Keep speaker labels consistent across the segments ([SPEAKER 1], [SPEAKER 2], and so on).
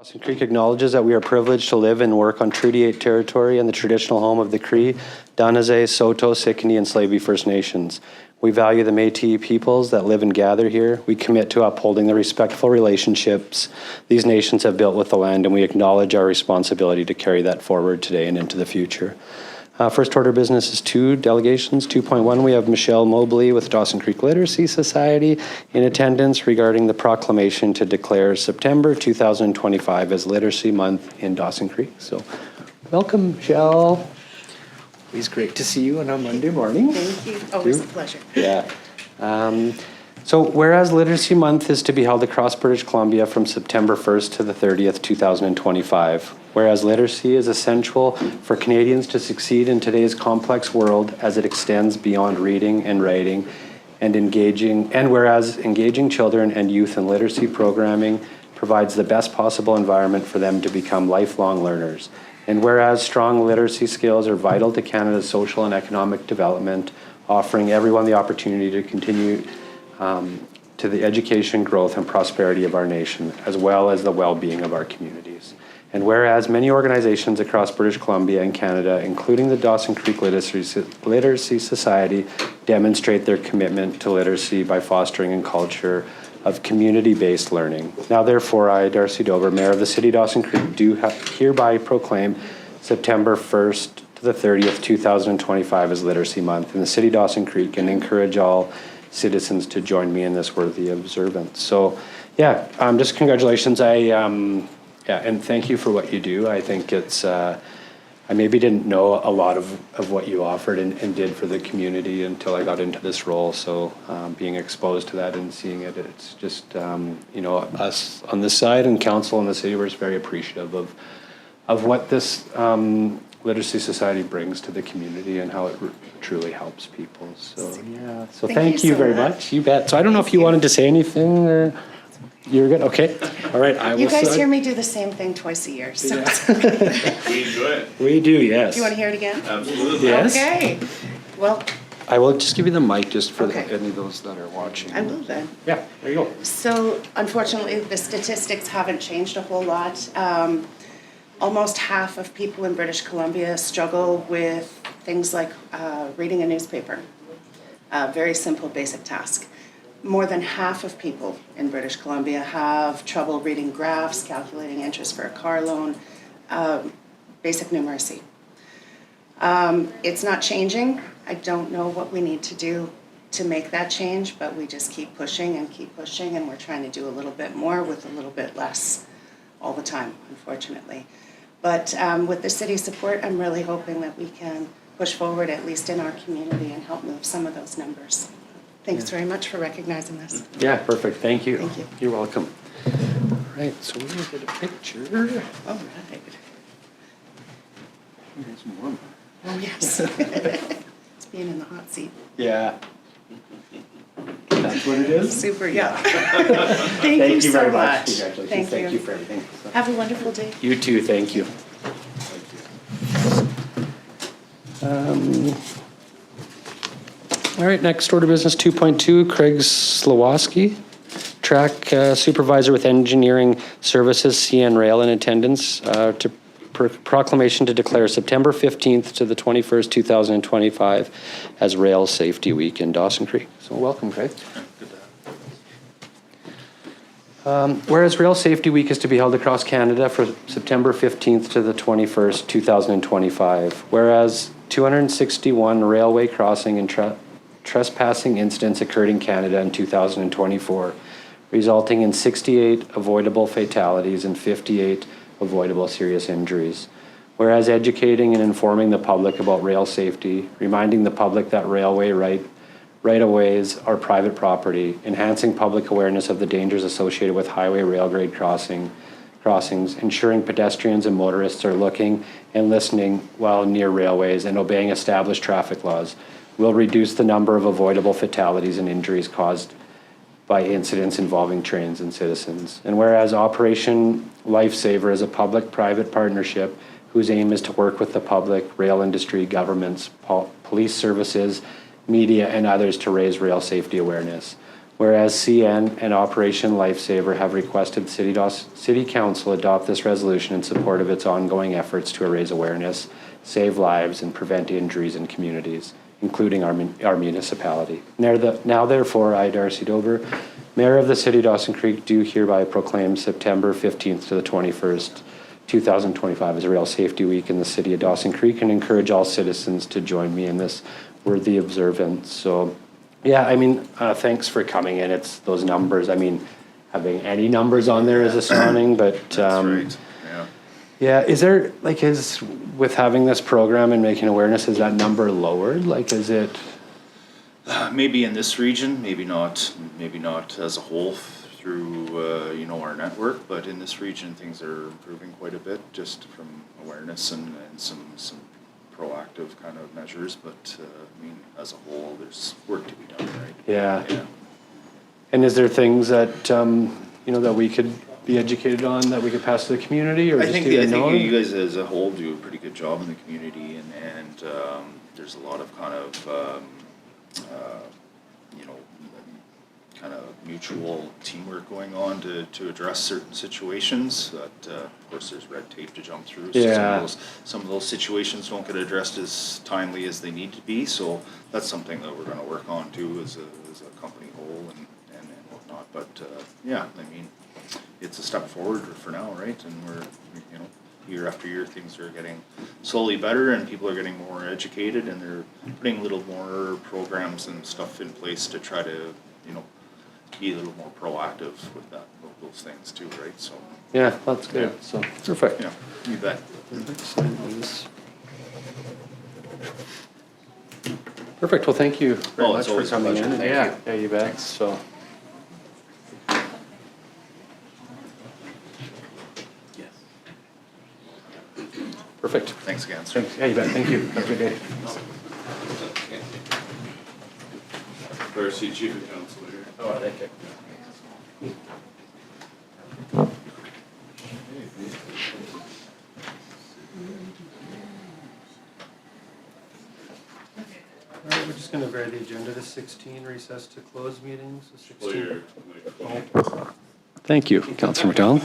[SPEAKER 1] Dawson Creek acknowledges that we are privileged to live and work on Treaty 8 territory and the traditional home of the Cree, Danazay, Saulteaux, Sicanee, and Slavey First Nations. We value the Métis peoples that live and gather here. We commit to upholding the respectful relationships these nations have built with the land, and we acknowledge our responsibility to carry that forward today and into the future. First order of business is 2 delegations. 2.1, we have Michele Mobley with Dawson Creek Literacy Society in attendance regarding the proclamation to declare September 2025 as Literacy Month in Dawson Creek. So welcome, Michele. It's great to see you on a Monday morning.
[SPEAKER 2] Thank you. Always a pleasure.
[SPEAKER 1] Yeah. So whereas Literacy Month is to be held across British Columbia from September 1st to the 30th, 2025, whereas literacy is essential for Canadians to succeed in today's complex world as it extends beyond reading and writing and whereas engaging children and youth in literacy programming provides the best possible environment for them to become lifelong learners. And whereas strong literacy skills are vital to Canada's social and economic development, offering everyone the opportunity to continue to the education, growth, and prosperity of our nation, as well as the well-being of our communities. And whereas many organizations across British Columbia and Canada, including the Dawson Creek Literacy Society, demonstrate their commitment to literacy by fostering a culture of community-based learning. Now, therefore, I, Darcy Dober, Mayor of the City of Dawson Creek, do hereby proclaim September 1st to the 30th, 2025 as Literacy Month in the City of Dawson Creek, and encourage all citizens to join me in this worthy observance. So, yeah, just congratulations. And thank you for what you do. I think it's, I maybe didn't know a lot of what you offered and did for the community until I got into this role. So being exposed to that and seeing it, it's just, us on this side and council in the city, we're just very appreciative of what this Literacy Society brings to the community and how it truly helps people. So, yeah. So thank you very much. You bet. So I don't know if you wanted to say anything or... You're good? Okay. All right.
[SPEAKER 2] You guys hear me do the same thing twice a year. So
[SPEAKER 1] Yeah.
[SPEAKER 3] We enjoy it.
[SPEAKER 1] We do, yes.
[SPEAKER 2] Do you want to hear it again?
[SPEAKER 3] Absolutely.
[SPEAKER 1] Yes.
[SPEAKER 2] Okay. Well,
[SPEAKER 1] I will just give you the mic just for
[SPEAKER 2] Okay.
[SPEAKER 1] any of those that are watching.
[SPEAKER 2] I will then.
[SPEAKER 1] Yeah, there you go.
[SPEAKER 2] So unfortunately, the statistics haven't changed a whole lot. Almost half of people in British Columbia struggle with things like reading a newspaper. Very simple, basic task. More than half of people in British Columbia have trouble reading graphs, calculating interest for a car loan, basic numeracy. It's not changing. I don't know what we need to do to make that change, but we just keep pushing, and we're trying to do a little bit more with a little bit less all the time, unfortunately. But with the city's support, I'm really hoping that we can push forward, at least in our community, and help move some of those numbers. Thanks very much for recognizing this.
[SPEAKER 1] Yeah, perfect. Thank you.
[SPEAKER 2] Thank you.
[SPEAKER 1] You're welcome. All right, so we're going to get a picture.
[SPEAKER 2] All right.
[SPEAKER 1] Here's more.
[SPEAKER 2] Oh, yes. It's being in the hot seat.
[SPEAKER 1] Yeah. That's what it is?
[SPEAKER 2] Super, yeah. Thank you so
[SPEAKER 1] very
[SPEAKER 2] much.
[SPEAKER 1] Congratulations.
[SPEAKER 2] Thank
[SPEAKER 1] Thank
[SPEAKER 2] you.
[SPEAKER 1] you for everything.
[SPEAKER 2] Have a wonderful day.
[SPEAKER 1] You too. Thank you. All right, next order of business 2.2, Craig Sliwowski, track supervisor with engineering services, CN Rail in attendance, to proclamation to declare September 15th to the 21st, 2025 as Rail Safety Week in Dawson Creek. So welcome, Craig. Whereas Rail Safety Week is to be held across Canada for September 15th to the 21st, 2025. Whereas 261 railway crossing and trespassing incidents occurred in Canada in 2024, resulting in 68 avoidable fatalities and 58 avoidable serious injuries. Whereas educating and informing the public about rail safety, reminding the public that railway right-of-ways are private property, enhancing public awareness of the dangers associated with highway rail grade crossings, ensuring pedestrians and motorists are looking and listening while near railways and obeying established traffic laws, will reduce the number of avoidable fatalities and injuries caused by incidents involving trains and citizens. And whereas Operation Lifesaver is a public-private partnership whose aim is to work with the public, rail industry, governments, police services, media, and others to raise rail safety awareness. Whereas CN and Operation Lifesaver have requested City Council adopt this resolution in support of its ongoing efforts to raise awareness, save lives, and prevent injuries in communities, including our municipality. Now therefore, I, Darcy Dober, Mayor of the City of Dawson Creek, do hereby proclaim September 15th to the 21st, 2025 as a Rail Safety Week in the City of Dawson Creek, and encourage all citizens to join me in this worthy observance. So, yeah, I mean, thanks for coming in. It's those numbers. I mean, having any numbers on there is astounding, but
[SPEAKER 3] That's right, yeah.
[SPEAKER 1] yeah, is there, like, with having this program and making awareness, is that number lowered? Like, is it?
[SPEAKER 4] Maybe in this region, maybe not as a whole through, our network, but in this region, things are improving quite a bit just from awareness and some proactive kind of measures, but I mean, as a whole, there's work to be done, right?
[SPEAKER 1] Yeah. And is there things that, that we could be educated on, that we could pass to the community, or
[SPEAKER 4] I
[SPEAKER 1] just
[SPEAKER 4] think
[SPEAKER 1] even know?
[SPEAKER 4] you guys as a whole do a pretty good job in the community, and there's a lot of kind of kind of mutual teamwork going on to address certain situations. That of course there's red tape to jump through. So
[SPEAKER 1] Yeah.
[SPEAKER 4] some of those situations don't get addressed as timely as they need to be. So that's something that we're going to work on too as a company whole and whatnot. But yeah, I mean, it's a step forward for now, right? And we're year after year things are getting slowly better, and people are getting more educated, and they're putting a little more programs and stuff in place to try to be a little more proactive with those things too, right? So
[SPEAKER 1] Yeah, that's good.
[SPEAKER 4] Yeah.
[SPEAKER 1] So, perfect.
[SPEAKER 4] yeah, you bet.
[SPEAKER 1] Perfect. Well, thank you very much
[SPEAKER 4] It's
[SPEAKER 1] for
[SPEAKER 4] always a
[SPEAKER 1] coming
[SPEAKER 4] pleasure.
[SPEAKER 1] in.
[SPEAKER 4] Thank
[SPEAKER 1] Yeah,
[SPEAKER 4] you.
[SPEAKER 1] yeah, you bet. So. Perfect.
[SPEAKER 4] Thanks again, sir.
[SPEAKER 1] Thanks. Yeah, you bet. Thank you. Have a good day.
[SPEAKER 3] Darcy, Chief of Council here.
[SPEAKER 1] Oh, thank you. All right, we're just going to vary the agenda to 16, recess to close meetings. So 16.
[SPEAKER 3] Clear microphone.
[SPEAKER 1] Thank you, Councillor McDonald.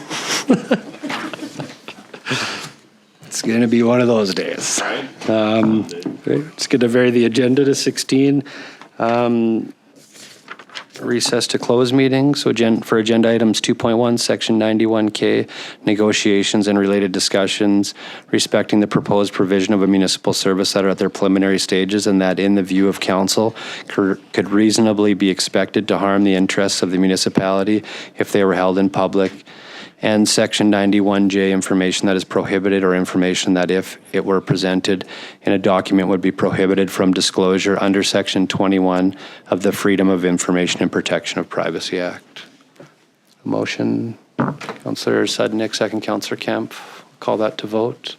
[SPEAKER 1] It's going to be one of those days.
[SPEAKER 3] Right?
[SPEAKER 1] It's going to vary the agenda to 16. Recess to close meetings. So for agenda items 2.1, section 91K, negotiations and related discussions respecting the proposed provision of a municipal service that are at their preliminary stages, and that in the view of council could reasonably be expected to harm the interests of the municipality if they were held in public. And section 91J, information that is prohibited or information that if it were presented in a document would be prohibited from disclosure under section 21 of the Freedom of Information and Protection of Privacy Act. Motion, Councillor Sudnick, second Councillor Kemp. Call that to vote.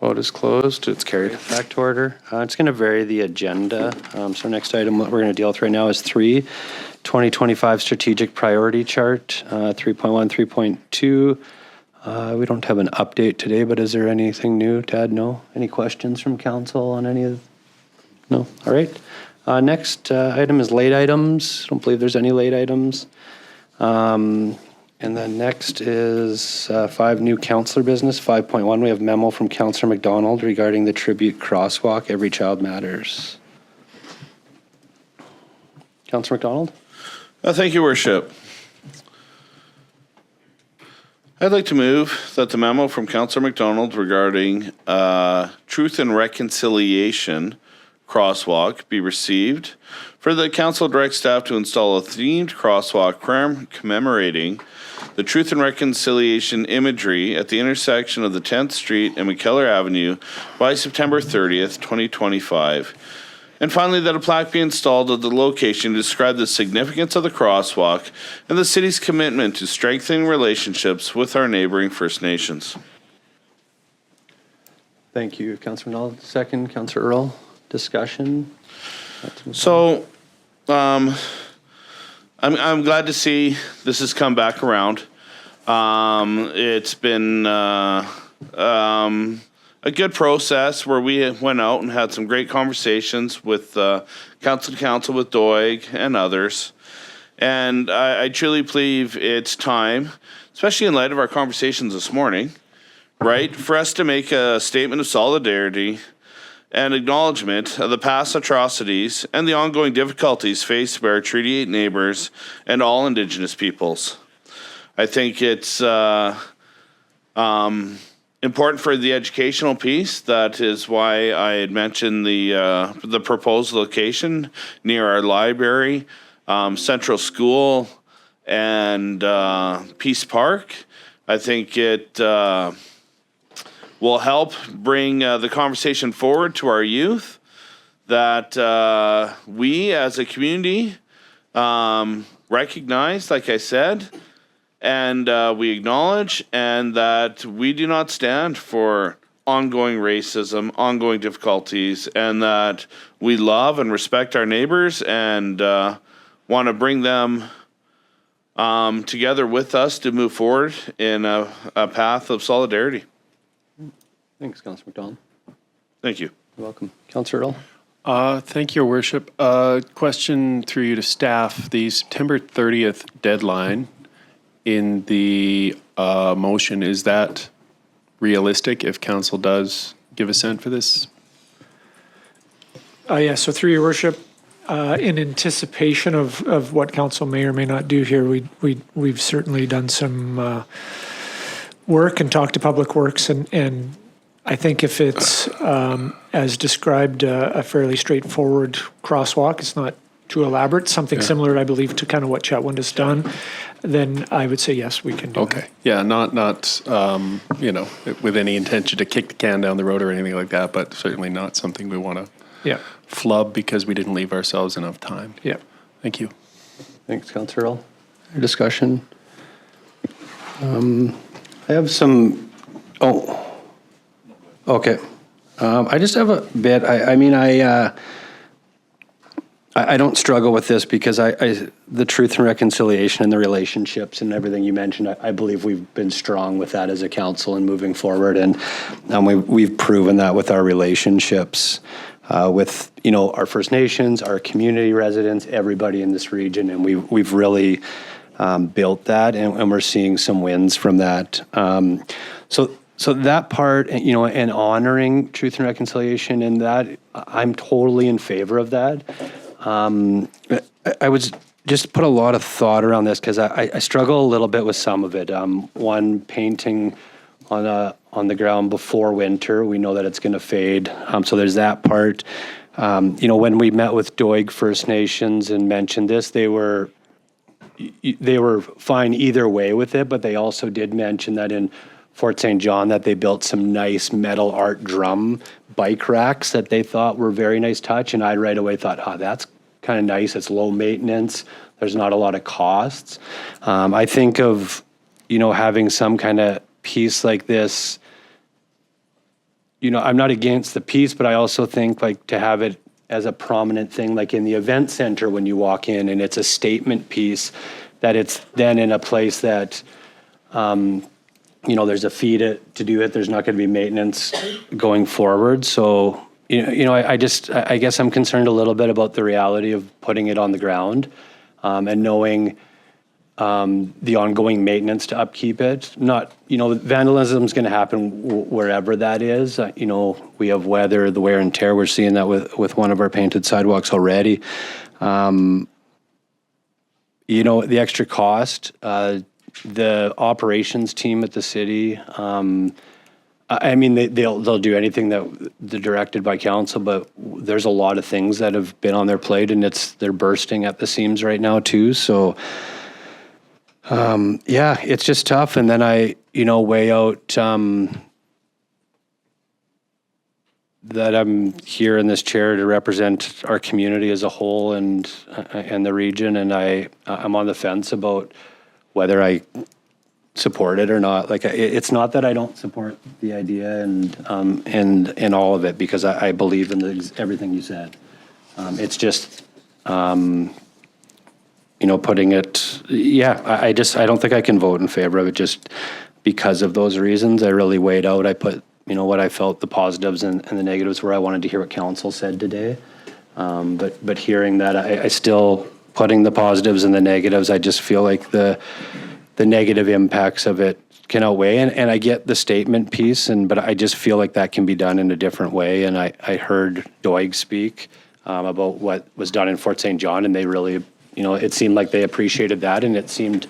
[SPEAKER 1] Vote is closed. It's carried. Back to order. It's going to vary the agenda. So next item what we're going to deal with right now is 2025 strategic priority chart, 3.1, 3.2. We don't have an update today, but is there anything new to add? No? Any questions from council on any of? No? All right. Next item is late items. Don't believe there's any late items. And then next is 5 new councillor business. 5.1, we have memo from Councillor McDonald regarding the tribute crosswalk, Every Child Matters. Councillor McDonald?
[SPEAKER 5] Thank you, Worship. I'd like to move that the memo from Councillor McDonald regarding Truth and Reconciliation crosswalk be received. For the council direct staff to install a themed crosswalk commemorating the Truth and Reconciliation imagery at the intersection of the 10th Street and McKellar Avenue by September 30th, 2025. And finally, that a plaque be installed at the location to describe the significance of the crosswalk and the city's commitment to strengthening relationships with our neighboring First Nations.
[SPEAKER 1] Thank you, Councillor McDonald. Second, Councillor Earl. Discussion?
[SPEAKER 5] So, I'm glad to see this has come back around. It's been a a good process where we went out and had some great conversations with council to council with Doig and others. And I truly believe it's time, especially in light of our conversations this morning, right, for us to make a statement of solidarity and acknowledgement of the past atrocities and the ongoing difficulties faced by our Treaty 8 neighbors and all Indigenous peoples. I think it's important for the educational piece. That is why I had mentioned the proposed location near our library, Central School, and Peace Park. I think it will help bring the conversation forward to our youth that we as a community recognize, like I said, and we acknowledge, and that we do not stand for ongoing racism, ongoing difficulties, and that we love and respect our neighbors and want to bring them together with us to move forward in a path of solidarity.
[SPEAKER 1] Thanks, Councillor McDonald.
[SPEAKER 5] Thank you.
[SPEAKER 1] You're welcome. Councillor Earl?
[SPEAKER 6] Thank you, Your Worship. Question through you to staff. The September 30th deadline in the motion, is that realistic if council does give assent for this?
[SPEAKER 7] Yes, so through your worship, in anticipation of what council may or may not do here, we've certainly done some work and talked to Public Works, and I think if it's, as described, a fairly straightforward crosswalk, it's not too elaborate, something similar, I believe, to kind of what Chetwynd has done, then I would say, yes, we can do that.
[SPEAKER 6] Okay. Yeah, not with any intention to kick the can down the road or anything like that, but certainly not something we want to
[SPEAKER 7] Yeah,
[SPEAKER 6] flub because we didn't leave ourselves enough time.
[SPEAKER 7] yeah.
[SPEAKER 6] Thank you.
[SPEAKER 1] Thanks, Councillor Earl. Any discussion? I have some, okay. I just have a bit, I don't struggle with this because the truth and reconciliation and the relationships and everything you mentioned, I believe we've been strong with that as a council and moving forward, and we've proven that with our relationships with our First Nations, our community residents, everybody in this region, and we've really built that, and we're seeing some wins from that. So that part, and honoring truth and reconciliation, and that I'm totally in favor of that. I would just put a lot of thought around this because I struggle a little bit with some of it. One, painting on the ground before winter, we know that it's going to fade. So there's that part. When we met with Doig First Nations and mentioned this, they were fine either way with it, but they also did mention that in Fort St. John that they built some nice metal art drum bike racks that they thought were very nice touch, and I right away thought, that's kind of nice. It's low maintenance. There's not a lot of costs. I think of, having some kind of piece like this. I'm not against the piece, but I also think like to have it as a prominent thing, like in the event center when you walk in, and it's a statement piece, that it's then in a place that, there's a fee to do it. There's not going to be maintenance going forward. So, I guess I'm concerned a little bit about the reality of putting it on the ground and knowing the ongoing maintenance to upkeep it. Not, vandalism is going to happen wherever that is. We have weather, the wear and tear. We're seeing that with one of our painted sidewalks already. The extra cost, the operations team at the city, they'll do anything that they're directed by council, but there's a lot of things that have been on their plate, and they're bursting at the seams right now too. So, it's just tough. And then I, weigh out that I'm here in this chair to represent our community as a whole and the region, and I'm on the fence about whether I support it or not. Like, it's not that I don't support the idea and all of it, because I believe in everything you said. It's just, putting it, I don't think I can vote in favor of it just because of those reasons. I really weighed out. I put what I felt the positives and the negatives were. I wanted to hear what council said today. But hearing that, I still, putting the positives and the negatives, I just feel like the negative impacts of it can outweigh. And I get the statement piece, but I just feel like that can be done in a different way. And I heard Doig speak about what was done in Fort St. John, and they really, it seemed like they appreciated that, and it seemed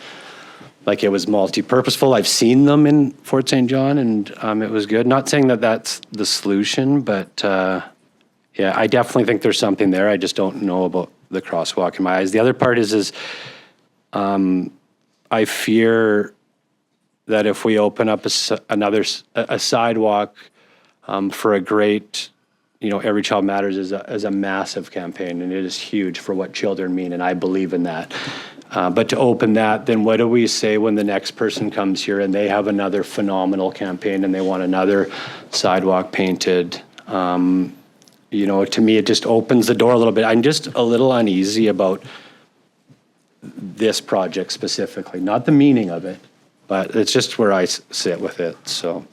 [SPEAKER 1] like it was multi-purposeful. I've seen them in Fort St. John, and it was good. Not saying that that's the solution, but yeah, I definitely think there's something there. I just don't know about the crosswalk in my eyes. The other part is I fear that if we open up a sidewalk for a great, Every Child Matters is a massive campaign, and it is huge for what children mean, and I believe in that. But to open that, then what do we say when the next person comes here and they have another phenomenal campaign and they want another sidewalk painted? To me, it just opens the door a little bit. I'm just a little uneasy about this project specifically, not the meaning of it, but it's just where I sit with it. So,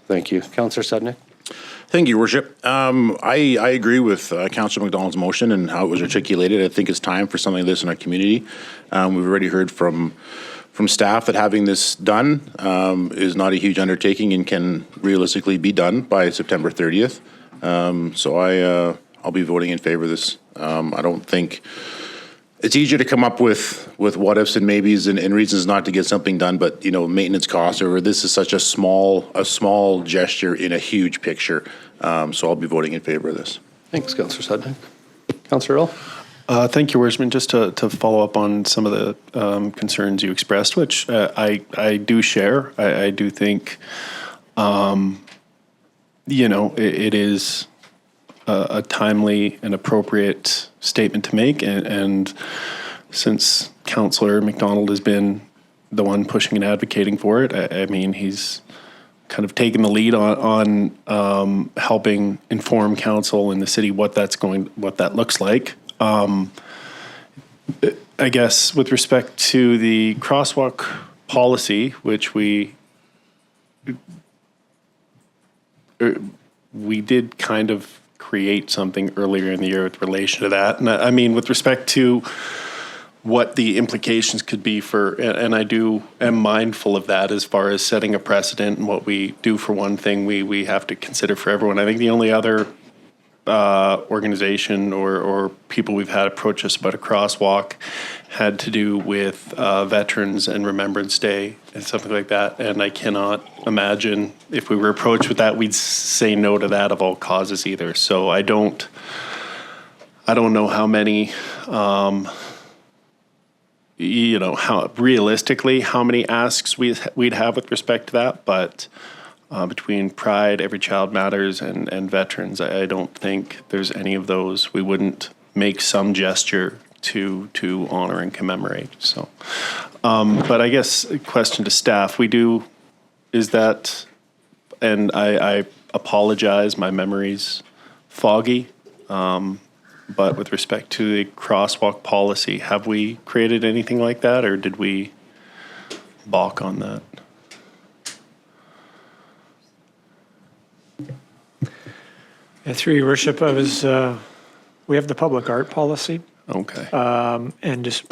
[SPEAKER 1] thank you. Councillor Sudnick?
[SPEAKER 8] Thank you, Worship. I agree with Councillor McDonald's motion and how it was articulated. I think it's time for something like this in our community. We've already heard from staff that having this done is not a huge undertaking and can realistically be done by September 30th. So I'll be voting in favor of this. I don't think it's easier to come up with what ifs and maybes and reasons not to get something done, but maintenance costs, or this is such a small gesture in a huge picture. So I'll be voting in favor of this.
[SPEAKER 1] Thanks, Councillor Sudnick. Councillor Earl?
[SPEAKER 6] Thank you, Worshman. Just to follow up on some of the concerns you expressed, which I do share. I do think, it is a timely and appropriate statement to make. And since Councillor McDonald has been the one pushing and advocating for it, I mean, he's kind of taken the lead on helping inform council in the city what that looks like. I guess with respect to the crosswalk policy, which we did kind of create something earlier in the year with relation to that. And I mean, with respect to what the implications could be for, and I am mindful of that as far as setting a precedent, and what we do for one thing, we have to consider for everyone. I think the only other organization or people we've had approach us about a crosswalk had to do with Veterans and Remembrance Day and something like that. And I cannot imagine if we were approached with that, we'd say no to that of all causes either. So I don't know how many, how realistically, how many asks we'd have with respect to that, but between Pride, Every Child Matters, and Veterans, I don't think there's any of those. We wouldn't make some gesture to honor and commemorate. So, but I guess a question to staff, and I apologize, my memory's foggy, but with respect to the crosswalk policy, have we created anything like that, or did we balk on that?
[SPEAKER 7] Yeah, through your worship, we have the public art policy.
[SPEAKER 6] Okay.
[SPEAKER 7] And just,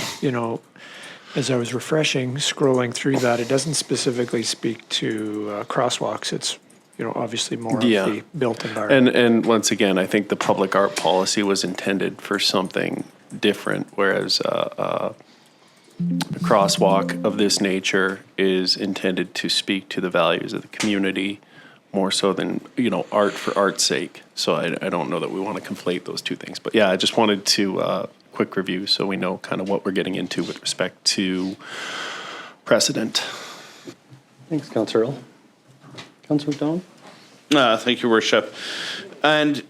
[SPEAKER 7] as I was scrolling through that, it doesn't specifically speak to crosswalks. It's, obviously more of the built environment.
[SPEAKER 6] And once again, I think the public art policy was intended for something different, whereas a crosswalk of this nature is intended to speak to the values of the community more so than, art for art's sake. So I don't know that we want to conflate those two things. But yeah, I just wanted to quick review so we know kind of what we're getting into with respect to precedent.
[SPEAKER 1] Thanks, Councillor Earl. Councillor McDonald?
[SPEAKER 5] Thank you, Worship. And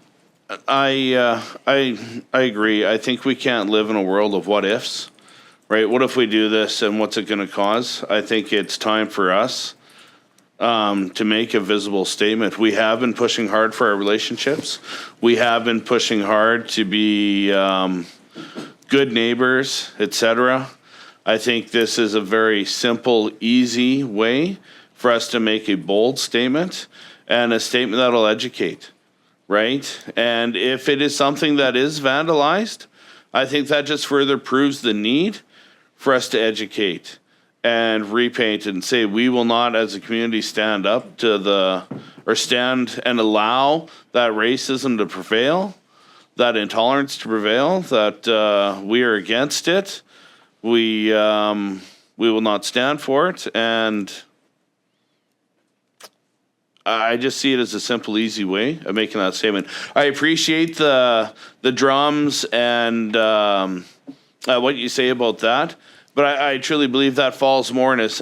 [SPEAKER 5] I agree. I think we can't live in a world of what ifs, right? What if we do this and what's it going to cause? I think it's time for us to make a visible statement. We have been pushing hard for our relationships. We have been pushing hard to be good neighbors, etc. I think this is a very simple, easy way for us to make a bold statement and a statement that'll educate, right? And if it is something that is vandalized, I think that just further proves the need for us to educate and repaint and say we will not as a community stand up to stand and allow that racism to prevail, that intolerance to prevail, that we are against it. We will not stand for it, and I just see it as a simple, easy way of making that statement. I appreciate the drums and what you say about that, but I truly believe that falls more in as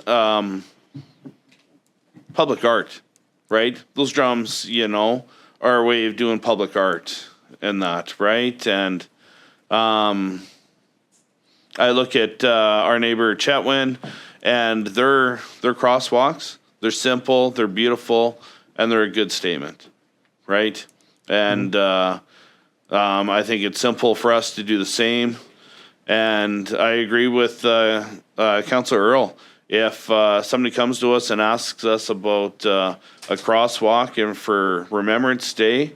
[SPEAKER 5] public art, right? Those drums, are a way of doing public art and that, right? And I look at our neighbor Chetwynd and their crosswalks. They're simple, they're beautiful, and they're a good statement, right? And I think it's simple for us to do the same. And I agree with Councillor Earl. If somebody comes to us and asks us about a crosswalk and for Remembrance Day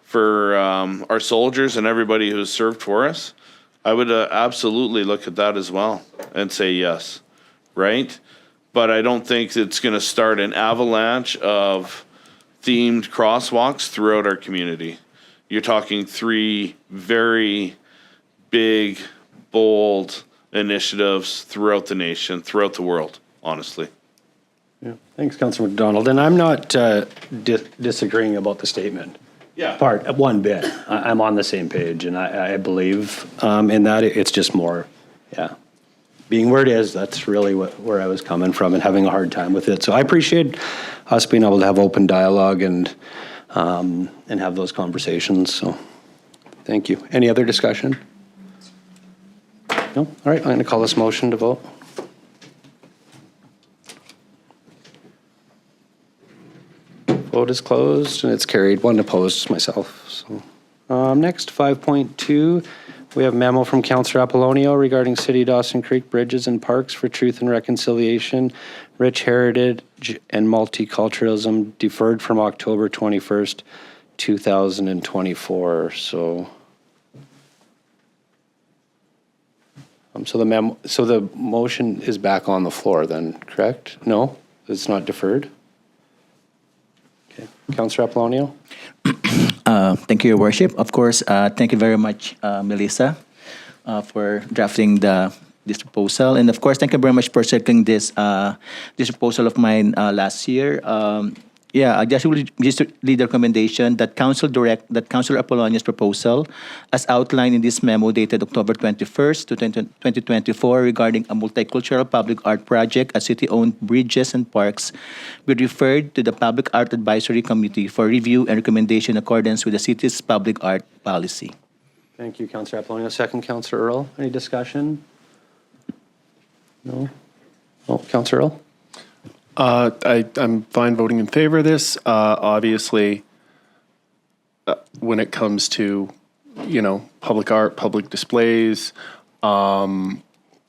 [SPEAKER 5] for our soldiers and everybody who's served for us, I would absolutely look at that as well and say yes, right? But I don't think it's going to start an avalanche of themed crosswalks throughout our community. You're talking 3 very big, bold initiatives throughout the nation, throughout the world, honestly.
[SPEAKER 1] Yeah. Thanks, Councillor McDonald. And I'm not disagreeing about the statement.
[SPEAKER 5] Yeah.
[SPEAKER 1] Part, one bit. I'm on the same page, and I believe in that. It's just more, being where it is, that's really where I was coming from and having a hard time with it. So I appreciate us being able to have open dialogue and have those conversations. So thank you. Any other discussion? No? All right, I'm going to call this motion to vote. Vote is closed and it's carried. 1 opposed, myself. So next, 5.2. We have memo from Councillor Apollonio regarding City Dawson Creek bridges and parks for truth and reconciliation, rich heritage and multiculturalism, deferred from October 21st, 2024. So the motion is back on the floor then, correct? No, it's not deferred. Okay, Councillor Apollonio.
[SPEAKER 9] Thank you, Your Worship. Of course, thank you very much, Melissa, for drafting this proposal. And of course, thank you very much for circling this proposal of mine last year. I just will just lead the recommendation that Councilor Apollonio's proposal, as outlined in this memo dated October 21st, 2024, regarding a multicultural public art project at city-owned bridges and parks, be referred to the Public Art Advisory Committee for review and recommendation in accordance with the city's public art policy.
[SPEAKER 1] Thank you, Councillor Apollonio. Second, Councillor Earl. Any discussion? No? Oh, Councillor Earl?
[SPEAKER 6] I'm fine voting in favor of this. Obviously, when it comes to, public art, public displays, trying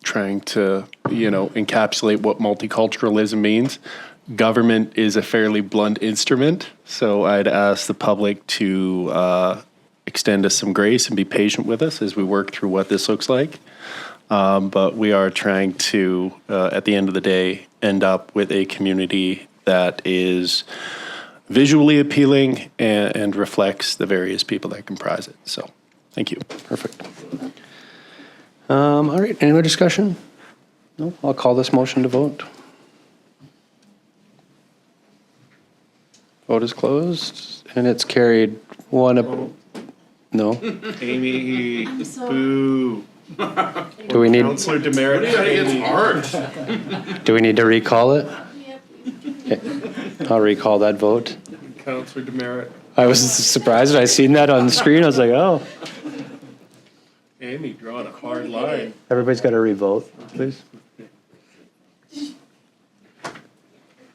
[SPEAKER 6] to, encapsulate what multiculturalism means, government is a fairly blunt instrument. So I'd ask the public to extend us some grace and be patient with us as we work through what this looks like. But we are trying to, at the end of the day, end up with a community that is visually appealing and reflects the various people that comprise it. So, thank you.
[SPEAKER 1] Perfect. All right, any more discussion? No? I'll call this motion to vote. Vote is closed, and it's carried. No?
[SPEAKER 6] Amy, boo.
[SPEAKER 1] Do we need?
[SPEAKER 6] Councillor Demerit.
[SPEAKER 1] Do we need to recall it? Okay. I'll recall that vote.
[SPEAKER 6] Councillor Demerit.
[SPEAKER 1] I was surprised when I seen that on the screen. I was like, oh.
[SPEAKER 6] Amy drawing a hard line.
[SPEAKER 1] Everybody's got to re-vote, please.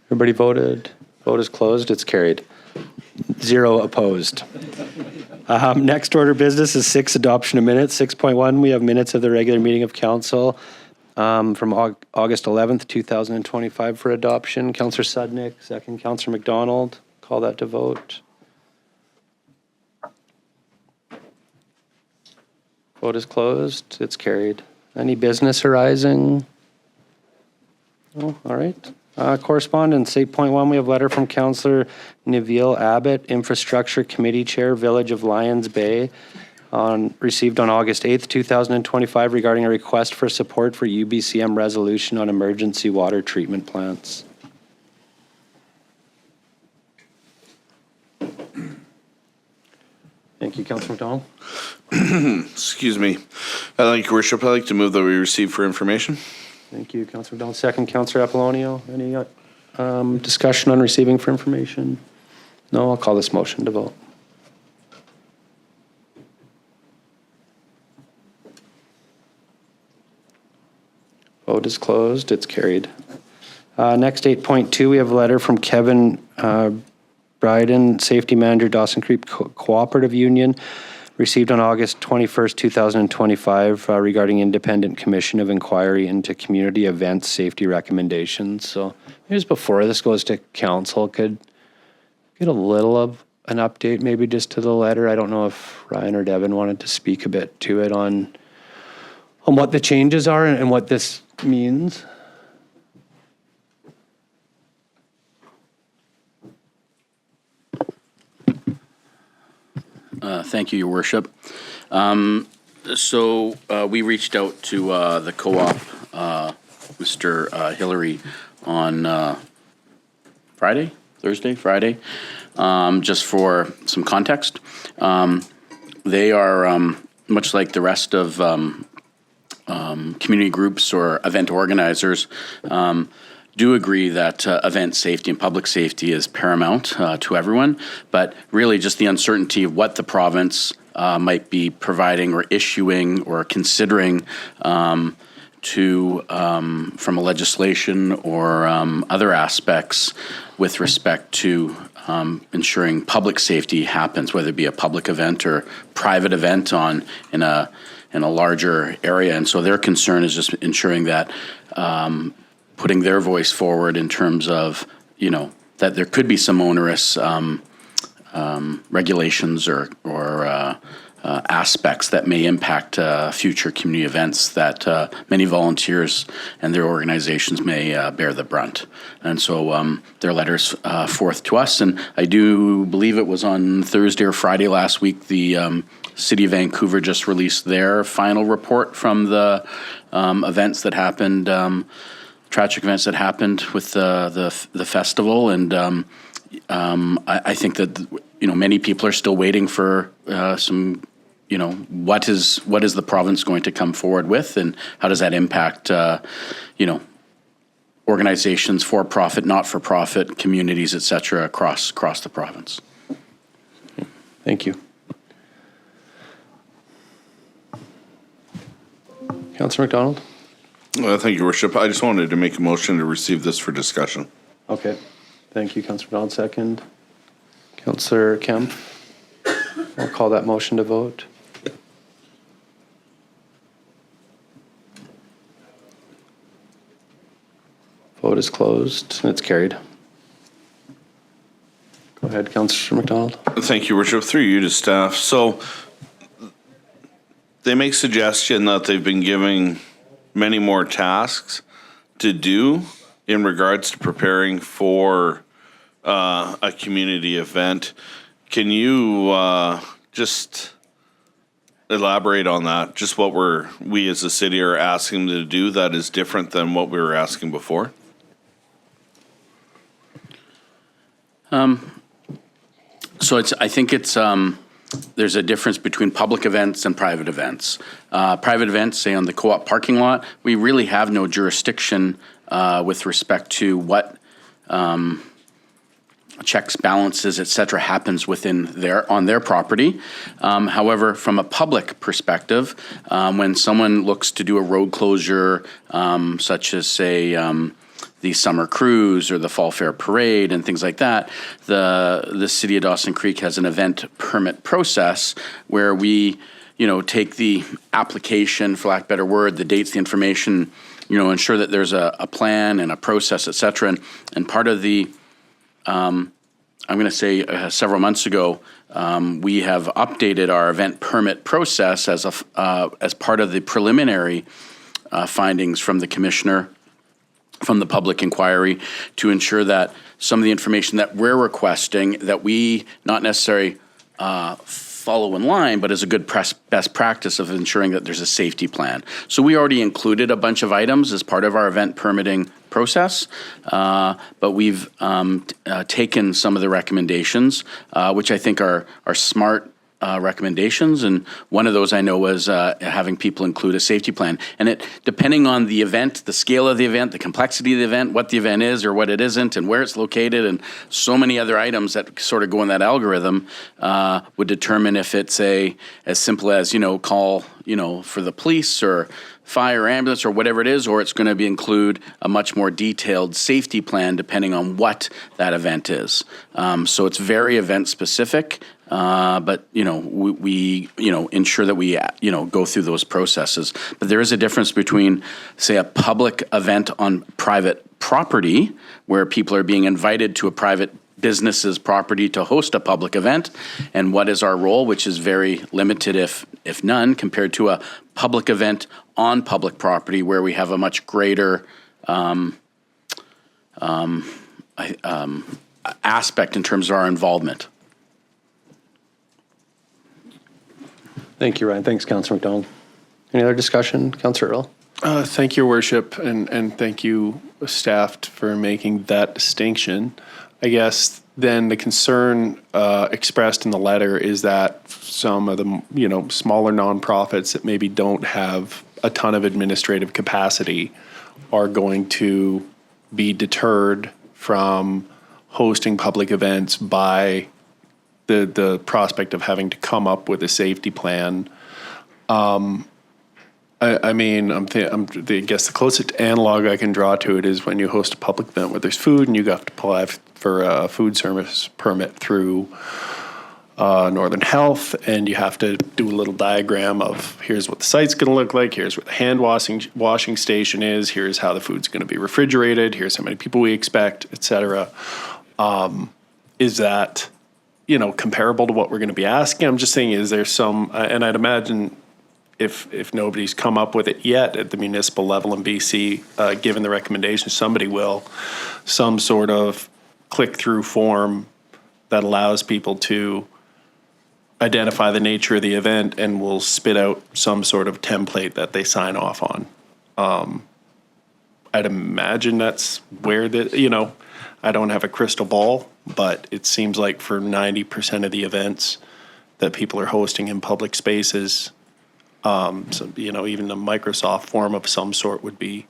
[SPEAKER 1] Everybody voted. Vote is closed. It's carried. 0 opposed. Next order of business is 6, adoption of minutes. 6.1, we have minutes of the regular meeting of council from August 11th, 2025 for adoption. Councillor Sudnick, second. Councillor McDonald. Call that to vote. Vote is closed. It's carried. Any business arising? No? All right. Correspondence, 8.1, we have letter from Councillor Neville Abbott, Infrastructure Committee Chair, Village of Lions Bay, received on August 8th, 2025, regarding a request for support for UBCM resolution on emergency water treatment plants. Thank you, Councillor McDonald.
[SPEAKER 5] Excuse me. Thank you, Worship. I'd like to move that we receive for information.
[SPEAKER 1] Thank you, Councillor McDonald. Second, Councillor Apollonio. Any discussion on receiving for information? No, I'll call this motion to vote. Vote is closed. It's carried. Next, 8.2, we have a letter from Kevin Bryden, Safety Manager, Dawson Creek Cooperative Union, received on August 21st, 2025, regarding Independent Commission of Inquiry into Community Events Safety Recommendations. So here's before this goes to council, could get a little of an update maybe just to the letter. I don't know if Ryan or Devin wanted to speak a bit to it on what the changes are and what this means.
[SPEAKER 10] Thank you, Your Worship. We reached out to the co-op, Mr. Hillary, on Friday, just for some context. They are, much like the rest of community groups or event organizers, do agree that event safety and public safety is paramount to everyone, but really just the uncertainty of what the province might be providing or issuing or considering from a legislation or other aspects with respect to ensuring public safety happens, whether it be a public event or private event in a larger area. And so their concern is just ensuring that putting their voice forward in terms of, that there could be some onerous regulations or aspects that may impact future community events that many volunteers and their organizations may bear the brunt. And so their letters forth to us, and I do believe it was on Thursday or Friday last week, the City of Vancouver just released their final report from the events that happened, tragic events that happened with the festival, and I think that many people are still waiting for some, what is the province going to come forward with, and how does that impact organizations, for profit, not for profit, communities, etc., across the province.
[SPEAKER 1] Thank you. Councillor McDonald.
[SPEAKER 5] Thank you, Your Worship. I just wanted to make a motion to receive this for discussion.
[SPEAKER 1] Okay. Thank you, Councillor McDonald. Second. Councillor Kemp. I'll call that motion to vote. Vote is closed and it's carried. Go ahead, Councillor McDonald.
[SPEAKER 5] Thank you, Your Worship. Through you to staff. So they make suggestion that they've been giving many more tasks to do in regards to preparing for a community event. Can you just elaborate on that? Just what we as a city are asking them to do that is different than what we were asking before?
[SPEAKER 10] I think it's there's a difference between public events and private events. Private events, say on the co-op parking lot, we really have no jurisdiction with respect to what checks, balances, et cetera, happens on their property. However, from a public perspective, when someone looks to do a road closure, such as say the summer cruise or the fall fair parade and things like that, the city of Dawson Creek has an event permit process where we, take the application, for lack of a better word, the dates, the information, ensure that there's a plan and a process, et cetera. And part of the I'm going to say several months ago, we have updated our event permit process as part of the preliminary findings from the commissioner, from the public inquiry, to ensure that some of the information that we're requesting, that we not necessarily follow in line, but as a good best practice of ensuring that there's a safety plan. So we already included a bunch of items as part of our event permitting process, but we've taken some of the recommendations, which I think are smart recommendations, and one of those I know was having people include a safety plan. And it, depending on the event, the scale of the event, the complexity of the event, what the event is or what it isn't, and where it's located, and so many other items that sort of go in that algorithm, would determine if it's as simple as, call, for the police or fire, ambulance, or whatever it is, or it's going to include a much more detailed safety plan depending on what that event is. So it's very event specific, but we ensure that we go through those processes. But there is a difference between, say, a public event on private property where people are being invited to a private business's property to host a public event, and what is our role, which is very limited, if none, compared to a public event on public property where we have a much greater aspect in terms of our involvement.
[SPEAKER 1] Thank you, Ryan. Thanks, Councillor McDonald. Any other discussion, Councillor Earl?
[SPEAKER 6] Thank you, Your Worship, and thank you, staff, for making that distinction. I guess then the concern expressed in the letter is that some of the smaller nonprofits that maybe don't have a ton of administrative capacity are going to be deterred from hosting public events by the prospect of having to come up with a safety plan. I guess the closest analog I can draw to it is when you host a public event where there's food and you have to apply for a food service permit through Northern Health, and you have to do a little diagram of here's what the site's going to look like, here's where the hand washing station is, here's how the food's going to be refrigerated, here's how many people we expect, etc. Is that comparable to what we're going to be asking? I'm just saying, is there some, and I'd imagine if nobody's come up with it yet at the municipal level in BC, given the recommendation, somebody will, some sort of click-through form that allows people to identify the nature of the event and will spit out some sort of template that they sign off on. I'd imagine that's where I don't have a crystal ball, but it seems like for 90% of the events that people are hosting in public spaces, so, even a Microsoft form of some sort would be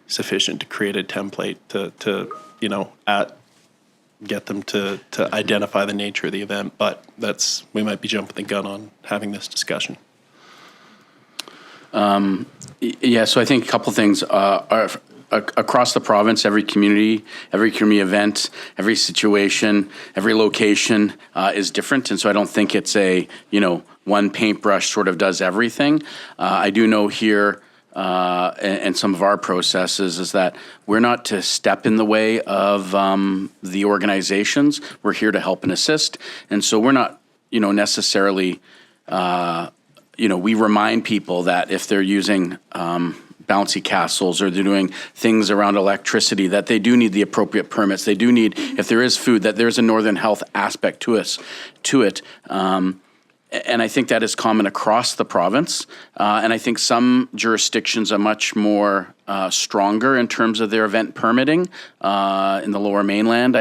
[SPEAKER 6] sufficient to create a template to get them to identify the nature of the event. But we might be jumping the gun on having this discussion.
[SPEAKER 10] Yeah, so I think a couple things are across the province. Every community event, every situation, every location is different, and so I don't think it's one paintbrush sort of does everything. I do know here, and some of our processes is that we're not to step in the way of the organizations. We're here to help and assist, and so we're not, necessarily. We remind people that if they're using bouncy castles or they're doing things around electricity, that they do need the appropriate permits. They do need, if there is food, that there's a Northern Health aspect to it. And I think that is common across the province. And I think some jurisdictions are much more stronger in terms of their event permitting in the Lower Mainland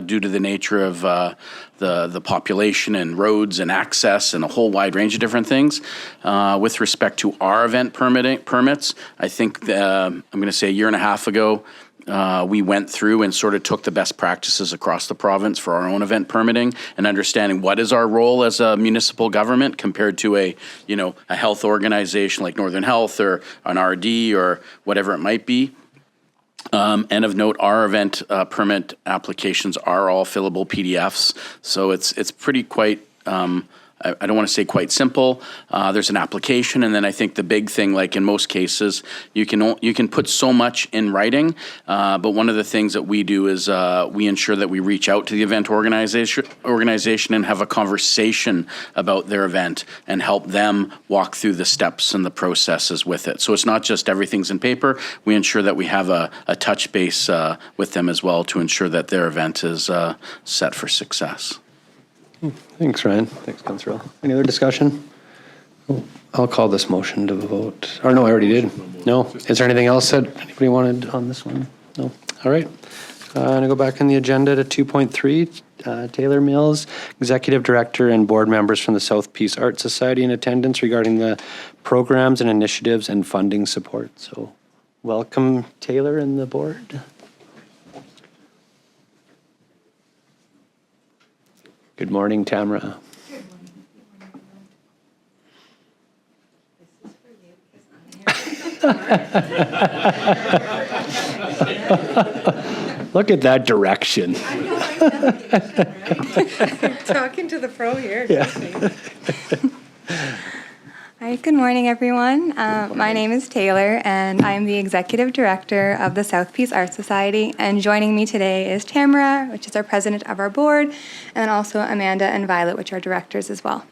[SPEAKER 10] due to the nature of the population and roads and access and a whole wide range of different things. With respect to our event permits, I think I'm going to say a year and a half ago, we went through and sort of took the best practices across the province for our own event permitting and understanding what is our role as a municipal government compared to a health organization like Northern Health or an RD or whatever it might be. And of note, our event permit applications are all fillable PDFs, so it's pretty quite I don't want to say quite simple. There's an application, and then I think the big thing, like in most cases, you can put so much in writing, but one of the things that we do is we ensure that we reach out to the event organization and have a conversation about their event and help them walk through the steps and the processes with it. So it's not just everything's in paper. We ensure that we have a touch base with them as well to ensure that their event is set for success.
[SPEAKER 1] Thanks, Ryan. Thanks, Councillor. Any other discussion? I'll call this motion to vote. Or no, I already did. No? Is there anything else that anybody wanted on this one? No? All right. I'm going to go back in the agenda to 2.3. Taylor Mills, Executive Director and board members from the South Peace Art Society in attendance regarding the programs and initiatives and funding support. So welcome, Taylor and the board. Good morning, Tamara. Look at that direction.
[SPEAKER 11] Talking to the pro here.
[SPEAKER 1] Yeah.
[SPEAKER 11] All right, good morning, everyone. My name is Taylor, and I'm the Executive Director of the South Peace Art Society. And joining me today is Tamara, which is our president of our board, and also Amanda and Violet, which are directors as well.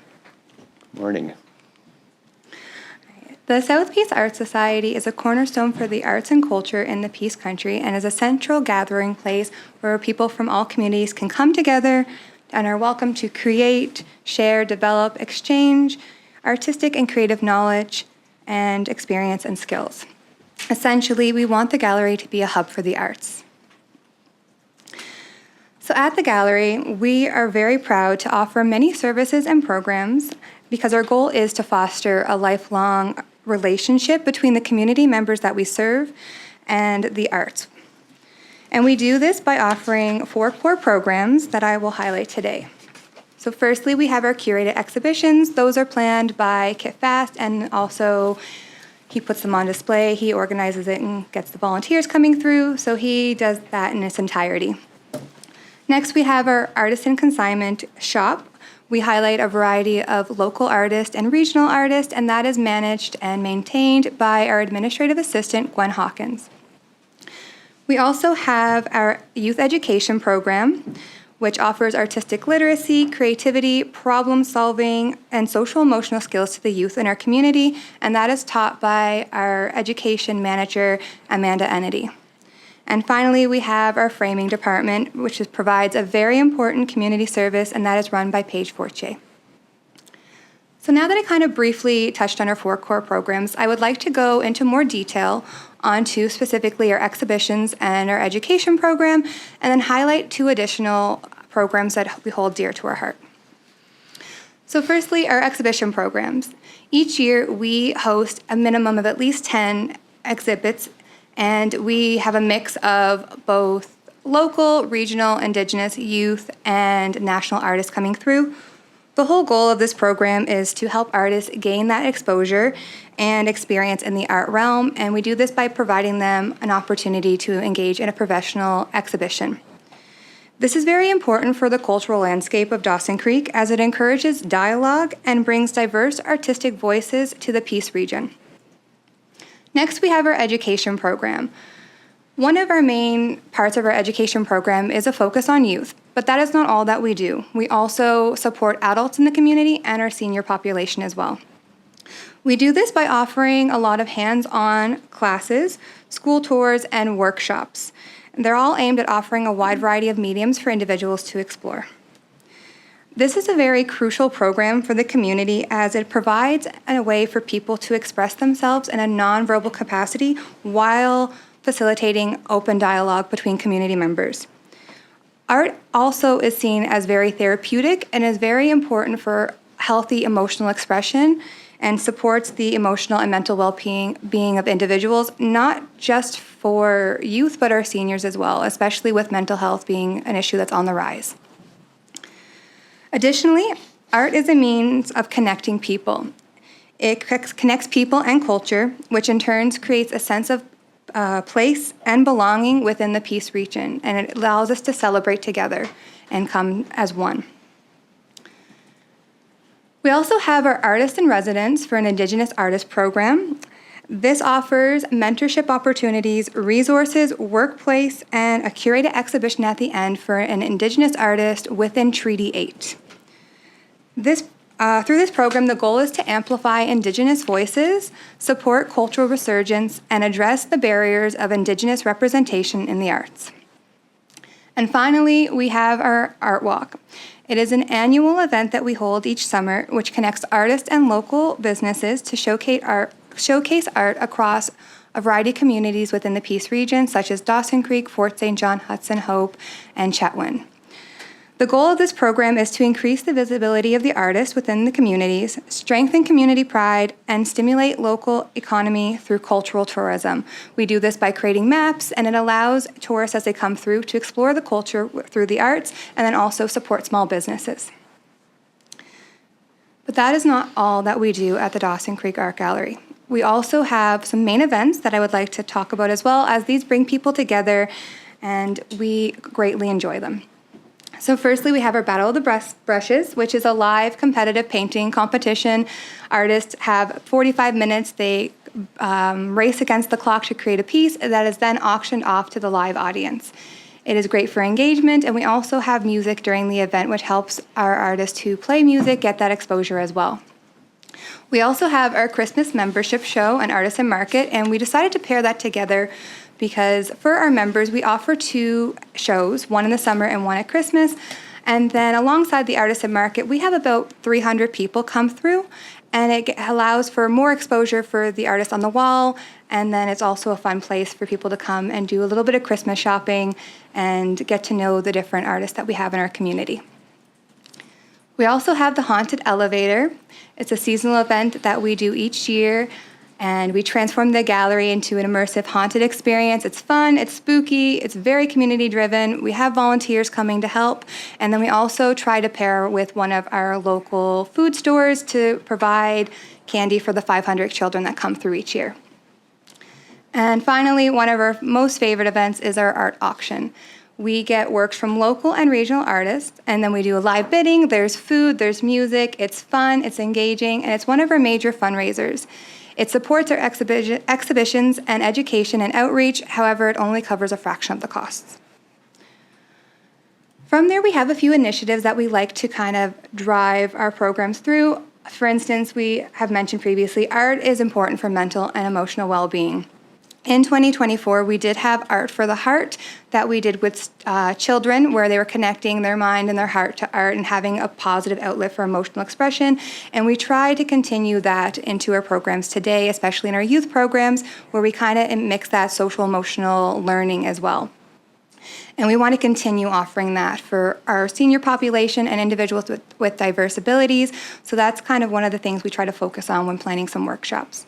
[SPEAKER 1] Morning.
[SPEAKER 11] The South Peace Art Society is a cornerstone for the arts and culture in the Peace Country and is a central gathering place where people from all communities can come together and are welcome to create, share, develop, exchange artistic and creative knowledge and experience and skills. Essentially, we want the gallery to be a hub for the arts. So at the gallery, we are very proud to offer many services and programs because our goal is to foster a lifelong relationship between the community members that we serve and the arts. And we do this by offering 4 core programs that I will highlight today. So firstly, we have our curated exhibitions. Those are planned by Kit Fast, and also he puts them on display. He organizes it and gets the volunteers coming through, so he does that in its entirety. Next, we have our artisan consignment shop. We highlight a variety of local artists and regional artists, and that is managed and maintained by our administrative assistant, Gwen Hawkins. We also have our youth education program, which offers artistic literacy, creativity, problem solving, and social emotional skills to the youth in our community, and that is taught by our education manager, Amanda Ennedy. And finally, we have our framing department, which provides a very important community service, and that is run by Paige Fortier. So now that I kind of briefly touched on our 4 core programs, I would like to go into more detail onto specifically our exhibitions and our education program, and then highlight 2 additional programs that we hold dear to our heart. So firstly, our exhibition programs. Each year, we host a minimum of at least 10 exhibits, and we have a mix of both local, regional, indigenous, youth, and national artists coming through. The whole goal of this program is to help artists gain that exposure and experience in the art realm, and we do this by providing them an opportunity to engage in a professional exhibition. This is very important for the cultural landscape of Dawson Creek as it encourages dialogue and brings diverse artistic voices to the Peace region. Next, we have our education program. One of our main parts of our education program is a focus on youth, but that is not all that we do. We also support adults in the community and our senior population as well. We do this by offering a lot of hands-on classes, school tours, and workshops. They're all aimed at offering a wide variety of mediums for individuals to explore. This is a very crucial program for the community as it provides a way for people to express themselves in a nonverbal capacity while facilitating open dialogue between community members. Art also is seen as very therapeutic and is very important for healthy emotional expression and supports the emotional and mental well-being of individuals, not just for youth, but our seniors as well, especially with mental health being an issue that's on the rise. Additionally, art is a means of connecting people. It connects people and culture, which in turn creates a sense of place and belonging within the Peace region, and it allows us to celebrate together and come as one. We also have our Artist in Residence for an Indigenous Artist program. This offers mentorship opportunities, resources, workplace, and a curated exhibition at the end for an Indigenous artist within Treaty 8. Through this program, the goal is to amplify Indigenous voices, support cultural resurgence, and address the barriers of Indigenous representation in the arts. And finally, we have our Art Walk. It is an annual event that we hold each summer, which connects artists and local businesses to showcase art across a variety of communities within the Peace region, such as Dawson Creek, Fort St. John, Hudson Hope, and Chetwynd. The goal of this program is to increase the visibility of the artists within the communities, strengthen community pride, and stimulate local economy through cultural tourism. We do this by creating maps, and it allows tourists as they come through to explore the culture through the arts and then also support small businesses. But that is not all that we do at the Dawson Creek Art Gallery. We also have some main events that I would like to talk about as well, as these bring people together and we greatly enjoy them. So firstly, we have our Battle of the Brushes, which is a live competitive painting competition. Artists have 45 minutes. They race against the clock to create a piece that is then auctioned off to the live audience. It is great for engagement, and we also have music during the event, which helps our artists who play music get that exposure as well. We also have our Christmas membership show and artisan market, and we decided to pair that together because for our members, we offer 2 shows, one in the summer and one at Christmas. And then alongside the artisan market, we have about 300 people come through, and it allows for more exposure for the artists on the wall. And then it's also a fun place for people to come and do a little bit of Christmas shopping and get to know the different artists that we have in our community. We also have the Haunted Elevator. It's a seasonal event that we do each year, and we transform the gallery into an immersive haunted experience. It's fun, it's spooky, it's very community driven. We have volunteers coming to help, and then we also try to pair with one of our local food stores to provide candy for the 500 children that come through each year. And finally, one of our most favorite events is our art auction. We get works from local and regional artists, and then we do a live bidding. There's food, there's music, it's fun, it's engaging, and it's one of our major fundraisers. It supports our exhibitions and education and outreach. However, it only covers a fraction of the costs. From there, we have a few initiatives that we like to kind of drive our programs through. For instance, we have mentioned previously, art is important for mental and emotional well-being. In 2024, we did have Art for the Heart that we did with children, where they were connecting their mind and their heart to art and having a positive outlet for emotional expression. And we try to continue that into our programs today, especially in our youth programs, where we kind of mix that social emotional learning as well. And we want to continue offering that for our senior population and individuals with diverse abilities. So that's kind of one of the things we try to focus on when planning some workshops.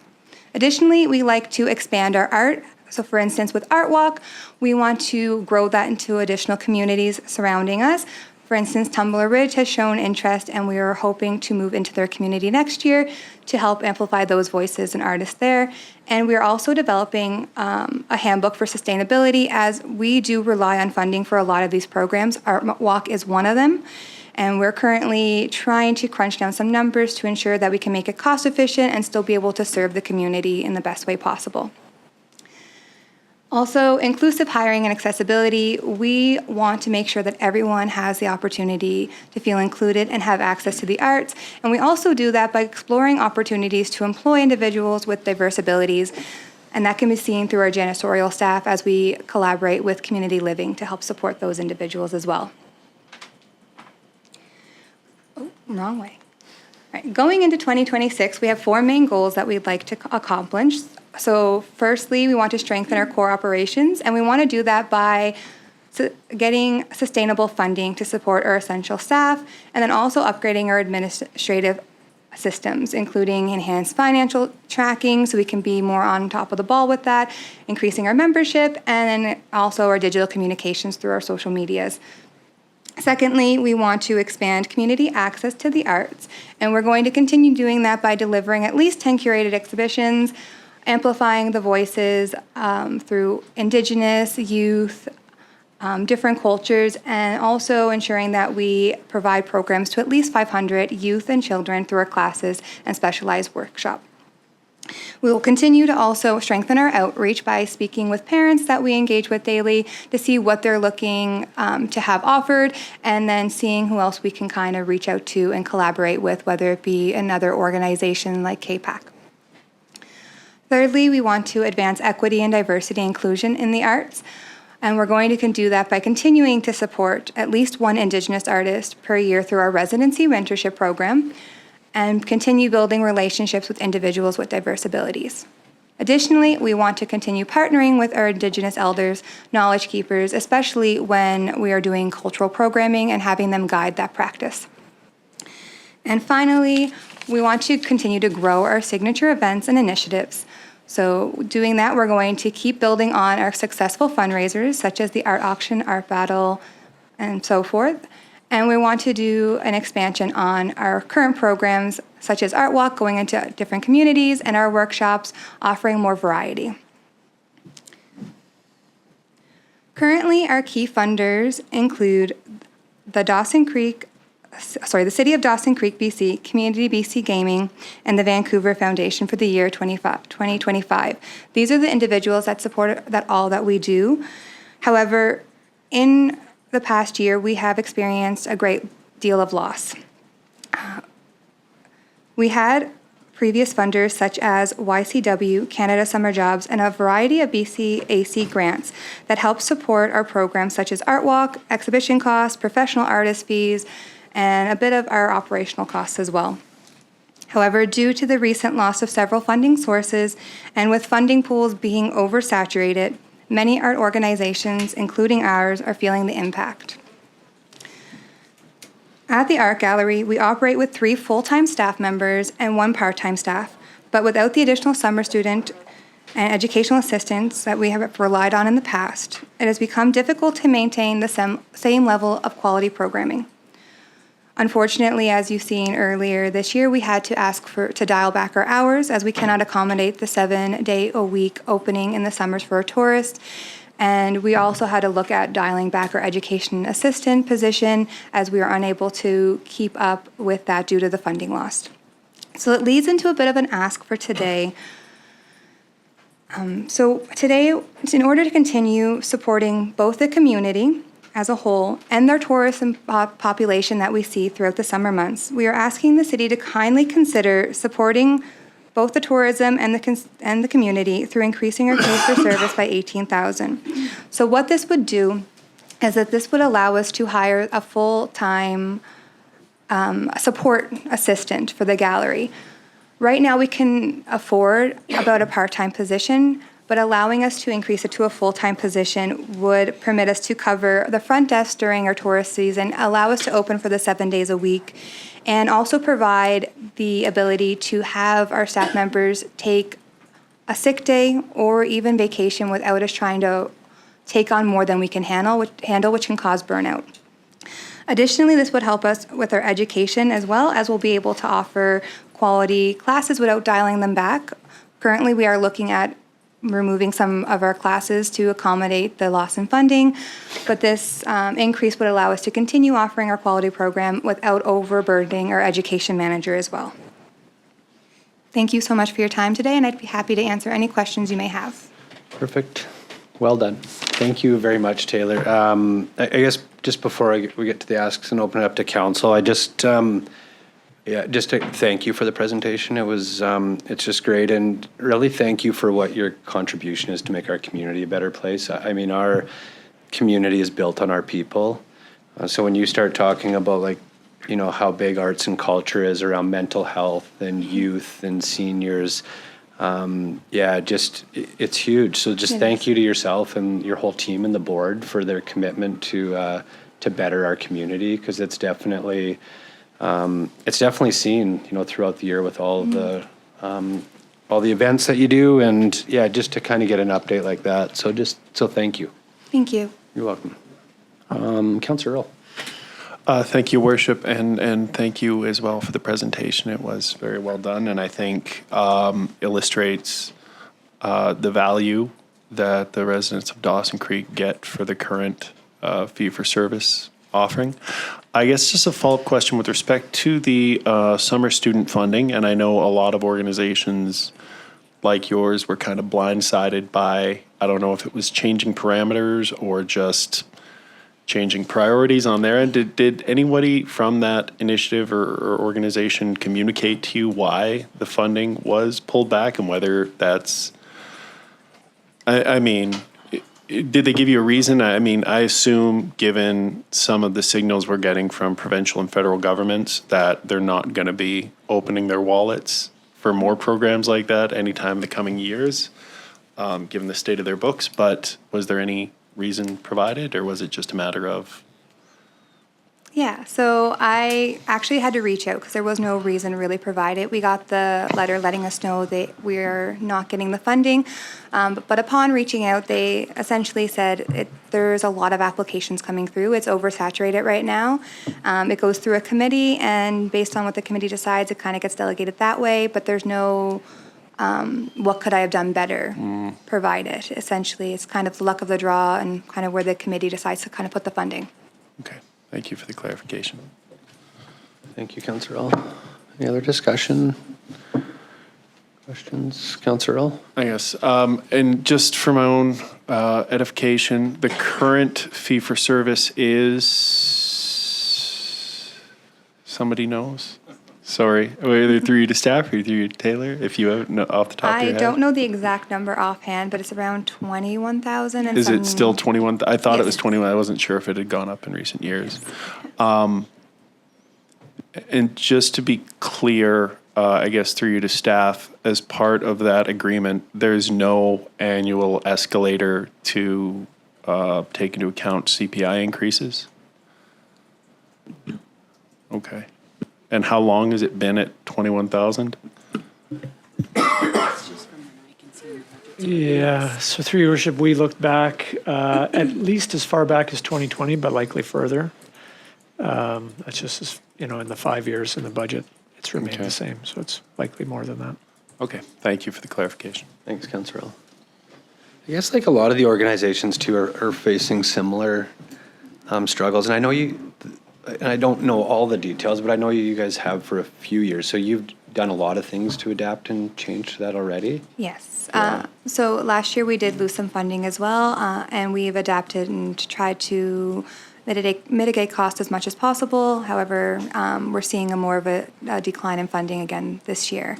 [SPEAKER 11] Additionally, we like to expand our art. So for instance, with Art Walk, we want to grow that into additional communities surrounding us. For instance, Tumbler Ridge has shown interest, and we are hoping to move into their community next year to help amplify those voices and artists there. And we are also developing a handbook for sustainability, as we do rely on funding for a lot of these programs. Art Walk is one of them. And we're currently trying to crunch down some numbers to ensure that we can make it cost efficient and still be able to serve the community in the best way possible. Also, inclusive hiring and accessibility. We want to make sure that everyone has the opportunity to feel included and have access to the arts. And we also do that by exploring opportunities to employ individuals with diverse abilities. And that can be seen through our janitorial staff as we collaborate with community living to help support those individuals as well. Wrong way. All right, going into 2026, we have 4 main goals that we'd like to accomplish. So firstly, we want to strengthen our core operations, and we want to do that by getting sustainable funding to support our essential staff, and then also upgrading our administrative systems, including enhanced financial tracking so we can be more on top of the ball with that, increasing our membership, and then also our digital communications through our social medias. Secondly, we want to expand community access to the arts, and we're going to continue doing that by delivering at least 10 curated exhibitions, amplifying the voices through Indigenous, youth, different cultures, and also ensuring that we provide programs to at least 500 youth and children through our classes and specialized workshop. We will continue to also strengthen our outreach by speaking with parents that we engage with daily to see what they're looking to have offered, and then seeing who else we can kind of reach out to and collaborate with, whether it be another organization like KPAC. Thirdly, we want to advance equity and diversity inclusion in the arts, and we're going to do that by continuing to support at least one Indigenous artist per year through our residency mentorship program, and continue building relationships with individuals with diverse abilities. Additionally, we want to continue partnering with our Indigenous elders, knowledge keepers, especially when we are doing cultural programming and having them guide that practice. And finally, we want to continue to grow our signature events and initiatives. So doing that, we're going to keep building on our successful fundraisers, such as the art auction, art battle, and so forth. And we want to do an expansion on our current programs, such as Art Walk, going into different communities, and our workshops, offering more variety. Currently, our key funders include the City of Dawson Creek, BC, Community BC Gaming, and the Vancouver Foundation for the year 2025. These are the individuals that support all that we do. However, in the past year, we have experienced a great deal of loss. We had previous funders such as YCW, Canada Summer Jobs, and a variety of BC AC grants that help support our programs such as Art Walk, exhibition costs, professional artist fees, and a bit of our operational costs as well. However, due to the recent loss of several funding sources, and with funding pools being oversaturated, many art organizations, including ours, are feeling the impact. At the Art Gallery, we operate with 3 full-time staff members and 1 part-time staff, but without the additional summer student and educational assistants that we have relied on in the past, it has become difficult to maintain the same level of quality programming. Unfortunately, as you've seen earlier this year, we had to ask to dial back our hours, as we cannot accommodate the 7-day-a-week opening in the summers for our tourists. And we also had to look at dialing back our education assistant position, as we were unable to keep up with that due to the funding loss. So it leads into a bit of an ask for today. So today, in order to continue supporting both the community as a whole and their tourism population that we see throughout the summer months, we are asking the city to kindly consider supporting both the tourism and the community through increasing our fees for service by $18,000. So what this would do is that this would allow us to hire a full-time support assistant for the gallery. Right now we can afford about a part-time position, but allowing us to increase it to a full-time position would permit us to cover the front desk during our tourist season, allow us to open for the 7 days a week, and also provide the ability to have our staff members take a sick day or even vacation without us trying to take on more than we can handle, which can cause burnout. Additionally, this would help us with our education, as well as we'll be able to offer quality classes without dialing them back. Currently, we are looking at removing some of our classes to accommodate the loss in funding, but this increase would allow us to continue offering our quality program without overburdening our education manager as well. Thank you so much for your time today, and I'd be happy to answer any questions you may have.
[SPEAKER 1] Perfect. Well done. Thank you very much, Taylor. I guess just before we get to the asks and open it up to council, I just to thank you for the presentation. It was, it's just great, and really thank you for what your contribution is to make our community a better place. I mean, our community is built on our people. So when you start talking about, like, you know, how big arts and culture is around mental health and youth and seniors, it's huge. So just thank you to yourself and your whole team and the board for their commitment to better our community, because it's definitely seen, you know, throughout the year with all the events that you do, and just to kind of get an update like that. So thank you.
[SPEAKER 11] Thank you.
[SPEAKER 1] You're welcome. Councillor Earl.
[SPEAKER 6] Thank you, Worship, and thank you as well for the presentation. It was very well done, and I think illustrates the value that the residents of Dawson Creek get for the current fee-for-service offering. I guess just a follow-up question with respect to the summer student funding, and I know a lot of organizations like yours were kind of blindsided by, I don't know if it was changing parameters or just changing priorities on their end. Did anybody from that initiative or organization communicate to you why the funding was pulled back and whether that's, I mean, did they give you a reason? I mean, I assume, given some of the signals we're getting from provincial and federal governments, that they're not going to be opening their wallets for more programs like that anytime in the coming years, given the state of their books. But was there any reason provided, or was it just a matter of?
[SPEAKER 11] Yeah, so I actually had to reach out because there was no reason really provided. We got the letter letting us know that we're not getting the funding, but upon reaching out, they essentially said there's a lot of applications coming through. It's oversaturated right now. It goes through a committee, and based on what the committee decides, it kind of gets delegated that way, but there's no what could I have done better provided. Essentially, it's kind of the luck of the draw and kind of where the committee decides to kind of put the funding.
[SPEAKER 6] Okay. Thank you for the clarification.
[SPEAKER 1] Thank you, Councillor Earl. Any other discussion? Questions? Councillor Earl?
[SPEAKER 6] I guess, and just for my own edification, the current fee-for-service is, somebody knows? Sorry, either through you to staff or through you to Taylor, if you have off the top of your head.
[SPEAKER 11] I don't know the exact number offhand, but it's around 21,000.
[SPEAKER 6] Is it still 21? I thought it was
[SPEAKER 11] Yes.
[SPEAKER 6] 21. I wasn't sure if it had gone up in recent years. And just to be clear, I guess through you to staff, as part of that agreement, there's no annual escalator to take into account CPI increases? Okay. And how long has it been at 21,000?
[SPEAKER 7] Yeah, so through your worship, we looked back at least as far back as 2020, but likely further. That's just, in the 5 years in the budget, it's remained
[SPEAKER 6] Okay.
[SPEAKER 7] the same, so it's likely more than that.
[SPEAKER 6] Okay, thank you for the clarification.
[SPEAKER 1] Thanks, Councillor Earl. I guess like a lot of the organizations too are facing similar struggles. And I know and I don't know all the details, but I know you guys have for a few years. So you've done a lot of things to adapt and change to that already?
[SPEAKER 11] Yes. So last year we did lose some funding as well, and we've adapted and tried to mitigate cost as much as possible. However, we're seeing more of a decline in funding again this year.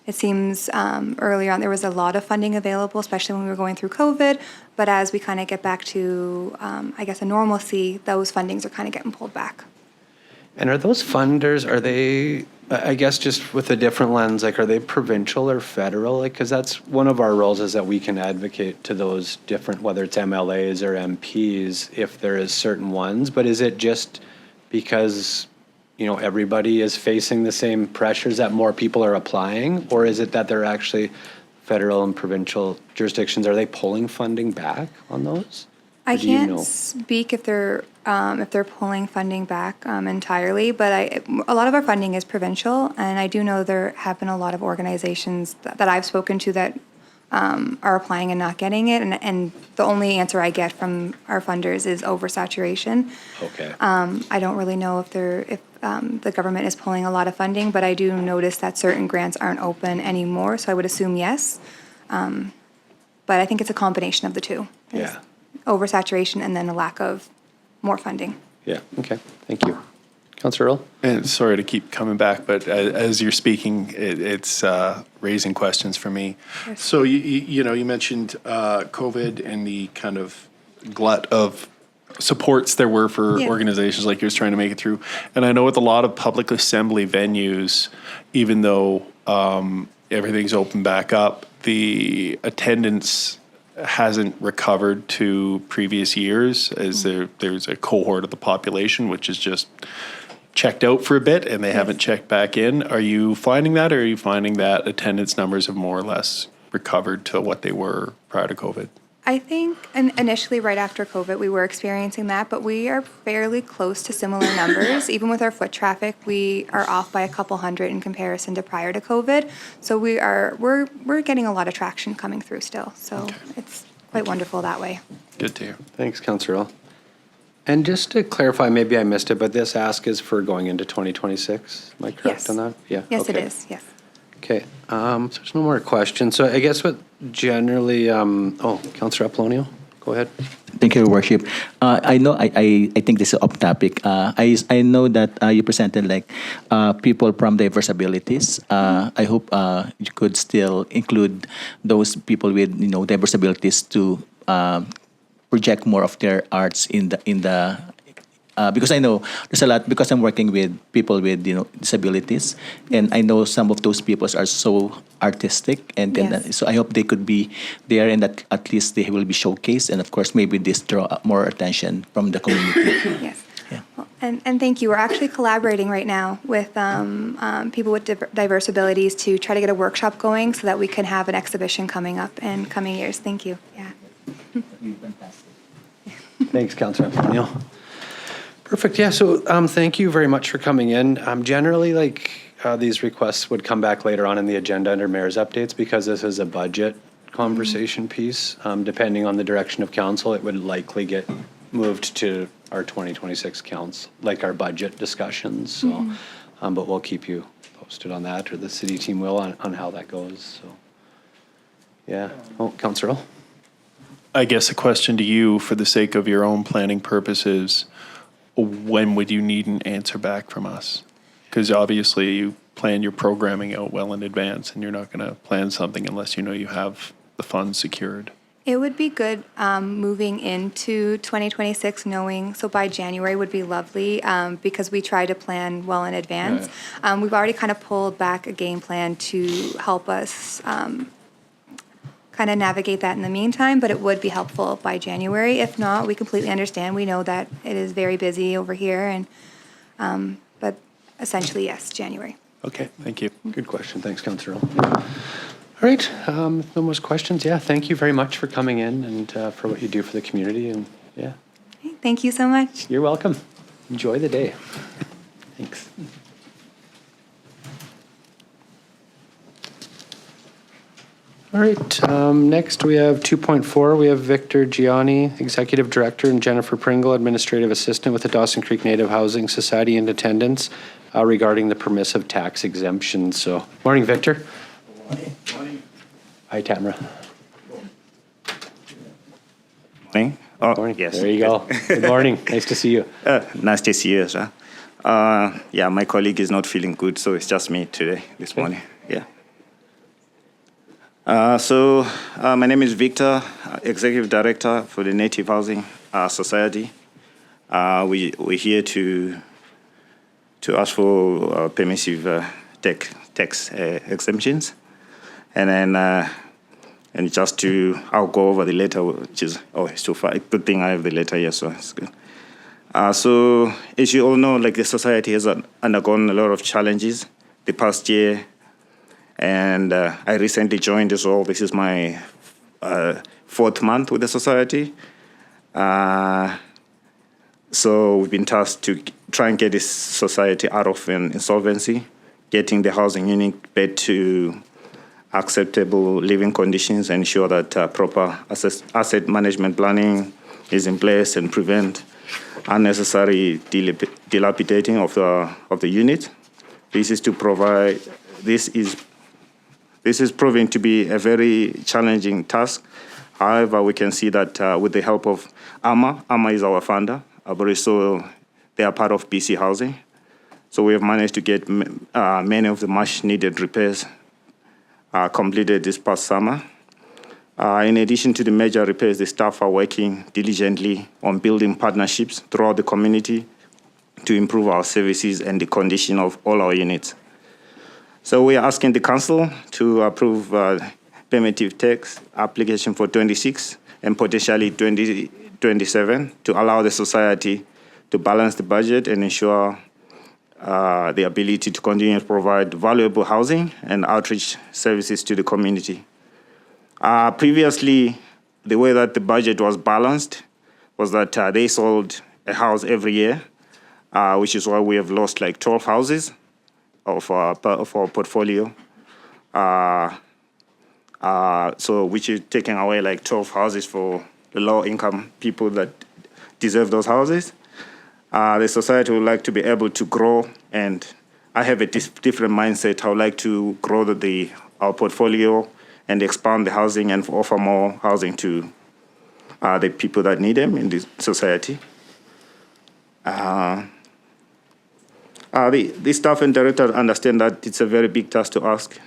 [SPEAKER 11] It seems earlier on there was a lot of funding available, especially when we were going through COVID. But as we kind of get back to, I guess, a normalcy, those fundings are kind of getting pulled back.
[SPEAKER 1] And are those funders, are they, I guess just with a different lens, like are they provincial or federal? Like, because that's one of our roles is that we can advocate to those different, whether it's MLAs or MPs, if there is certain ones. But is it just because everybody is facing the same pressures that more people are applying? Or is it that they're actually federal and provincial jurisdictions? Are they pulling funding back on those?
[SPEAKER 11] I
[SPEAKER 1] Or do you
[SPEAKER 11] can't
[SPEAKER 1] know?
[SPEAKER 11] speak if they're pulling funding back entirely, but a lot of our funding is provincial, and I do know there have been a lot of organizations that I've spoken to that are applying and not getting it, and the only answer I get from our funders is oversaturation.
[SPEAKER 1] Okay.
[SPEAKER 11] I don't really know if the government is pulling a lot of funding, but I do notice that certain grants aren't open anymore, so I would assume yes. But I think it's a combination of the two.
[SPEAKER 1] Yeah.
[SPEAKER 11] Oversaturation and then a lack of more funding.
[SPEAKER 1] Yeah, okay, thank you. Councillor Earl?
[SPEAKER 6] And sorry to keep coming back, but as you're speaking, it's raising questions for me. So you mentioned COVID and the kind of glut of supports there were for organizations like yours trying to make it through. And I know with a lot of public assembly venues, even though everything's open back up, the attendance hasn't recovered to previous years, as there's a cohort of the population which is just checked out for a bit and they haven't checked back in. Are you finding that, or are you finding that attendance numbers have more or less recovered to what they were prior to COVID?
[SPEAKER 11] I think initially right after COVID we were experiencing that, but we are fairly close to similar numbers. Even with our foot traffic, we are off by a couple hundred in comparison to prior to COVID. So we're getting a lot of traction coming through still. So It's quite wonderful that way.
[SPEAKER 6] Good to hear.
[SPEAKER 1] Thanks, Councillor Earl. And just to clarify, maybe I missed it, but this ask is for going into 2026? Am I correct
[SPEAKER 11] Yes.
[SPEAKER 1] on that? Yeah.
[SPEAKER 11] Yes, it
[SPEAKER 1] okay.
[SPEAKER 11] is, yes.
[SPEAKER 1] Okay, so there's no more questions. So I guess what generally, Councillor Apollonio, go ahead.
[SPEAKER 9] Thank you, Your Worship. I know, I think this is off topic. I know that you presented like people from diverse abilities. I hope you could still include those people with, diverse abilities to project more of their arts in the because I know there's a lot, because I'm working with people with disabilities, and I know some of those people are so artistic, and
[SPEAKER 11] Yes.
[SPEAKER 9] so I hope they could be there, and that at least they will be showcased, and of course maybe this draw more attention from the community.
[SPEAKER 11] Yes.
[SPEAKER 9] Yeah.
[SPEAKER 11] Well, and thank you. We're actually collaborating right now with people with diverse abilities to try to get a workshop going so that we can have an exhibition coming up in coming years. Thank you. Yeah.
[SPEAKER 1] Thanks, Councillor Apollonio. Perfect, yeah, so thank you very much for coming in. Generally, these requests would come back later on in the agenda under mayor's updates, because this is a budget conversation piece. Depending on the direction of council, it would likely get moved to our 2026 council, like our budget discussions. So, but we'll keep you posted on that, or the city team will, on how that goes. So, yeah. Oh, Councillor Earl?
[SPEAKER 6] I guess a question to you, for the sake of your own planning purposes, when would you need an answer back from us? Because obviously you plan your programming out well in advance, and you're not going to plan something unless you know you have the funds secured.
[SPEAKER 11] It would be good moving into 2026, so by January would be lovely, because we try to plan well in advance. We've already kind of pulled back a game plan to help us kind of navigate that in the meantime, but it would be helpful by January. If not, we completely understand. We know that it is very busy over here, and but essentially, yes, January.
[SPEAKER 6] Okay, thank you.
[SPEAKER 1] Good question. Thanks, Councillor Earl. All right, no more questions. Yeah, thank you very much for coming in and for what you do for the community. And yeah,
[SPEAKER 11] Thank you so much.
[SPEAKER 1] you're welcome. Enjoy the day. Thanks. All right, next we have 2.4. We have Victor Giyani, Executive Director, and Jennifer Pringle, Administrative Assistant with the Dawson Creek Native Housing Society, in attendance regarding the permissive tax exemption. So, morning, Victor.
[SPEAKER 12] Morning.
[SPEAKER 1] Hi, Tamara.
[SPEAKER 12] Morning. Oh,
[SPEAKER 1] Morning.
[SPEAKER 12] yes.
[SPEAKER 1] There you go. Good morning. Nice to see you.
[SPEAKER 12] Nice to see you, sir. Yeah, my colleague is not feeling good, so it's just me today, this morning. Yeah. My name is Victor, Executive Director for the Native Housing Society. We're here to ask for permissive tax exemptions, and then and just to I'll go over the letter, which is it's too far. Good thing I have the letter here, so it's good. So as you all know, the society has undergone a lot of challenges the past year. And I recently joined as well. This is my 4th month with the society. So we've been tasked to try and get this society out of an insolvency, getting the housing unit back to acceptable living conditions, and ensure that proper asset management planning is in place and prevent unnecessary dilapidating of the unit. This is proving to be a very challenging task. However, we can see that with the help of AMA is our funder, but also they are part of BC Housing. So we have managed to get many of the much needed repairs completed this past summer. In addition to the major repairs, the staff are working diligently on building partnerships throughout the community to improve our services and the condition of all our units. So we are asking the council to approve permissive tax application for 26 and potentially 2027 to allow the society to balance the budget and ensure the ability to continue to provide valuable housing and outreach services to the community. Previously, the way that the budget was balanced was that they sold a house every year, which is why we have lost 12 houses of our portfolio. So which is taking away 12 houses for the low income people that deserve those houses. The society would like to be able to grow, and I have a different mindset. I would like to grow our portfolio and expand the housing and offer more housing to the people that need them in this society. The staff and director understand that it's a very big task to ask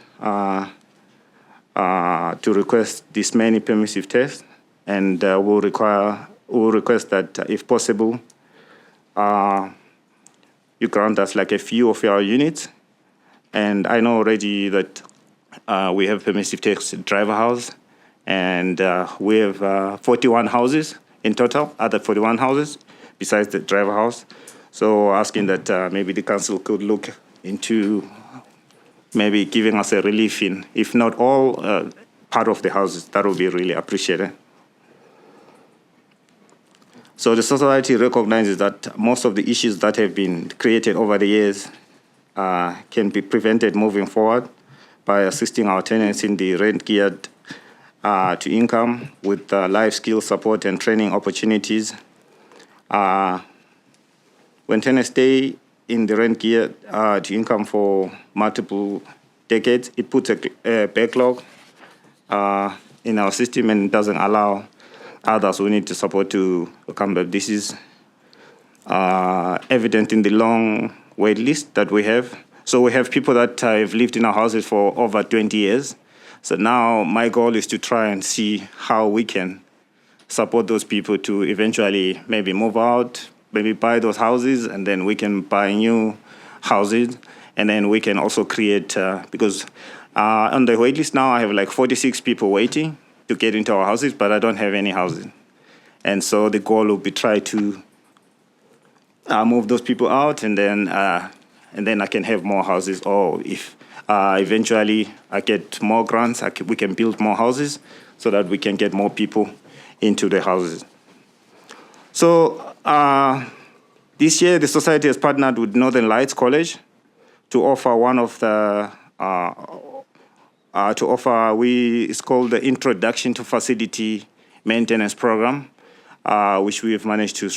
[SPEAKER 12] to request this many permissive tests, and we'll request that if possible, you grant us like a few of our units. And I know already that we have permissive tests at Driver House, and we have 41 houses in total, other 41 houses besides the Driver House. So asking that maybe the council could look into maybe giving us a relief in, if not all, part of the houses. That would be really appreciated. So the society recognizes that most of the issues that have been created over the years can be prevented moving forward by assisting our tenants in the rent geared to income with life skill support and training opportunities. When tenants stay in the rent geared to income for multiple decades, it puts a backlog in our system and doesn't allow others who need to support to come back. This is evident in the long wait list that we have. So we have people that have lived in our houses for over 20 years. So now my goal is to try and see how we can support those people to eventually maybe move out, maybe buy those houses, and then we can buy new houses. And then we can also create, because on the wait list now, I have like 46 people waiting to get into our houses, but I don't have any housing. And so the goal will be try to move those people out, and then I can have more houses. Or if eventually I get more grants, we can build more houses so that we can get more people into the houses. So this year, the society has partnered with Northern Lights College to offer one of the it's called the Introduction to Facility Maintenance Program, which we have managed to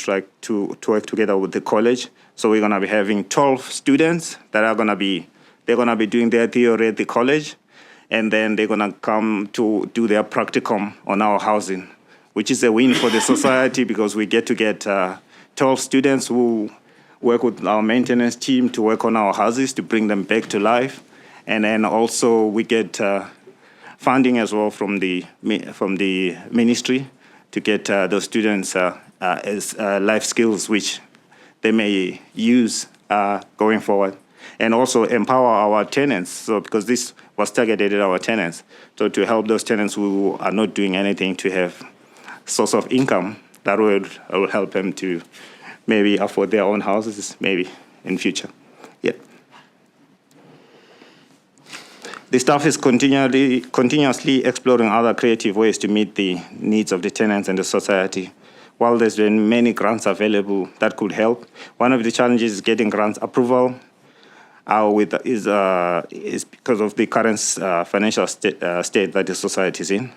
[SPEAKER 12] work together with the college. So we're gonna be having 12 students that are gonna be doing their theory at the college, and then they're gonna come to do their practicum on our housing, which is a win for the society because we get 12 students who work with our maintenance team to work on our houses to bring them back to life. And then also we get funding as well from the ministry to get those students as life skills which they may use going forward. And also empower our tenants, so because this was targeted at our tenants, so to help those tenants who are not doing anything to have source of income that will help them to maybe afford their own houses maybe in future. Yeah. The staff is continuously exploring other creative ways to meet the needs of the tenants and the society. While there's been many grants available that could help, one of the challenges is getting grant approval is because of the current financial state that the society is in.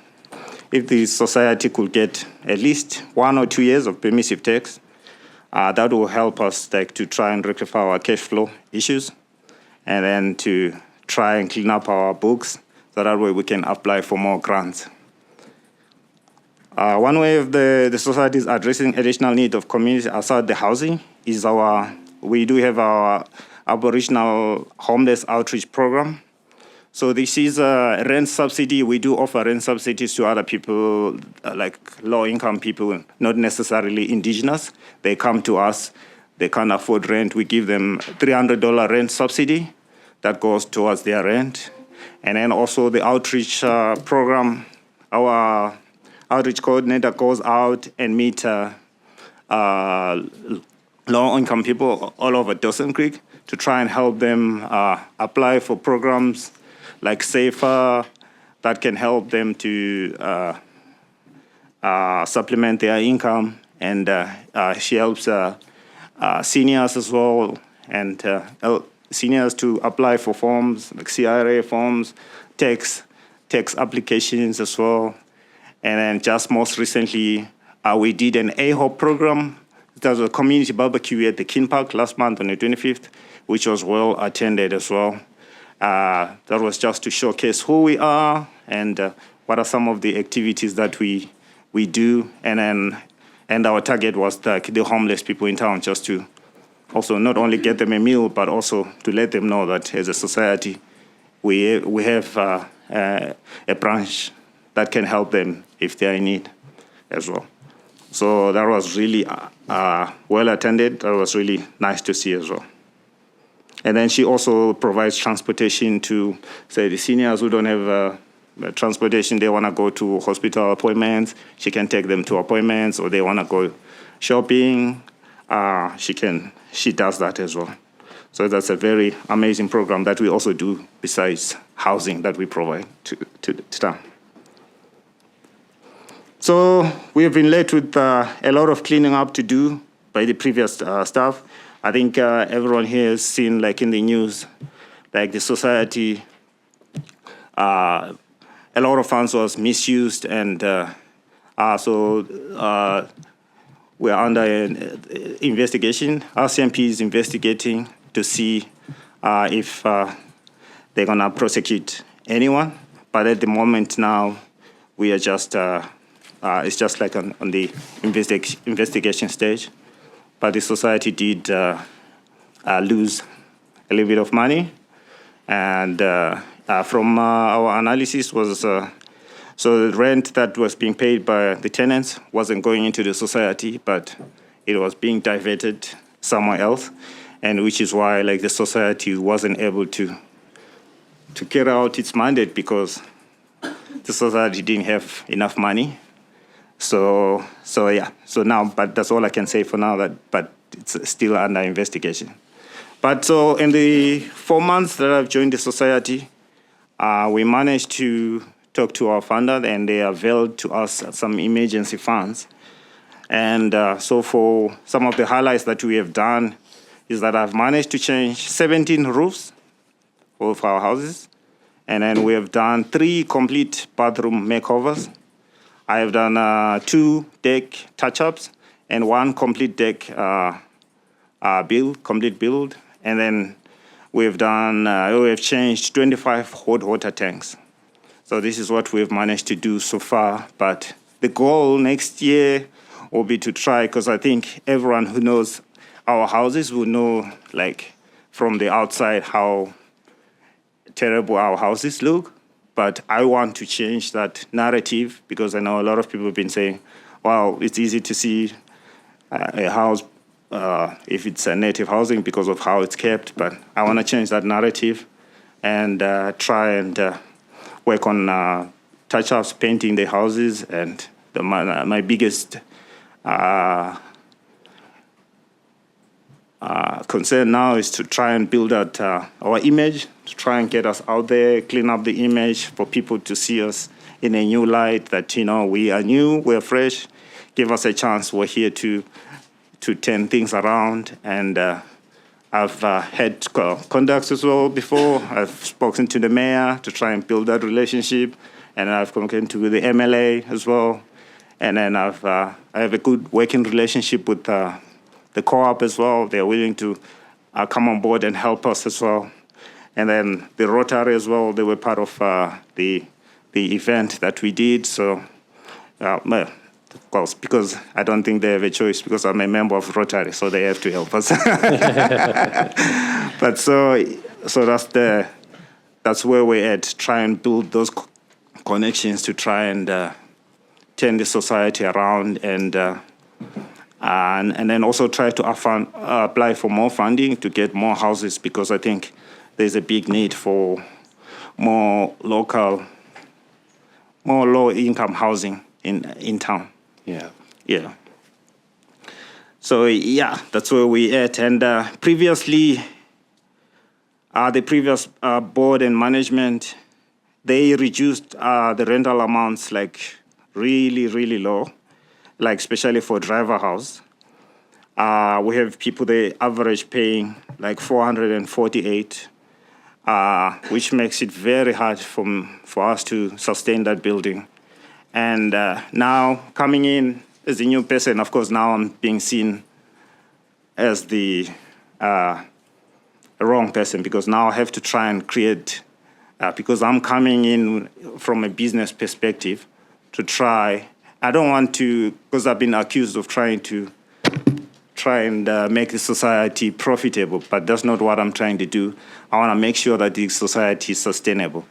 [SPEAKER 12] If the society could get at least 1 or 2 years of permissive tax, that will help us to try and rectify our cash flow issues, and then to try and clean up our books, so that way we can apply for more grants. One way of the society is addressing additional need of communities outside the housing is we do have our Aboriginal Homeless Outreach Program. So this is a rent subsidy. We do offer rent subsidies to other people, like low-income people, not necessarily indigenous. They come to us, they can't afford rent. We give them $300 rent subsidy that goes towards their rent. And then also the outreach program, our outreach coordinator goes out and meet low-income people all over Dawson Creek to try and help them apply for programs like SAFER that can help them to supplement their income. And she helps seniors as well, and seniors to apply for forms like CRA forms, tax applications as well. And then just most recently, we did an AHOP program there was a community barbecue at the King Park last month on the 25th, which was well attended as well. That was just to showcase who we are and what are some of the activities that we do. And our target was the homeless people in town, just to also not only get them a meal, but also to let them know that as a society, we have a branch that can help them if they are in need as well. So that was really well attended. That was really nice to see as well. And then she also provides transportation to, say, the seniors who don't have transportation. They want to go to hospital appointments. She can take them to appointments, or they want to go shopping. She does that as well. So that's a very amazing program that we also do besides housing that we provide to town. So we have been led with a lot of cleaning up to do by the previous staff. I think everyone here has seen, like in the news, like the society, a lot of funds was misused, and so we're under an investigation. RCMP is investigating to see if they're gonna prosecute anyone. But at the moment now, we are just, it's just like on the investigation stage. But the society did lose a little bit of money. And from our analysis was, so the rent that was being paid by the tenants wasn't going into the society, but it was being diverted somewhere else. And which is why, like, the society wasn't able to carry out its mandate, because the society didn't have enough money. So yeah. So now, but that's all I can say for now. But it's still under investigation. But so in the 4 months that I've joined the society, we managed to talk to our funder, and they availed to us some emergency funds. And so for some of the highlights that we have done is that I've managed to change 17 roofs of our houses. And then we have done 3 complete bathroom makeovers. I have done 2 deck touch-ups and 1 complete deck complete build. And then we've done, we have changed 25 hot water tanks. So this is what we've managed to do so far. But the goal next year will be to try, because I think everyone who knows our houses will know, like, from the outside how terrible our houses look. But I want to change that narrative, because I know a lot of people have been saying, well, it's easy to see a house if it's a native housing because of how it's kept. But I want to change that narrative and try and work on touch-ups, painting the houses. And my biggest concern now is to try and build out our image, to try and get us out there, clean up the image for people to see us in a new light, that, you know, we are new, we're fresh, give us a chance, we're here to turn things around. And I've had contacts as well before. I've spoken to the mayor to try and build that relationship, and I've spoken to the MLA as well. And then I have a good working relationship with the co-op as well. They're willing to come on board and help us as well. And then the Rotary as well, they were part of the event that we did. So, well, of course, because I don't think they have a choice, because I'm a member of Rotary, so they have to help us. But so that's where we're at, try and build those connections to try and turn the society around, and then also try to apply for more funding to get more houses, because I think there's a big need for more local, more low-income housing in town. Yeah. So yeah, that's where we at. And previously, the previous board and management, they reduced the rental amounts like really, really low, like especially for driver house. We have people, they average paying like 448, which makes it very hard for us to sustain that building. And now coming in as a new person, of course, now I'm being seen as the wrong person, because now I have to try and create, because I'm coming in from a business perspective to try. I don't want to, because I've been accused of trying and make the society profitable, but that's not what I'm trying to do. I want to make sure that the society is sustainable.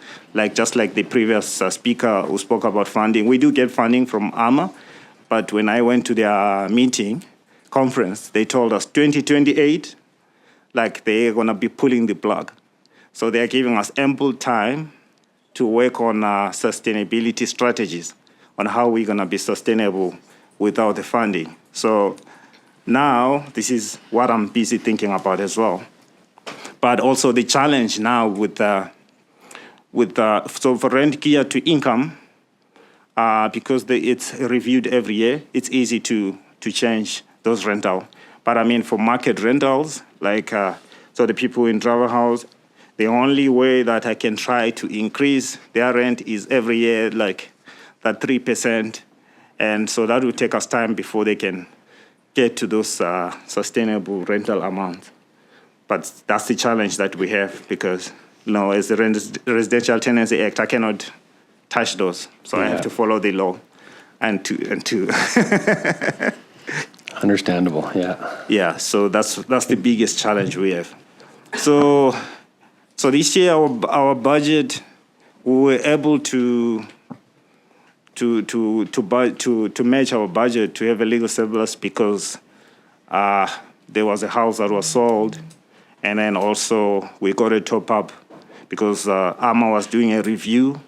[SPEAKER 12] Just like the previous speaker who spoke about funding, we do get funding from AMA, but when I went to their conference, they told us 2028, they're going to be pulling the plug. So they're giving us ample time to work on sustainability strategies, on how we're going to be sustainable without the funding. So now, this is what I'm busy thinking about as well. But also the challenge now so for rent geared to income, because it's reviewed every year, it's easy to change those rental. But I mean, for market rentals, so the people in Driver House, the only way that I can try to increase their rent is every year, that 3%. And so that will take us time before they can get to those sustainable rental amounts. But that's the challenge that we have, because as the Residential Tenancy Act, I cannot touch those. So I have to follow the law and to
[SPEAKER 1] Understandable, yeah.
[SPEAKER 12] Yeah, so that's the biggest challenge we have. So this year our budget, we were able to match our budget to have a legal surplus, because there was a house that was sold, and then also we got a top up because AMA was doing a review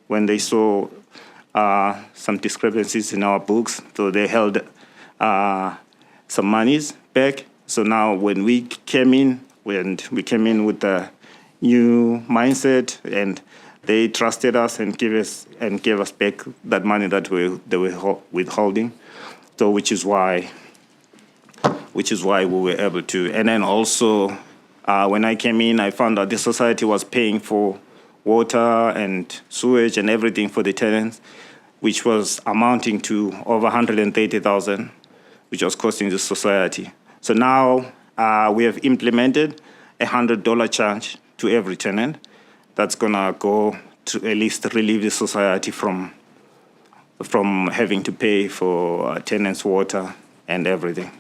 [SPEAKER 12] when they saw some discrepancies in our books, so they held some monies back. So now when we came in with a new mindset, and they trusted us and gave us back that money that they were withholding. So which is why we were able to. And then also, when I came in, I found out the society was paying for water and sewage and everything for the tenants, which was amounting to over 130,000, which was costing the society. So now we have implemented a $100 charge to every tenant. That's gonna go to at least relieve the society from having to pay for tenants' water and everything.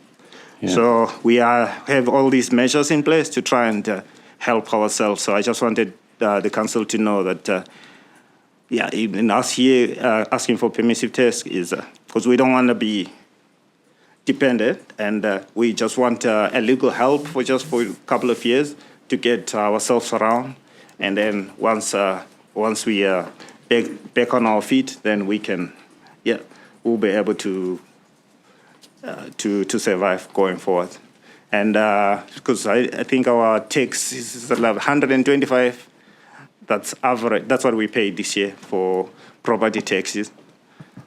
[SPEAKER 12] Yeah. So we have all these measures in place to try and help ourselves. So I just wanted the council to know that, even us here asking for permissive test is because we don't want to be dependent, and we just want a legal help for a couple of years to get ourselves around. And then once we are back on our feet, then we can, we'll be able to survive going forward. And because I think our tax is like 125, that's average. That's what we paid this year for property taxes.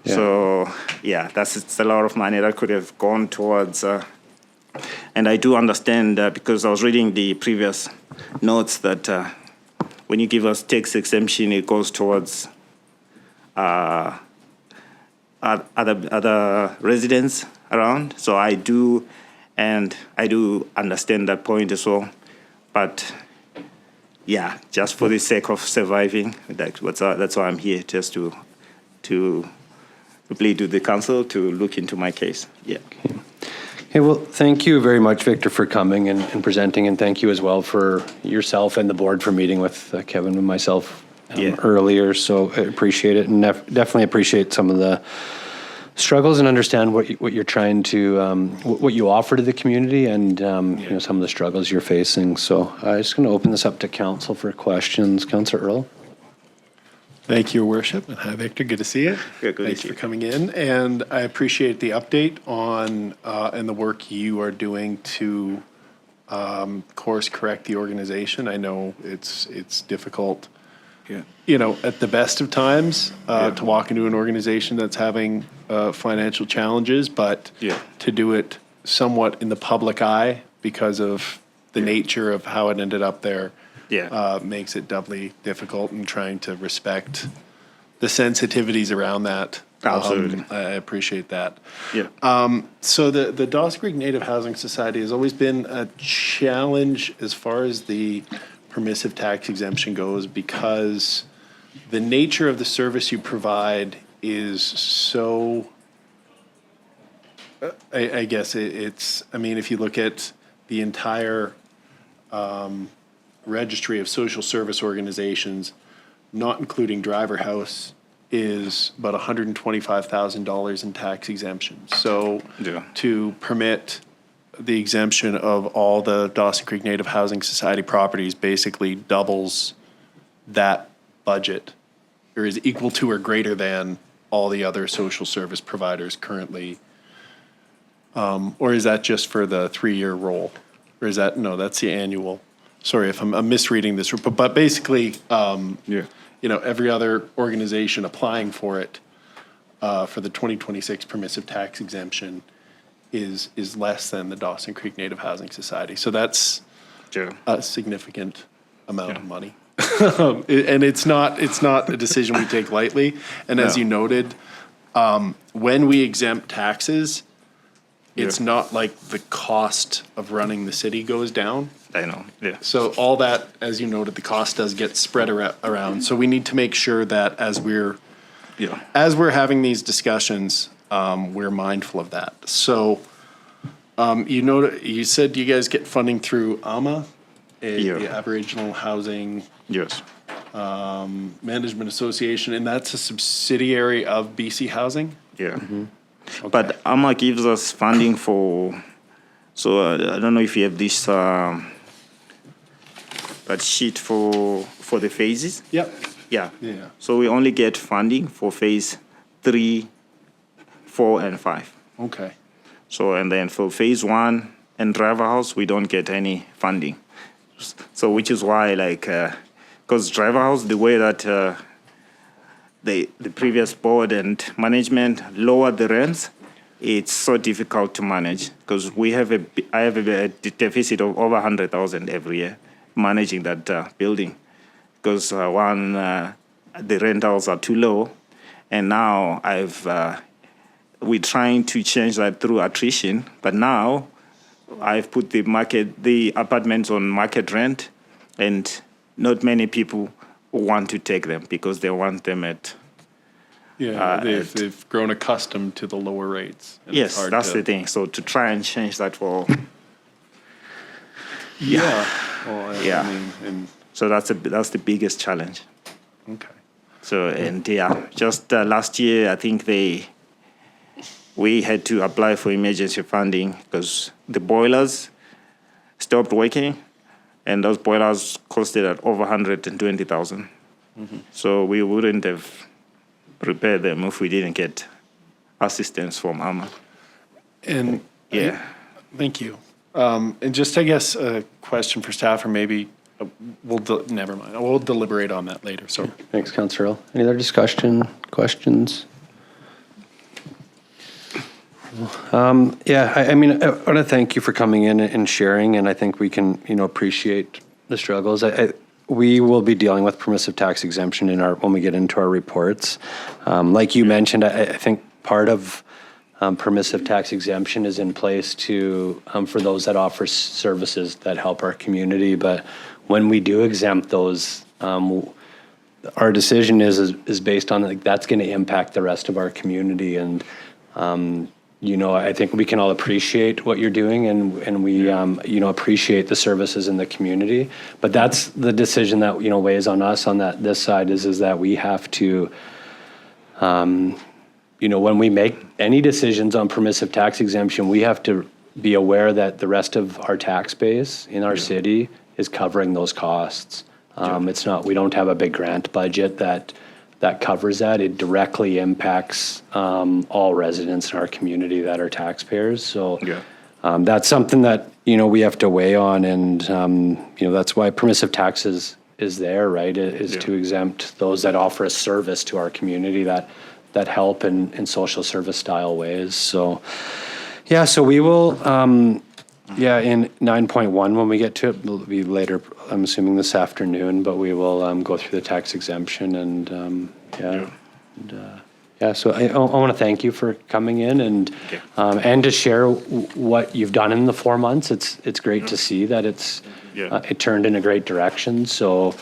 [SPEAKER 12] Yeah. So it's a lot of money that could have gone towards. And I do understand because I was reading the previous notes that. When you give us tax exemption, it goes towards other residents around. So I do understand that point as well. But just for the sake of surviving, that's why I'm here, just to plead with the council to look into my case. Yeah.
[SPEAKER 1] Okay, well, thank you very much, Victor, for coming and presenting, and thank you as well for yourself and the board for meeting with Kevin and myself earlier. So I appreciate it, and definitely appreciate some of the struggles and understand what you're trying to, what you offer to the community, and some of the struggles you're facing. So I'm just going to open this up to council for questions. Councillor Earl.
[SPEAKER 6] Thank you, Your Worship. And hi, Victor. Good to see you.
[SPEAKER 12] Good
[SPEAKER 6] Thanks for coming in. And I appreciate the update on and the work you are doing to course correct the organization. I know it's difficult, at the best of times to walk into an organization that's having financial challenges, but to do it somewhat in the public eye because of the nature of how it ended up there. makes it doubly difficult, and trying to respect the sensitivities around that
[SPEAKER 12] Absolutely.
[SPEAKER 6] I appreciate that.
[SPEAKER 12] Yeah.
[SPEAKER 6] So the Dawson Creek Native Housing Society has always been a challenge as far as the permissive tax exemption goes, because the nature of the service you provide is so, I guess it's, I mean, if you look at the entire registry of social service organizations, not including Driver House, is about $125,000 in tax exemptions. So
[SPEAKER 12] Yeah.
[SPEAKER 6] to permit the exemption of all the Dawson Creek Native Housing Society properties basically doubles that budget, or is equal to or greater than all the other social service providers currently. Or is that just for the 3-year roll? Or is that, no, that's the annual. Sorry if I'm misreading this, but basically,
[SPEAKER 12] Yeah.
[SPEAKER 6] you know, every other organization applying for it, for the 2026 permissive tax exemption is less than the Dawson Creek Native Housing Society. So that's
[SPEAKER 12] Yeah.
[SPEAKER 6] a significant amount of money. And it's not a decision we take lightly. And as
[SPEAKER 12] No.
[SPEAKER 6] you noted, when we exempt taxes, it's
[SPEAKER 12] Yeah.
[SPEAKER 6] not like the cost of running the city goes down.
[SPEAKER 12] I know. Yeah.
[SPEAKER 6] So all that, as you noted, the cost does get spread around. So we need to make sure that as we're having these discussions, we're mindful of that. So you said you guys get funding through AMA, the Aboriginal Housing
[SPEAKER 12] Yes.
[SPEAKER 6] Management Association, and that's a subsidiary of BC Housing?
[SPEAKER 12] Yeah. But AMA gives us funding for, so I don't know if you have this, that sheet for the phases.
[SPEAKER 6] Yep.
[SPEAKER 12] Yeah.
[SPEAKER 6] Yeah.
[SPEAKER 12] So we only get funding for phase 3, 4, and 5.
[SPEAKER 6] Okay.
[SPEAKER 12] So, and then for phase 1 and Driver House, we don't get any funding. So, which is why, like, because Driver House, the way that the previous board and management lowered the rents, it's so difficult to manage because I have a deficit of over 100,000 every year managing that building, because the rentals are too low, and now we're trying to change that through attrition, but now I've put the apartments on market rent, and not many people want to take them because they want them at.
[SPEAKER 6] Yeah, they've grown accustomed to the lower rates. And it's
[SPEAKER 12] Yes,
[SPEAKER 6] hard
[SPEAKER 12] that's
[SPEAKER 6] to-
[SPEAKER 12] the thing. So to try and change that for.
[SPEAKER 6] Yeah. Well,
[SPEAKER 12] Yeah.
[SPEAKER 6] I mean, and,
[SPEAKER 12] So that's the biggest challenge.
[SPEAKER 6] okay.
[SPEAKER 12] So, and yeah, just last year, I think we had to apply for emergency funding because the boilers stopped working, and those boilers costed at over 120,000. So we wouldn't have repaired them if we didn't get assistance from AMA.
[SPEAKER 6] And
[SPEAKER 12] Yeah.
[SPEAKER 6] thank you. And just, I guess, a question for staff, or maybe never mind. We'll deliberate on that later. So
[SPEAKER 1] Thanks, Councillor Earl. Any other questions? Yeah, I mean, I want to thank you for coming in and sharing, and I think we can, appreciate the struggles. We will be dealing with permissive tax exemption when we get into our reports. Like you mentioned, I think part of permissive tax exemption is in place for those that offer services that help our community. But when we do exempt those, our decision is based on that's going to impact the rest of our community. And I think we can all appreciate what you're doing, and we appreciate the services in the community. But that's the decision that weighs on us on this side is that we have to. When we make any decisions on permissive tax exemption, we have to be aware that the rest of our tax base in our city is covering those costs. It's not, we don't have a big grant budget that covers that. It directly impacts all residents in our community that are taxpayers. So that's something that, we have to weigh on, and, that's why permissive taxes is there, right? Is to exempt those that offer a service to our community that help in social service style ways. So, so we will, in 9.1, when we get to it, it'll be later, I'm assuming this afternoon, but we will go through the tax exemption and, Yeah, so I want to thank you for coming in and to share what you've done in the 4 months. It's great to see that it turned in a great direction. So,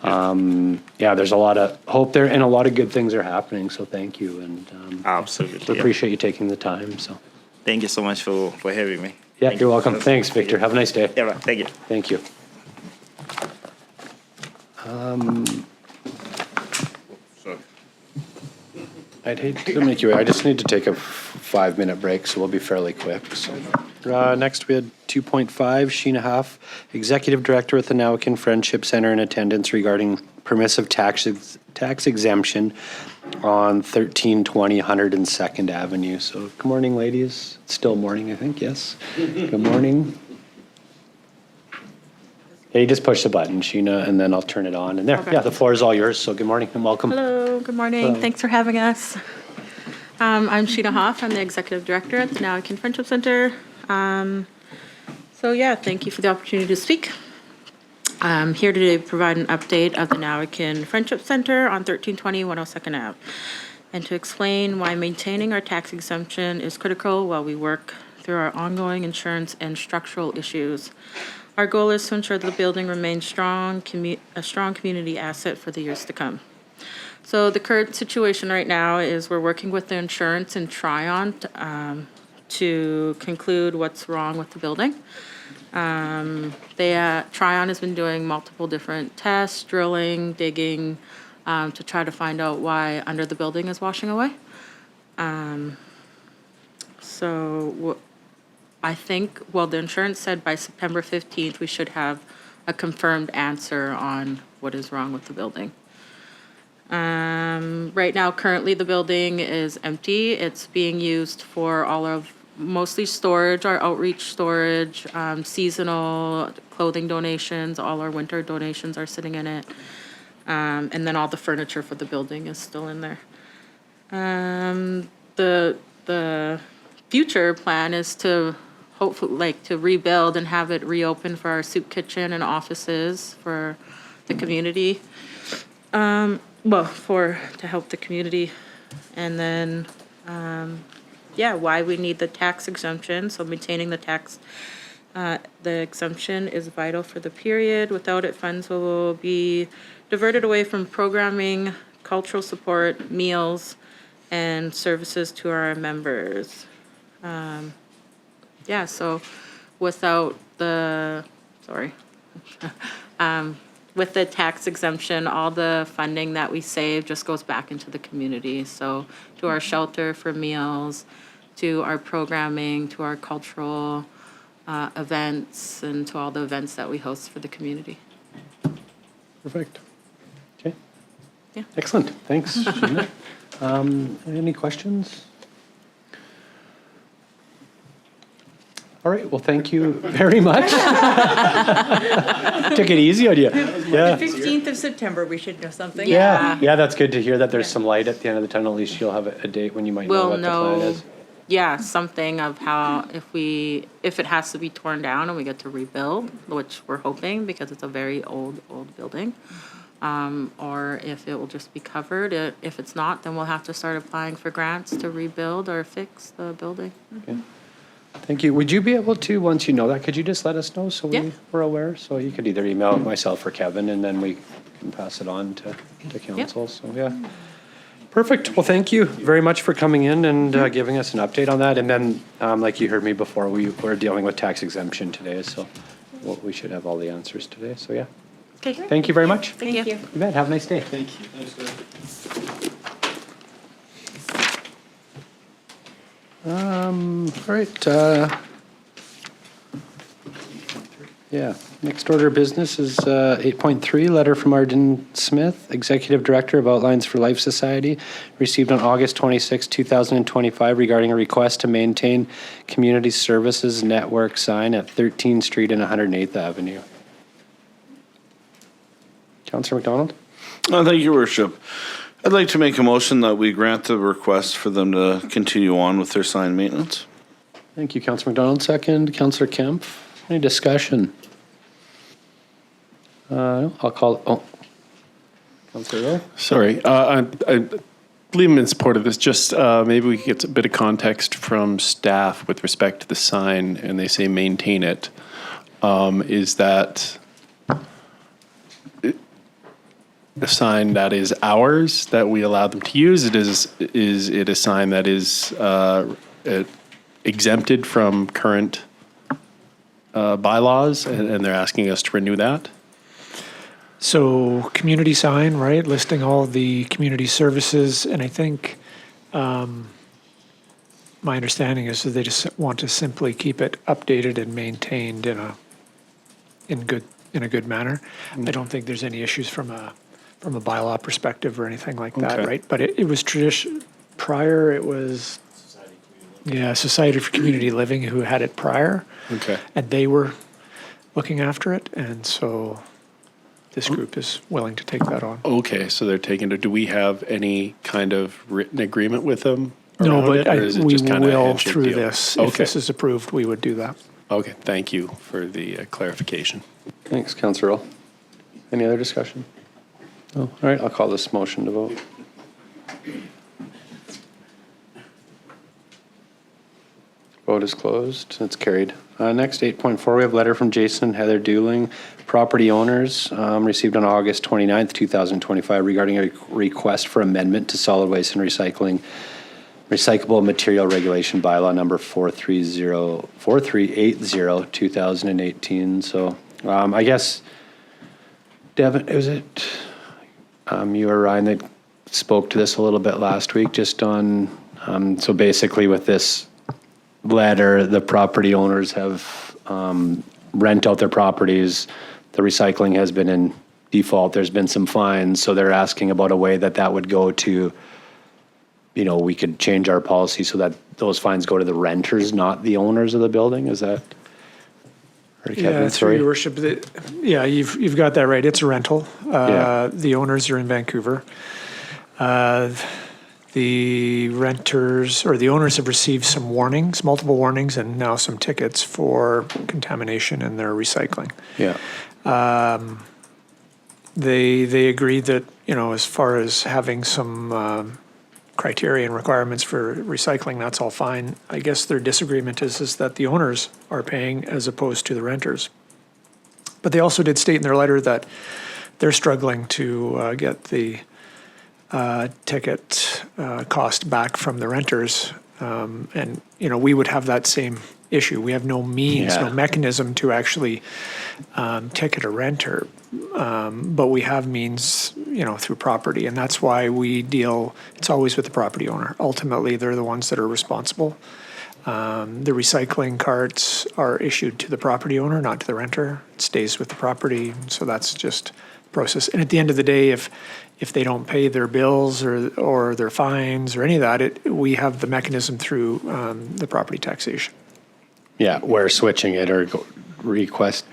[SPEAKER 1] there's a lot of hope there and a lot of good things are happening. So thank you. And
[SPEAKER 12] Absolutely.
[SPEAKER 1] we appreciate you taking the time. So
[SPEAKER 12] Thank you so much for having me.
[SPEAKER 1] yeah, you're welcome. Thanks, Victor. Have a nice day.
[SPEAKER 12] Yeah, right. Thank you.
[SPEAKER 1] Thank you. I'd hate to make you wait. I just need to take a 5-minute break, so we'll be fairly quick. So, next, we had 2.5, Sheena Haaf, Executive Director with the Nawican Friendship Center, in attendance regarding permissive tax exemption on 1320 102nd Avenue. So, good morning, ladies. It's still morning, I think, yes? Good morning. Yeah, you just push the button, Sheena, and then I'll turn it on. And there, yeah, the floor is all yours. So good morning and welcome.
[SPEAKER 13] Hello, good morning.
[SPEAKER 1] Hello.
[SPEAKER 13] Thanks for having us. I'm Sheena Haaf. I'm the Executive Director at the Nawican Friendship Center. Thank you for the opportunity to speak. I'm here today to provide an update of the Nawican Friendship Center on 1320 102nd Ave, and to explain why maintaining our tax exemption is critical while we work through our ongoing insurance and structural issues. Our goal is to ensure that the building remains a strong community asset for the years to come. So the current situation right now is we're working with the insurance and Tryon to conclude what's wrong with the building. Tryon has been doing multiple different tests, drilling, digging, to try to find out why under the building is washing away. I think, the insurance said by September 15th, we should have a confirmed answer on what is wrong with the building. Right now, currently, the building is empty. It's being used for mostly storage, our outreach storage, seasonal clothing donations, all our winter donations are sitting in it. And then all the furniture for the building is still in there. The future plan is to hopefully to rebuild and have it reopen for our soup kitchen and offices for the community. To help the community. And then, why we need the tax exemption. So maintaining the exemption is vital for the period. Without it, funds will be diverted away from programming, cultural support, meals, and services to our members. So without with the tax exemption, all the funding that we save just goes back into the community. So to our shelter for meals, to our programming, to our cultural events, and to all the events that we host for the community.
[SPEAKER 1] Perfect. Okay.
[SPEAKER 13] Yeah.
[SPEAKER 1] Excellent. Thanks, Sheena. Any questions? All right, well, thank you very much. Took it easy on you. Yeah.
[SPEAKER 14] 15th of September, we should know something.
[SPEAKER 1] Yeah, that's good to hear that there's some light at the end of the tunnel. At least you'll have a date when you might know what the plan is.
[SPEAKER 13] Yeah, something of how if it has to be torn down and we get to rebuild, which we're hoping because it's a very old building, or if it will just be covered. If it's not, then we'll have to start applying for grants to rebuild or fix the building.
[SPEAKER 1] Okay. Thank you. Would you be able to, once you know that, could you just let us know so we're aware? So you could either email myself or Kevin, and then we can pass it on to council.
[SPEAKER 13] Yep.
[SPEAKER 1] So, yeah. Perfect. Well, thank you very much for coming in and giving us an update on that. And then, like you heard me before, we're dealing with tax exemption today, so we should have all the answers today. So, yeah.
[SPEAKER 13] Okay.
[SPEAKER 1] Thank you very much.
[SPEAKER 13] Thank you.
[SPEAKER 1] You bet. Have a nice day.
[SPEAKER 4] Thank you. Thanks, guys.
[SPEAKER 1] All right. Next order of business is 8.3, letter from Arden Smith, Executive Director of Outlines for Life Society, received on August 26, 2025, regarding a request to maintain community services network sign at 13th Street and 108th Avenue. Councillor McDonald?
[SPEAKER 5] Thank you, Your Worship. I'd like to make a motion that we grant the request for them to continue on with their sign maintenance.
[SPEAKER 1] Thank you, Councillor McDonald. Second, Councillor Kemp. Any discussion? I'll call. Councillor Rowe.
[SPEAKER 6] Sorry, believe I'm in support of this. Just maybe we could get a bit of context from staff with respect to the sign, and they say maintain it. Is that a sign that is ours that we allow them to use? Is it a sign that is exempted from current bylaws, and they're asking us to renew that?
[SPEAKER 7] So community sign, right, listing all the community services, and I think my understanding is that they just want to simply keep it updated and maintained in a good manner. I don't think there's any issues from a bylaw perspective or anything like that,
[SPEAKER 6] Okay.
[SPEAKER 7] right? But it was prior, it was Society for Community Living who had it prior.
[SPEAKER 6] Okay.
[SPEAKER 7] And they were looking after it, and so this group is willing to take that on.
[SPEAKER 6] Okay, so they're taking it. Do we have any kind of written agreement with them?
[SPEAKER 7] No,
[SPEAKER 6] around
[SPEAKER 7] but
[SPEAKER 6] it, or is it
[SPEAKER 7] we
[SPEAKER 6] just kinda a
[SPEAKER 7] will
[SPEAKER 6] handshake
[SPEAKER 7] through
[SPEAKER 6] deal?
[SPEAKER 7] this.
[SPEAKER 6] Okay.
[SPEAKER 7] If this is approved, we would do that.
[SPEAKER 6] Okay, thank you for the clarification.
[SPEAKER 1] Thanks, Councillor Roll. Any other discussion? No? All right, I'll call this motion to vote. Vote is closed. It's carried. Next, 8.4, we have a letter from Jason and Heather Dewling, property owners, received on August 29th, 2025, regarding a request for amendment to solid waste and recyclable material regulation bylaw number 4380 2018. So I guess, Devin, was it you or Ryan that spoke to this a little bit last week, just on, so basically with this letter, the property owners have rent out their properties. The recycling has been in default. There's been some fines, so they're asking about a way that would go to, we could change our policy so that those fines go to the renters, not the owners of the building. Is that? Or Kevin,
[SPEAKER 7] Yeah, through
[SPEAKER 1] sorry.
[SPEAKER 7] your worship, yeah, you've got that right. It's a rental.
[SPEAKER 1] Yeah.
[SPEAKER 7] The owners are in Vancouver. The renters or the owners have received some warnings, multiple warnings, and now some tickets for contamination in their recycling.
[SPEAKER 1] Yeah.
[SPEAKER 7] They agreed that, as far as having some criteria and requirements for recycling, that's all fine. I guess their disagreement is that the owners are paying as opposed to the renters. But they also did state in their letter that they're struggling to get the ticket cost back from the renters. And, we would have that same issue. We have no means, no mechanism to actually ticket a renter. But we have means, through property. And that's why we deal, it's always with the property owner. Ultimately, they're the ones that are responsible. The recycling carts are issued to the property owner, not to the renter. It stays with the property. So that's just process. And at the end of the day, if they don't pay their bills or their fines or any of that, we have the mechanism through the property taxation.
[SPEAKER 1] Yeah, we're switching it or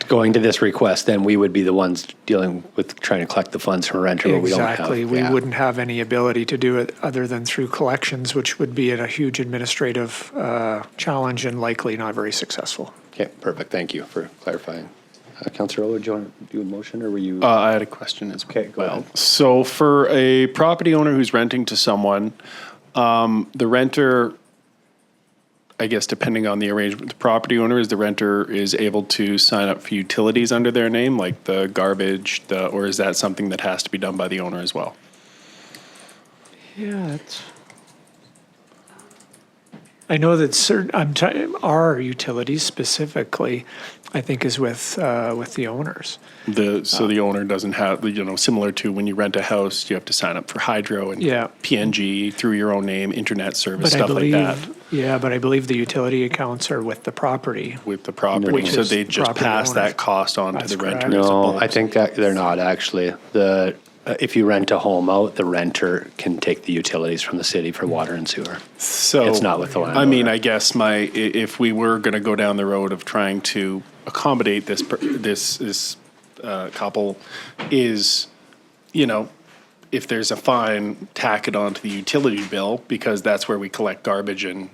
[SPEAKER 1] going to this request, then we would be the ones dealing with trying to collect the funds from a renter. But we don't have.
[SPEAKER 7] Exactly. We wouldn't have any ability to do it other than through collections, which would be a huge administrative challenge and likely not very successful.
[SPEAKER 1] Okay, perfect. Thank you for clarifying. Councillor Oler, do you want to do a motion or were you?
[SPEAKER 6] I had a question as well.
[SPEAKER 1] Okay, go ahead.
[SPEAKER 6] So for a property owner who's renting to someone, the renter, I guess depending on the arrangement with the property owner, the renter is able to sign up for utilities under their name, like the garbage, or is that something that has to be done by the owner as well?
[SPEAKER 7] Yeah, I know that our utilities specifically, I think, is with the owners.
[SPEAKER 6] So the owner doesn't have, similar to when you rent a house, you have to sign up for hydro and PNG through your own name, internet service, stuff like that.
[SPEAKER 7] Yeah, but I believe the utility accounts are with the property.
[SPEAKER 6] With the property,
[SPEAKER 7] Which
[SPEAKER 6] so
[SPEAKER 7] is
[SPEAKER 6] they just
[SPEAKER 7] property
[SPEAKER 6] pass
[SPEAKER 7] owners.
[SPEAKER 6] that cost on
[SPEAKER 7] That's
[SPEAKER 6] to the renter.
[SPEAKER 7] correct.
[SPEAKER 6] as a
[SPEAKER 1] No,
[SPEAKER 6] bulk.
[SPEAKER 1] I think that they're not actually. If you rent a home out, the renter can take the utilities from the city for water and sewer.
[SPEAKER 6] So
[SPEAKER 1] It's not with the landowner.
[SPEAKER 6] I mean, I guess if we were going to go down the road of trying to accommodate this couple, is, if there's a fine, tack it onto the utility bill because that's where we collect garbage and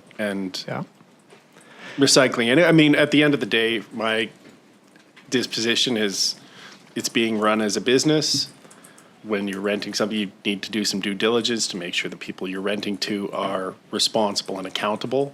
[SPEAKER 6] recycling. And I mean, at the end of the day, my disposition is it's being run as a business. when you're renting something, you need to do some due diligence to make sure the people you're renting to are responsible and accountable.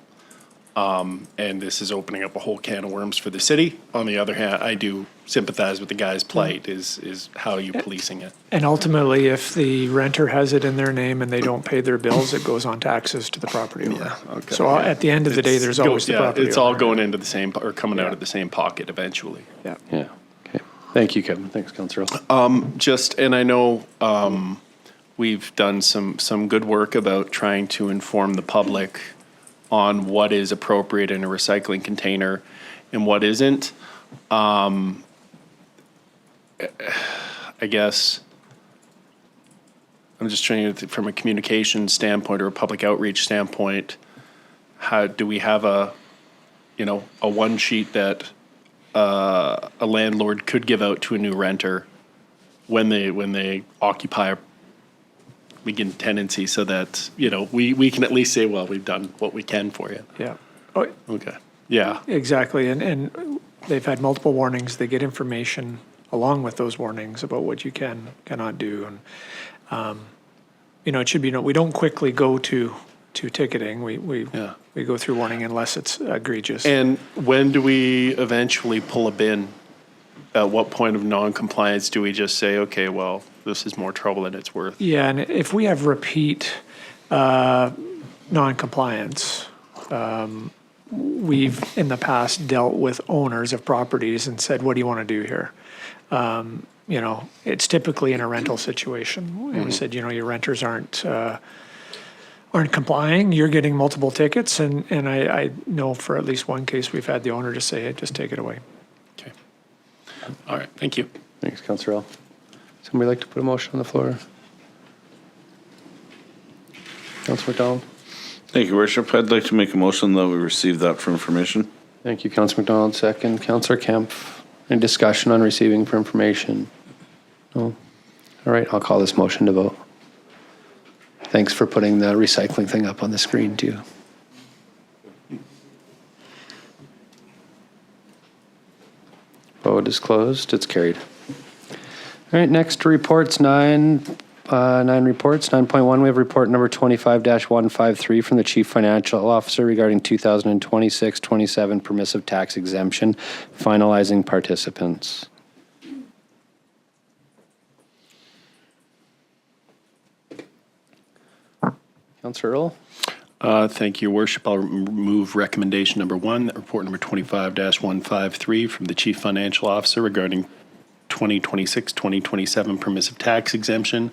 [SPEAKER 6] And this is opening up a whole can of worms for the city. On the other hand, I do sympathize with the guy's plight, is how are you policing it?
[SPEAKER 7] And ultimately, if the renter has it in their name and they don't pay their bills, it goes on taxes to the property owner.
[SPEAKER 6] Okay.
[SPEAKER 7] So at the end of the day, there's always the property owner.
[SPEAKER 6] It's all going into the same, or coming out of the same pocket eventually.
[SPEAKER 7] Yeah.
[SPEAKER 1] Yeah, okay. Thank you, Kevin. Thanks, Councillor.
[SPEAKER 6] And I know we've done some good work about trying to inform the public on what is appropriate in a recycling container and what isn't. I guess I'm just trying to, from a communication standpoint or a public outreach standpoint, how do we have a one sheet that a landlord could give out to a new renter when they occupy begin tenancy, so that we can at least say, well, we've done what we can for you.
[SPEAKER 7] Yeah. Oh,
[SPEAKER 6] Okay. Yeah.
[SPEAKER 7] exactly. And they've had multiple warnings. They get information along with those warnings about what you cannot do. And, it should be, we don't quickly go to ticketing. We go through warning unless it's egregious.
[SPEAKER 6] And when do we eventually pull a bin? At what point of non-compliance do we just say, okay, well, this is more trouble than it's worth?
[SPEAKER 7] Yeah, and if we have repeat non-compliance, we've in the past dealt with owners of properties and said, what do you want to do here? It's typically in a rental situation. And we said, your renters aren't complying, you're getting multiple tickets, and I know for at least one case, we've had the owner just say, hey, just take it away.
[SPEAKER 6] Okay. All right, thank you.
[SPEAKER 1] Thanks, Councillor. Somebody like to put a motion on the floor? Councillor McDonald?
[SPEAKER 5] Thank you, Worship. I'd like to make a motion that we receive that for information.
[SPEAKER 1] Thank you, Councillor McDonald. Second, Councillor Kemp. Any discussion on receiving for information? No? All right, I'll call this motion to vote. Thanks for putting the recycling thing up on the screen, too. Vote is closed. It's carried. All right, next reports, nine reports. 9.1, we have report number 25-153 from the Chief Financial Officer regarding 2026-27 permissive tax exemption, finalizing participants. Councillor Earl?
[SPEAKER 6] Thank you, Your Worship. I'll move recommendation number 1, report number 25-153 from the Chief Financial Officer regarding 2026-2027 permissive tax exemption,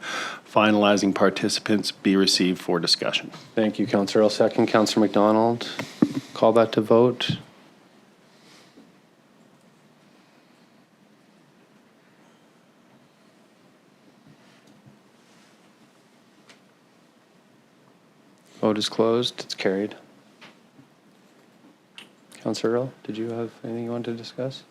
[SPEAKER 6] finalizing participants, be received for discussion.
[SPEAKER 1] Thank you, Councillor Earl. Second, Councillor McDonald. Call that to vote. Vote is closed. It's carried. Councillor Earl, did you have anything you wanted to discuss?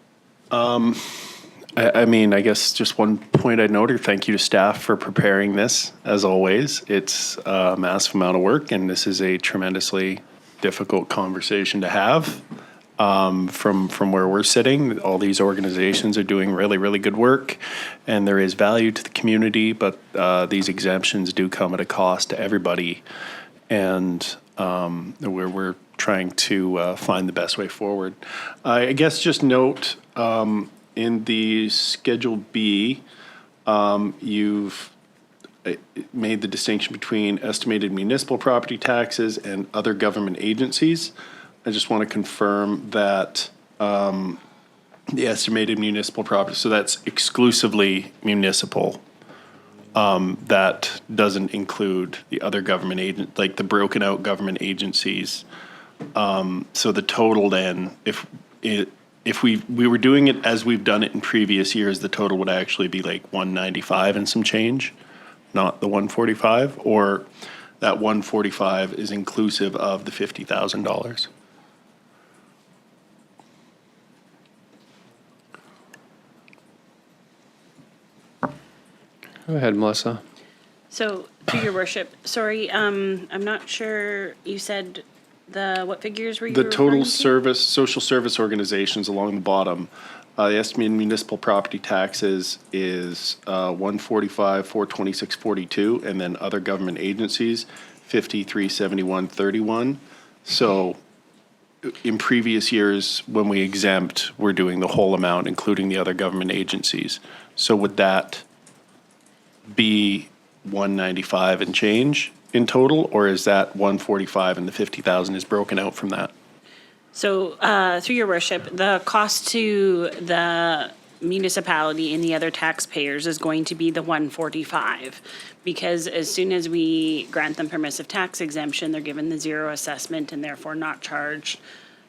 [SPEAKER 6] I guess just one point I'd note, thank you to staff for preparing this. As always, it's a massive amount of work, and this is a tremendously difficult conversation to have. From where we're sitting, all these organizations are doing really, really good work, and there is value to the community, but these exemptions do come at a cost to everybody, and we're trying to find the best way forward. I guess just note, in the Schedule B, you've made the distinction between estimated municipal property taxes and other government agencies. I just want to confirm that the estimated municipal property, so that's exclusively municipal. That doesn't include the other government agent, like the broken out government agencies. So the total then, if we were doing it as we've done it in previous years, the total would actually be like 195 and some change, not the 145, or that 145 is inclusive of the $50,000.
[SPEAKER 1] Go ahead, Melissa.
[SPEAKER 15] So, to your worship, sorry, I'm not sure, you said
[SPEAKER 13] what figures were you
[SPEAKER 6] The
[SPEAKER 13] referring
[SPEAKER 6] total
[SPEAKER 13] to?
[SPEAKER 6] social service organizations along the bottom, the estimated municipal property taxes is 145, 426, 42, and then other government agencies, 53, 71, 31. So in previous years, when we exempt, we're doing the whole amount, including the other government agencies. So would that be 195 and change in total, or is that 145 and the 50,000 is broken out from that?
[SPEAKER 15] So, through your worship, the cost to the municipality and the other taxpayers is going to be the 145. Because as soon as we grant them permissive tax exemption, they're given the zero assessment and therefore not charged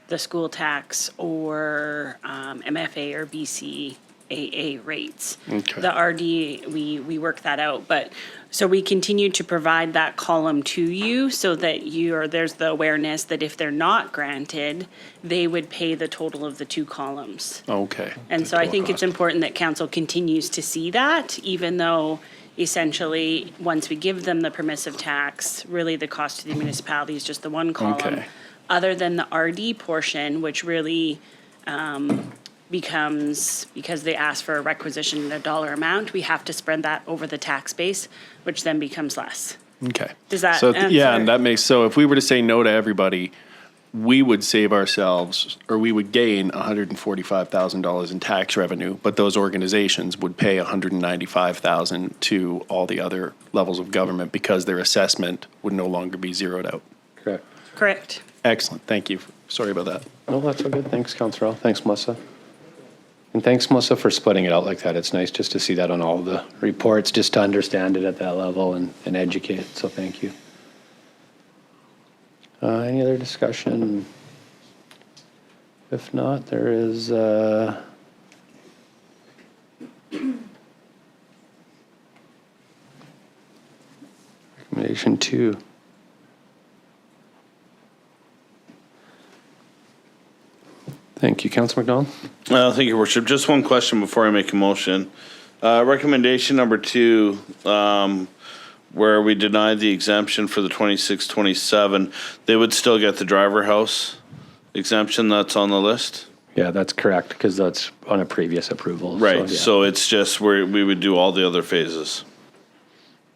[SPEAKER 15] the school tax or MFA or BCAA rates.
[SPEAKER 6] Okay.
[SPEAKER 15] The RD, we work that out, but, so we continue to provide that column to you so that there's the awareness that if they're not granted, they would pay the total of the two columns.
[SPEAKER 6] Okay.
[SPEAKER 15] And
[SPEAKER 6] The
[SPEAKER 15] so I
[SPEAKER 6] total
[SPEAKER 15] think it's
[SPEAKER 6] cost.
[SPEAKER 15] important that council continues to see that, even though essentially, once we give them the permissive tax, really the cost to the municipality is just the one column.
[SPEAKER 6] Okay.
[SPEAKER 15] Other than the RD portion, which really becomes, because they ask for a requisition in a dollar amount, we have to spread that over the tax base, which then becomes less.
[SPEAKER 6] Okay.
[SPEAKER 15] Does that
[SPEAKER 6] So, yeah,
[SPEAKER 15] answer?
[SPEAKER 6] and that makes, so if we were to say no to everybody, we would save ourselves, or we would gain $145,000 in tax revenue, but those organizations would pay $195,000 to all the other levels of government because their assessment would no longer be zeroed out.
[SPEAKER 1] Correct.
[SPEAKER 15] Correct.
[SPEAKER 6] Excellent, thank you. Sorry about that.
[SPEAKER 1] No, that's all good. Thanks, Councillor Earl. Thanks, Melissa. And thanks, Melissa, for splitting it out like that. It's nice just to see that on all the reports, just to understand it at that level and educate. So thank you. Any other discussion? If not, there is recommendation 2. Thank you, Councillor McDonald.
[SPEAKER 5] Thank you, Your Worship. Just one question before I make a motion. Recommendation number 2, where we denied the exemption for the 26-27, they would still get the driver house exemption that's on the list?
[SPEAKER 1] Yeah, that's correct, because that's on a previous approval.
[SPEAKER 5] Right,
[SPEAKER 1] yeah.
[SPEAKER 5] so it's just where we would do all the other phases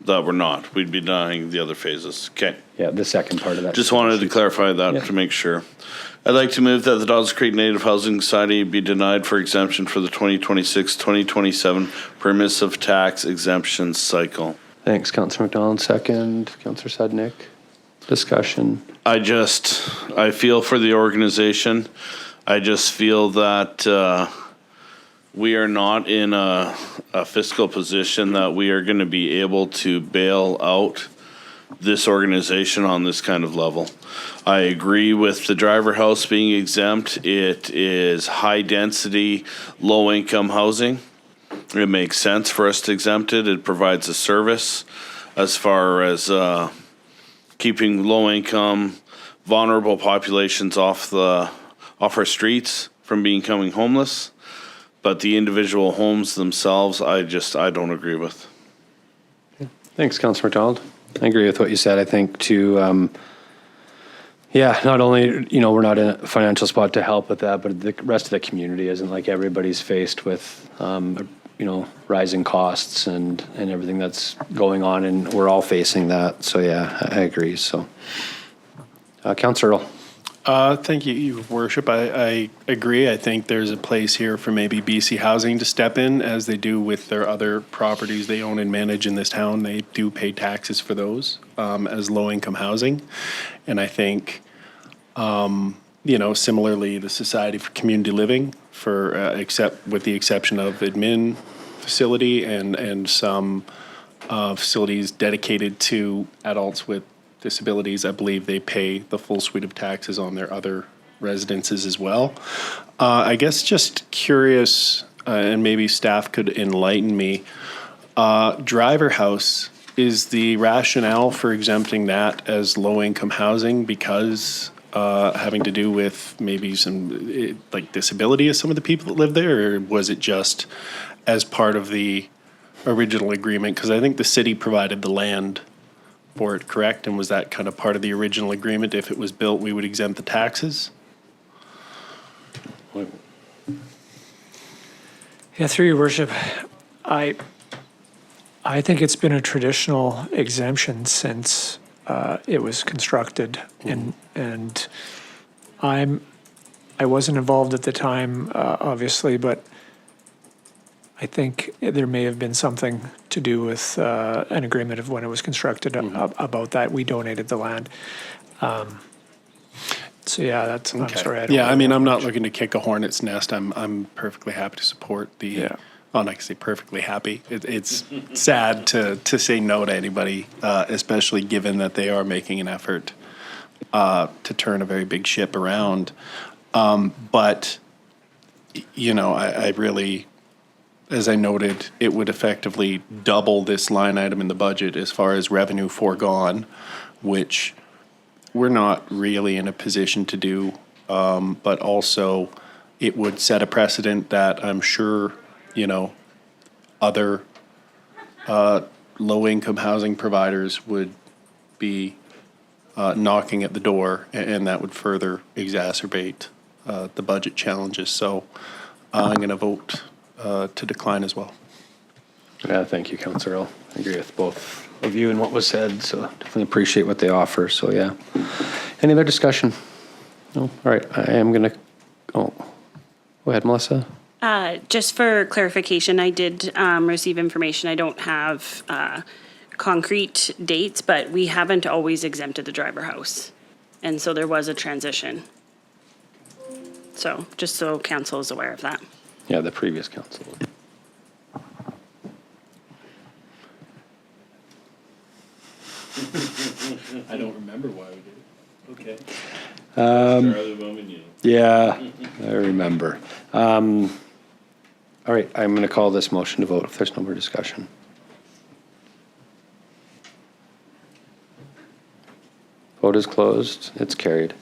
[SPEAKER 5] that we're not. We'd be denying the other phases. Okay.
[SPEAKER 1] Yeah, the second part of that.
[SPEAKER 5] Just wanted to clarify that
[SPEAKER 1] Yeah.
[SPEAKER 5] to make sure. I'd like to move that the Dawson Creek Native Housing Society be denied for exemption for the 2026-2027 permissive tax exemption cycle.
[SPEAKER 1] Thanks, Councillor McDonald. Second, Councillor Sudnick. Discussion.
[SPEAKER 5] I feel for the organization. I just feel that we are not in a fiscal position that we are going to be able to bail out this organization on this kind of level. I agree with the driver house being exempt. It is high density, low income housing. It makes sense for us to exempt it. It provides a service as far as keeping low income, vulnerable populations off our streets from becoming homeless. But the individual homes themselves, I don't agree with.
[SPEAKER 1] Thanks, Councillor McDonald. I agree with what you said. I think not only, we're not in a financial spot to help with that, but the rest of the community isn't. Like, everybody's faced with, rising costs and everything that's going on, and we're all facing that. So, yeah, I agree. So, Councillor Earl.
[SPEAKER 6] Thank you, Your Worship. I agree. I think there's a place here for maybe BC Housing to step in, as they do with their other properties they own and manage in this town. They do pay taxes for those as low-income housing. And I think, similarly, the Society for Community Living, except with the exception of admin facility and some facilities dedicated to adults with disabilities, I believe they pay the full suite of taxes on their other residences as well. I guess just curious, and maybe staff could enlighten me, driver house, is the rationale for exempting that as low-income housing because having to do with maybe some disability of some of the people that live there, or was it just as part of the original agreement? Because I think the city provided the land for it, correct? And was that kind of part of the original agreement? If it was built, we would exempt the taxes?
[SPEAKER 7] Yeah, through your worship, I think it's been a traditional exemption since it was constructed, and I wasn't involved at the time, obviously, but I think there may have been something to do with an agreement of when it was constructed about that. We donated the land. So yeah, that's, I'm sorry. I don't
[SPEAKER 6] Yeah, I
[SPEAKER 7] know
[SPEAKER 6] mean, I'm not
[SPEAKER 7] much.
[SPEAKER 6] looking to kick a hornet's nest. I'm perfectly happy to support the,
[SPEAKER 7] Yeah.
[SPEAKER 6] well, not to say perfectly happy. It's sad to say no to anybody, especially given that they are making an effort to turn a very big ship around. But, you know, I really, as I noted, it would effectively double this line item in the budget as far as revenue foregone, which we're not really in a position to do. But also, it would set a precedent that I'm sure, you know, other low-income housing providers would be knocking at the door, and that would further exacerbate the budget challenges. So I'm going to vote to decline as well.
[SPEAKER 1] Yeah, thank you, Councillor Earl. I agree with both of you and what was said, so definitely appreciate what they offer, so yeah. Any other discussion? No? All right, I am gonna, go ahead, Melissa.
[SPEAKER 15] Just for clarification, I did receive information. I don't have concrete dates, but we haven't always exempted the driver house. And so there was a transition. So just so council is aware of that.
[SPEAKER 1] Yeah, the previous council.
[SPEAKER 6] I don't remember why we did it. Okay.
[SPEAKER 5] Charlie Bowman,
[SPEAKER 1] Yeah, I remember. All right, I'm gonna call this motion to vote if there's no more discussion. Vote is closed, it's carried.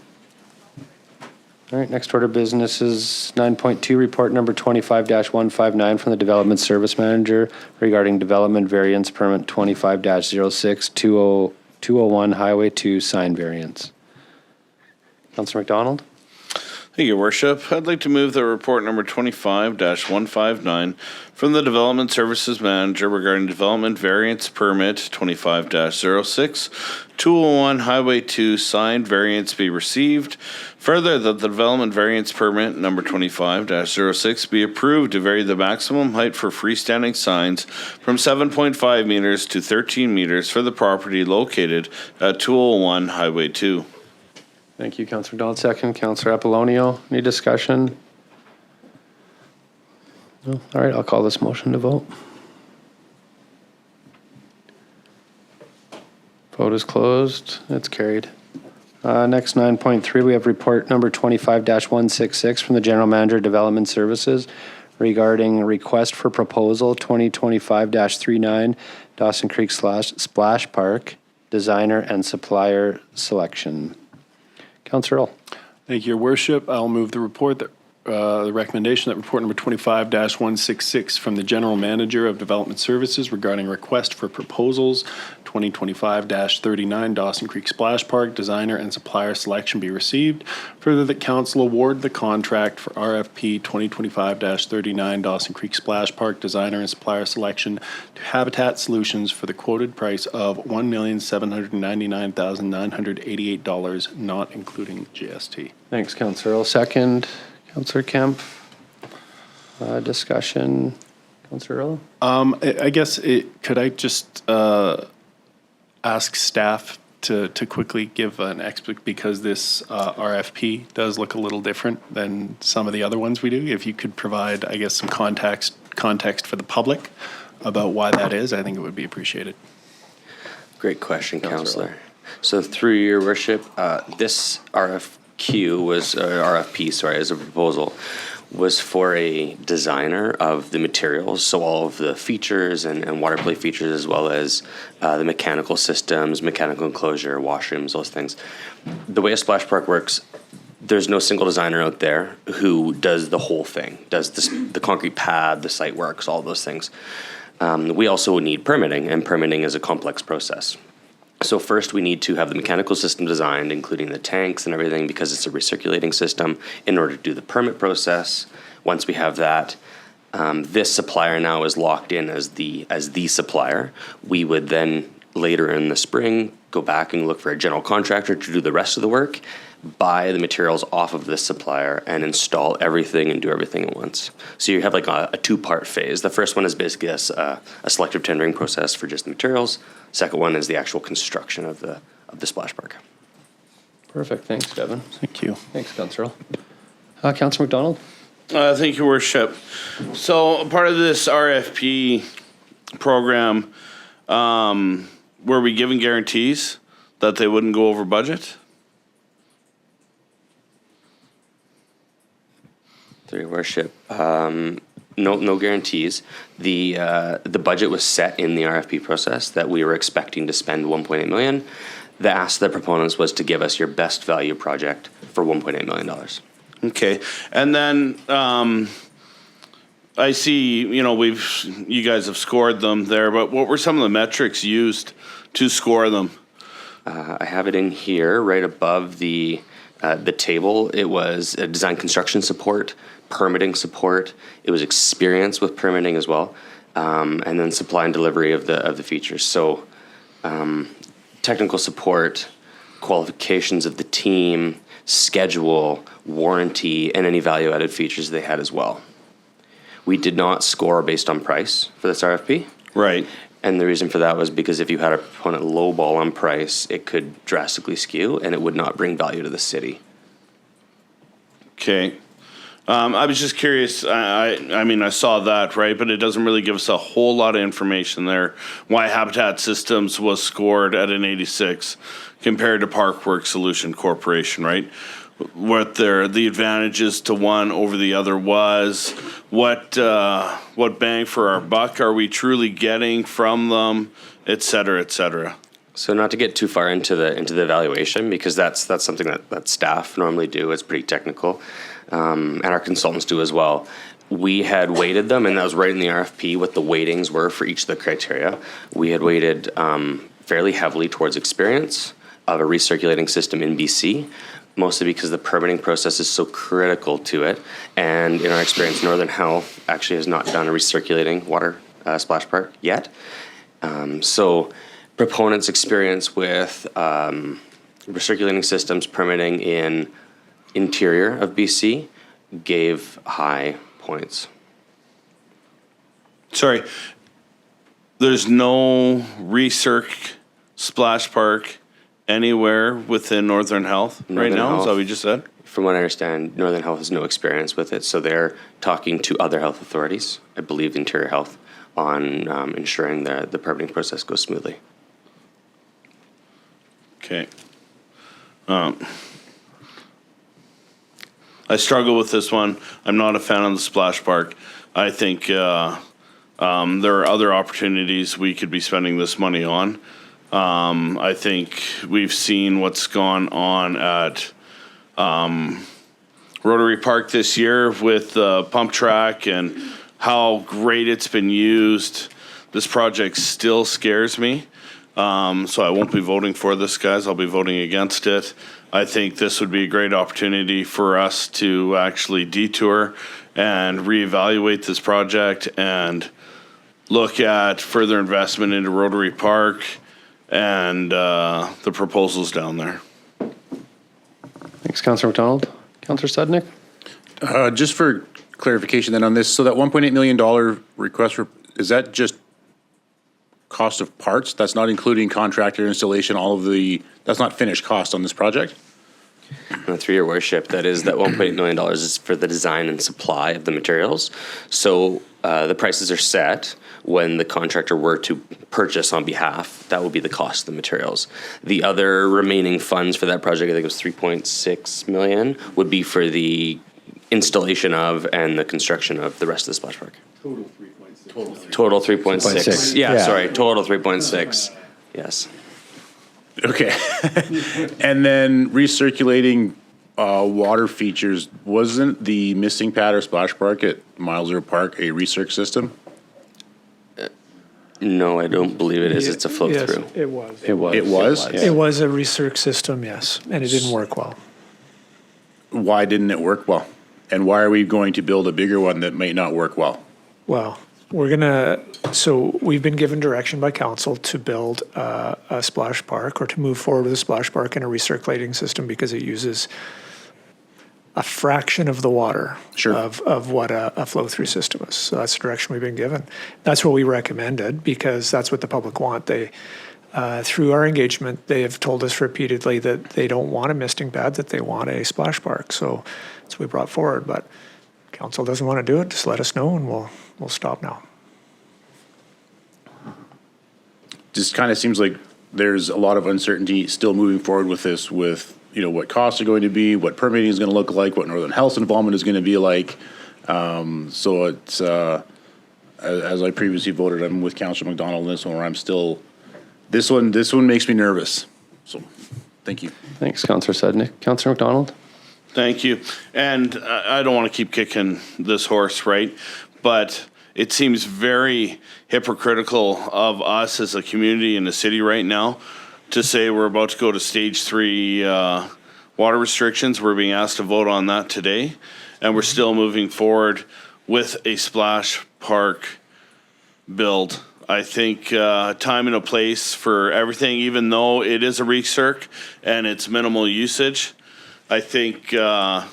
[SPEAKER 1] All right, next order of business is 9.2, report number 25-159 from the Development Service Manager regarding development variance permit 25-06-201 Highway 2 sign variance. Councillor McDonald?
[SPEAKER 5] Thank you, Worship. I'd like to move that report number 25-159 from the Development Services Manager regarding development variance permit 25-06-201 Highway 2 signed variance be received. Further, that the development variance permit number 25-06 be approved to vary the maximum height for freestanding signs from 7.5 meters to 13 meters for the property located at 201 Highway 2.
[SPEAKER 1] Thank you, Councillor Donald. Second, Councillor Apollonio. Any discussion? No? All right, I'll call this motion to vote. Vote is closed. It's carried. Next, 9.3, we have report number 25-166 from the General Manager, Development Services regarding request for proposal 2025-39 Dawson Creek Splash Park, designer and supplier selection. Councillor Earl.
[SPEAKER 6] Thank you, Your Worship. I'll move the report that the recommendation that report number 25-166 from the General Manager of Development Services regarding request for proposals 2025-39 Dawson Creek Splash Park designer and supplier selection be received. Further, that council award the contract for RFP 2025-39 Dawson Creek Splash Park designer and supplier selection to Habitat Solutions for the quoted price of $1,799,988, not including GST.
[SPEAKER 1] Thanks, Councillor Earl. Second, Councillor Kemp. Discussion. Councillor Earl?
[SPEAKER 6] I guess, could I just ask staff to quickly give an because this RFP does look a little different than some of the other ones we do. If you could provide, I guess, some context for the public about why that is, I think it would be appreciated.
[SPEAKER 16] Great question, Councillor. So through your worship, this RFP, as a proposal, was for a designer of the materials, so all of the features and water play features, as well as the mechanical systems, mechanical enclosure, washrooms, those things. The way a splash park works, there's no single designer out there who does the whole thing, does the concrete pad, the site works, all those things. We also need permitting, and permitting is a complex process. So first we need to have the mechanical system designed, including the tanks and everything, because it's a recirculating system, in order to do the permit process. Once we have that, this supplier now is locked in as the supplier. We would then later in the spring go back and look for a general contractor to do the rest of the work, buy the materials off of this supplier, and install everything and do everything at once. So you have like a two-part phase. The first one is basically a selective tendering process for just the materials. Second one is the actual construction of the splash park.
[SPEAKER 1] Perfect. Thanks, Devin.
[SPEAKER 6] Thank you.
[SPEAKER 1] Thanks, Councillor. Councillor McDonald?
[SPEAKER 5] Thank you, Worship. So part of this RFP program, were we given guarantees that they wouldn't go over budget?
[SPEAKER 16] Through your worship, no guarantees. The budget was set in the RFP process that we were expecting to spend 1.8 million. The ask of the proponents was to give us your best value project for $1.8 million.
[SPEAKER 5] Okay, and then I see, you guys have scored them there, but what were some of the metrics used to score them?
[SPEAKER 16] I have it in here, right above the table. It was design construction support, permitting support. It was experience with permitting as well, and then supply and delivery of the features. So technical support, qualifications of the team, schedule, warranty, and any value-added features they had as well. We did not score based on price for this RFP.
[SPEAKER 5] Right.
[SPEAKER 16] And the reason for that was because if you had a proponent lowball on price, it could drastically skew and it would not bring value to the city.
[SPEAKER 5] Okay. I was just curious, I mean, I saw that, right, but it doesn't really give us a whole lot of information there. Why Habitat Systems was scored at an 86 compared to Parkworks Solution Corporation, right? What the advantages to one over the other was, what bang for our buck are we truly getting from them, et cetera, et cetera.
[SPEAKER 16] So not to get too far into the evaluation, because that's something that staff normally do. It's pretty technical, and our consultants do as well. We had weighted them, and that was right in the RFP what the weightings were for each of the criteria. We had weighted fairly heavily towards experience of a recirculating system in BC, mostly because the permitting process is so critical to it. And in our experience, Northern Health actually has not done a recirculating water splash park yet. So proponents' experience with recirculating systems permitting in interior of BC gave high points.
[SPEAKER 5] Sorry, there's no recirc splash park anywhere within Northern Health right now? Is that what you just said?
[SPEAKER 16] From what I understand, Northern Health has no experience with it, so they're talking to other health authorities, I believe Interior Health, on ensuring the permitting process goes smoothly.
[SPEAKER 5] Okay. I struggle with this one. I'm not a fan of the splash park. I think there are other opportunities we could be spending this money on. I think we've seen what's gone on at Rotary Park this year with the pump track and how great it's been used. This project still scares me. So I won't be voting for this, guys. I'll be voting against it. I think this would be a great opportunity for us to actually detour and reevaluate this project and look at further investment into Rotary Park and the proposals down there.
[SPEAKER 1] Thanks, Councillor McDonald. Councillor Sudnick?
[SPEAKER 8] Just for clarification then on this, so that $1.8 million request, is that just cost of parts? That's not including contractor installation, that's not finished cost on this project?
[SPEAKER 16] Through your worship, that $1.8 million is for the design and supply of the materials. So the prices are set when the contractor were to purchase on behalf. That would be the cost of the materials. The other remaining funds for that project, I think it was 3.6 million, would be for the installation of and the construction of the rest of the splash park. Total 3.6. Yeah, sorry, total 3.6. Yes.
[SPEAKER 8] Okay. And then recirculating water features, wasn't the missing pad or splash park at Milesville Park a recirc system?
[SPEAKER 16] No, I don't believe it is. It's a flow
[SPEAKER 7] Yes,
[SPEAKER 16] through.
[SPEAKER 7] it was.
[SPEAKER 8] It was?
[SPEAKER 7] It was a recirc system, yes, and it didn't work well.
[SPEAKER 8] Why didn't it work well? And why are we going to build a bigger one that might not work well?
[SPEAKER 7] Well, so we've been given direction by council to build a splash park or to move forward with a splash park and a recirculating system because it uses a fraction of the water of what a flow-through system is. So that's the direction we've been given. That's what we recommended because that's what the public want. They, through our engagement, they have told us repeatedly that they don't want a misting pad, that they want a splash park. So that's what we brought forward. But council doesn't want to do it, just let us know and we'll stop now.
[SPEAKER 8] Just kind of seems like there's a lot of uncertainty still moving forward with this, with, you know, what costs are going to be, what permitting is going to look like, what Northern Health's involvement is going to be like. So it's, as I previously voted, I'm with Councillor McDonald on this one, where I'm still, this one makes me nervous. So, thank you.
[SPEAKER 1] Thanks, Councillor Sednick. Councillor McDonald?
[SPEAKER 5] Thank you. And I don't want to keep kicking this horse, right? But it seems very hypocritical of us as a community in the city right now to say we're about to go to stage 3 water restrictions. We're being asked to vote on that today. And we're still moving forward with a splash park build. I think time and a place for everything, even though it is a recirc and it's minimal usage. I think time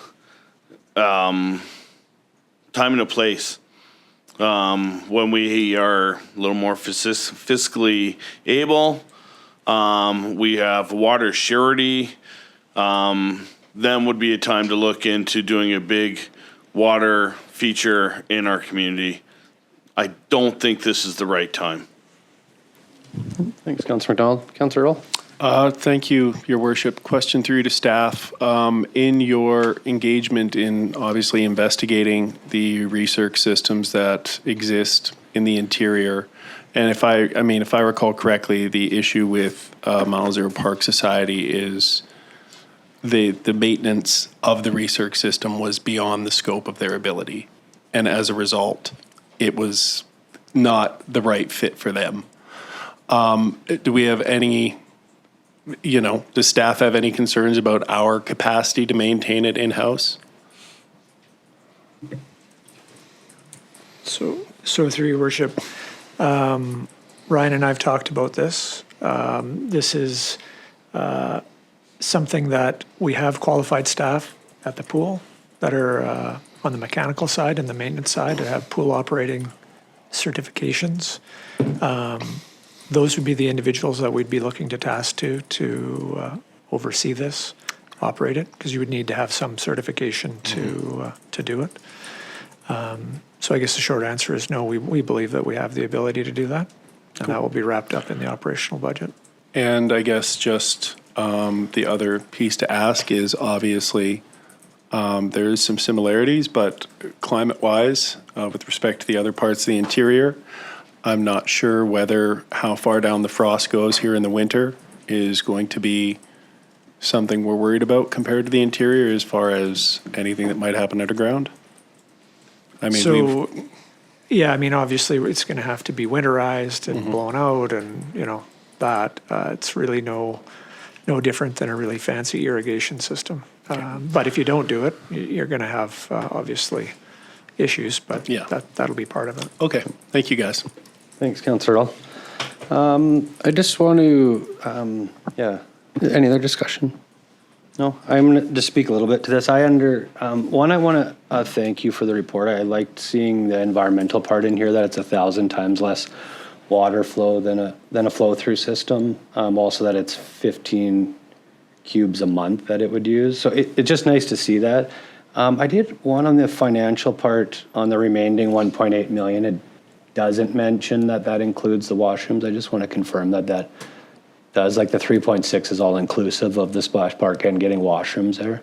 [SPEAKER 5] and a place. When we are a little more fiscally able, we have water surety, then would be a time to look into doing a big water feature in our community. I don't think this is the right time.
[SPEAKER 1] Thanks, Councillor McDonald. Councillor Earl?
[SPEAKER 6] Thank you, Your Worship. Question through to staff. In your engagement in obviously investigating the recirc systems that exist in the interior, and if I recall correctly, the issue with Mile Zero Park Society is the maintenance of the recirc system was beyond the scope of their ability, and as a result, it was not the right fit for them. Do we have any? Does staff have any concerns about our capacity to maintain it in-house?
[SPEAKER 7] So through your worship, Ryan and I have talked about this. This is something that we have qualified staff at the pool that are on the mechanical side and the maintenance side that have pool operating certifications. Those would be the individuals that we'd be looking to task to oversee this, operate it, because you would need to have some certification to do it. So I guess the short answer is no, we believe that we have the ability to do that, and that will be wrapped up in the operational budget.
[SPEAKER 6] And I guess just the other piece to ask is obviously there's some similarities, but climate-wise, with respect to the other parts of the interior, I'm not sure how far down the frost goes here in the winter is going to be something we're worried about compared to the interior as far as anything that might happen underground.
[SPEAKER 7] Obviously it's going to have to be winterized and blown out, and that it's really no different than a really fancy irrigation system. But if you don't do it, you're going to have obviously issues. But that'll be part of it.
[SPEAKER 6] Okay, thank you guys.
[SPEAKER 1] Thanks, Councillor Earl. I just want to, any other discussion? No, I'm going to just speak a little bit to this. I want to thank you for the report. I liked seeing the environmental part in here, that it's 1,000 times less water flow than a flow-through system. Also that it's 15 cubes a month that it would use. So it's just nice to see that. I did one on the financial part on the remaining 1.8 million. It doesn't mention that includes the washrooms. I just want to confirm that does, like the 3.6 is all inclusive of the splash park and getting washrooms there.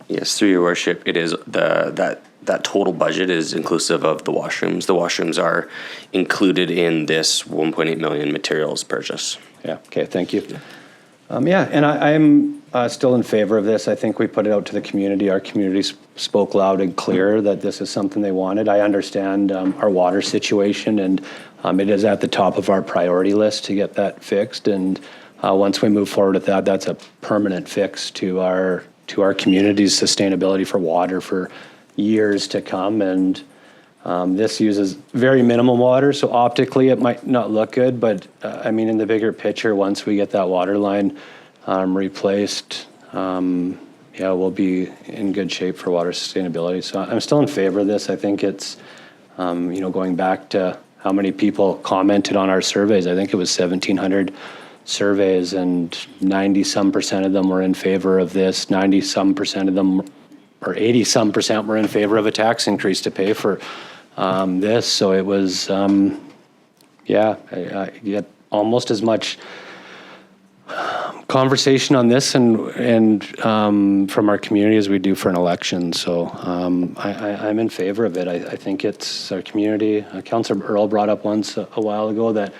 [SPEAKER 16] Yes, through your worship, it is that total budget is inclusive of the washrooms. The washrooms are included in this 1.8 million materials purchase.
[SPEAKER 1] Yeah, okay, thank you. Yeah, and I'm still in favor of this. I think we put it out to the community. Our community spoke loud and clear that this is something they wanted. I understand our water situation, and it is at the top of our priority list to get that fixed. And once we move forward with that, that's a permanent fix to our community's sustainability for water for years to come. And this uses very minimal water, so optically it might not look good, but I mean, in the bigger picture, once we get that water line replaced, yeah, we'll be in good shape for water sustainability. So I'm still in favor of this. I think it's, you know, going back to how many people commented on our surveys. I think it was 1,700 surveys, and 90-some% of them were in favor of this. 90-some% of them, or 80-some% were in favor of a tax increase to pay for this. So it was, yeah, I get almost as much conversation on this and from our community as we do for an election. So I'm in favor of it. I think it's our community. Councillor Earl brought up once a while ago that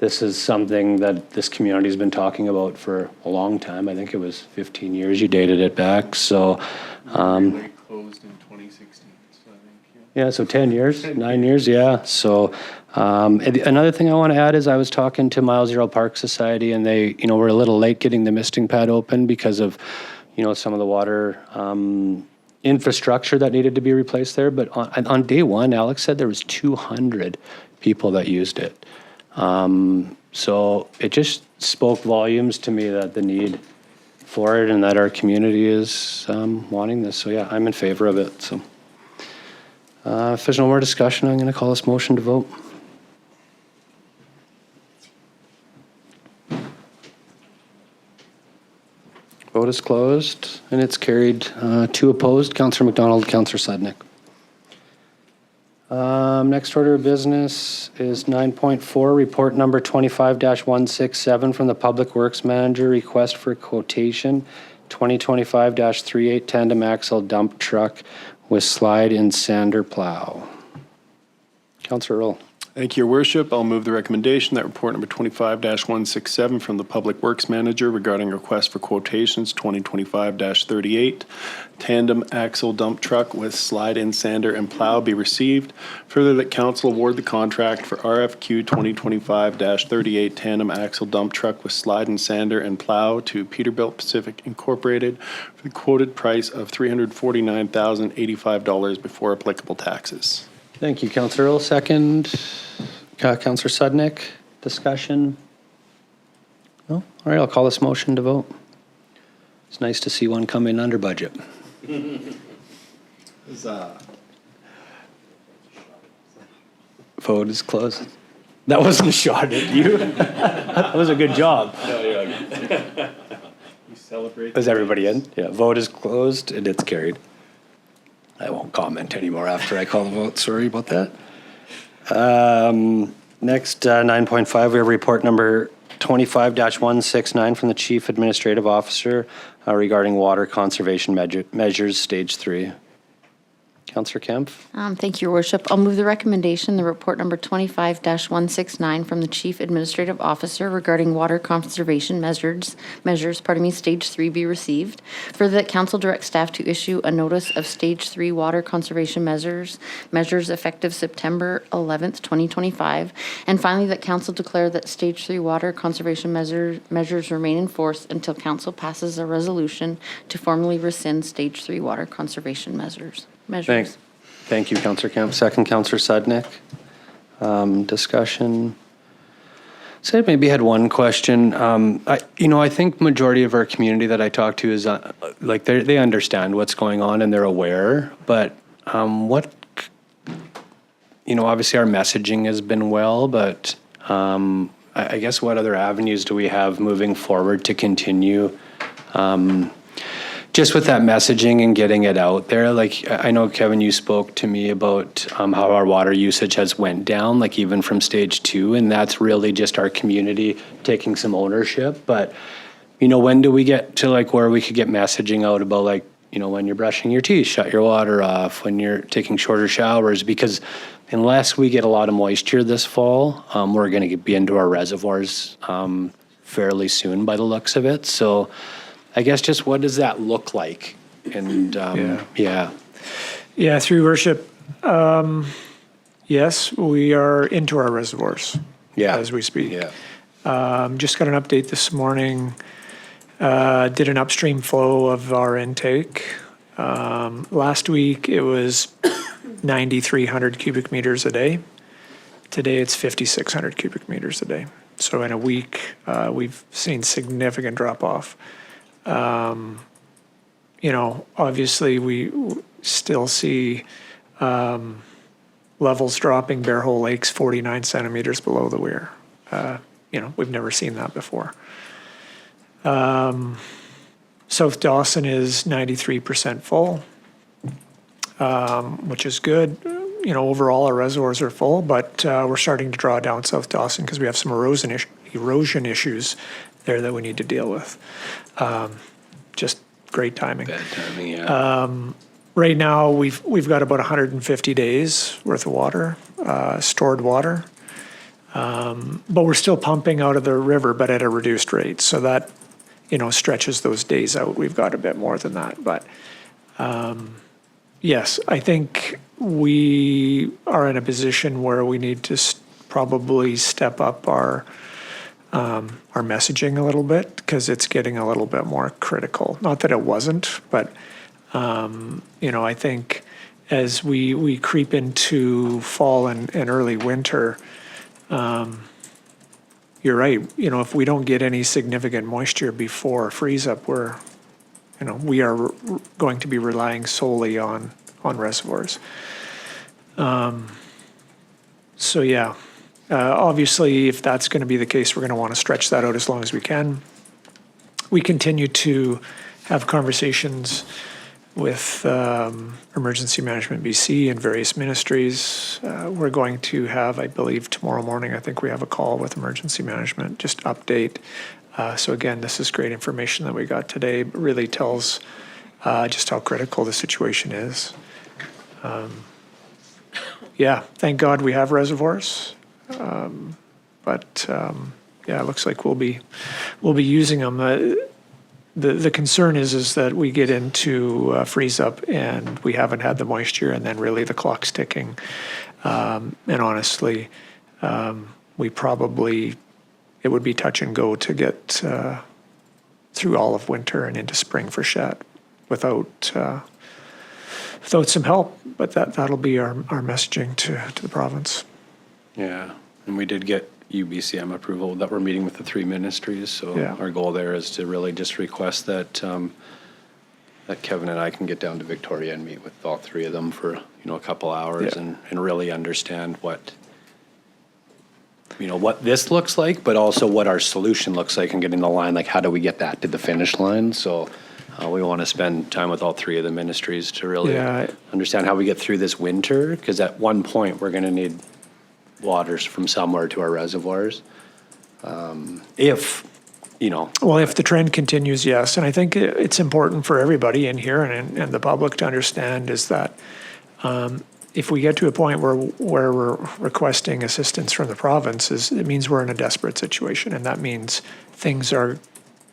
[SPEAKER 1] this is something that this community's been talking about for a long time. I think it was 15 years you dated it back. So
[SPEAKER 6] Relay closed in 2016, so I think,
[SPEAKER 1] yeah, so 10 years, 9 years, yeah. So another thing I want to add is I was talking to Mile Zero Park Society, and they, you know, were a little late getting the misting pad open because of, you know, some of the water infrastructure that needed to be replaced there. But on day one, Alex said there was 200 people that used it. So it just spoke volumes to me that the need for it and that our community is wanting this. So yeah, I'm in favor of it. So if there's no more discussion, I'm going to call this motion to vote. Vote is closed, and it's carried. 2 opposed, Councillor McDonald, Councillor Sudnick. Next order of business is 9.4, report number 25-167 from the Public Works Manager, request for quotation 2025-38 tandem axle dump truck with slide in sander plow. Councillor Earl.
[SPEAKER 6] Thank you, Your Worship. I'll move the recommendation that report number 25-167 from the Public Works Manager regarding request for quotations 2025-38 tandem axle dump truck with slide-in sander and plow be received. Further, that council award the contract for RFQ 2025-38 tandem axle dump truck with slide-in sander and plow to Peterbilt Pacific Incorporated for the quoted price of $349,085 before applicable taxes.
[SPEAKER 1] Thank you, Councillor Earl. Second, Councillor Sudnick. Discussion? No? All right, I'll call this motion to vote. It's nice to see one come in under budget. Vote is closed. That wasn't a shot at you. That was a good job.
[SPEAKER 6] You celebrate.
[SPEAKER 1] Is everybody in? Yeah, vote is closed and it's carried. I won't comment anymore after I call the vote. Sorry about that. Next, 9.5, we have report number 25-169 from the Chief Administrative Officer regarding water conservation measures, Stage 3. Councillor Kempf.
[SPEAKER 17] Thank you, Your Worship. I'll move the recommendation, the report number 25-169 from the Chief Administrative Officer regarding water conservation measures, Stage 3 be received. Further, that Council direct staff to issue a notice of Stage 3 water conservation measures effective September 11th, 2025. And finally, that Council declare that Stage 3 water conservation measures remain in force until Council passes a resolution to formally rescind Stage 3 water conservation measures.
[SPEAKER 1] Thank you, Councillor Kemp. Second, Councillor Sudnick. Discussion. So I maybe had one question. I think majority of our community that I talk to is like they understand what's going on and they're aware. But obviously our messaging has been well, but I guess what other avenues do we have moving forward to continue? Just with that messaging and getting it out there, like I know, Kevin, you spoke to me about how our water usage has went down, like even from Stage 2, and that's really just our community taking some ownership. But, when do we get to like where we could get messaging out about like, when you're brushing your teeth, shut your water off, when you're taking shorter showers, because unless we get a lot of moisture this fall, we're going to be into our reservoirs fairly soon by the looks of it. So I guess just what does that look like? And yeah.
[SPEAKER 7] Yeah, through worship, yes, we are into our reservoirs as we speak.
[SPEAKER 1] Yeah.
[SPEAKER 7] Just got an update this morning. Did an upstream flow of our intake. Last week it was 9,300 cubic meters a day. Today it's 5,600 cubic meters a day. So in a week, we've seen significant drop off. You know, obviously we still see levels dropping. Bear Hole Lake's 49 centimeters below the weir. You know, we've never seen that before. South Dawson is 93% full, which is good. You know, overall our reservoirs are full, but we're starting to draw down South Dawson because we have some erosion issues there that we need to deal with. Just great timing.
[SPEAKER 1] Bad timing, yeah.
[SPEAKER 7] Right now we've got about 150 days worth of water, stored water. But we're still pumping out of the river, but at a reduced rate. So that, you know, stretches those days out. We've got a bit more than that. But yes, I think we are in a position where we need to probably step up our messaging a little bit because it's getting a little bit more critical. Not that it wasn't, but, you know, I think as we creep into fall and early winter, you're right. You know, if we don't get any significant moisture before freeze up, we are going to be relying solely on reservoirs. So yeah, obviously, if that's going to be the case, we're going to want to stretch that out as long as we can. We continue to have conversations with Emergency Management BC and various ministries. We're going to have, I believe, tomorrow morning, I think we have a call with Emergency Management, just update. So again, this is great information that we got today, but really tells just how critical the situation is. Yeah, thank God we have reservoirs. But yeah, it looks like we'll be using them. The concern is that we get into freeze up and we haven't had the moisture, and then really the clock's ticking. And honestly, it would be touch and go to get through all of winter and into spring for Shet without some help. But that'll be our messaging to the province.
[SPEAKER 1] Yeah, and we did get UBCM approval that we're meeting with the three ministries. So
[SPEAKER 7] Yeah.
[SPEAKER 1] our goal there is to really just request that that Kevin and I can get down to Victoria and meet with all three of them for a couple hours and really understand what this looks like, but also what our solution looks like and getting the line, like how do we get that to the finish line? So we want to spend time with all three of the ministries to really understand how we get through this winter, because at one point we're going to need waters from somewhere to our reservoirs. If the trend continues, yes. And I think it's important for everybody in here and the public to understand is that if we get to a point where we're requesting assistance from the province, it means we're in a desperate situation. And that means things are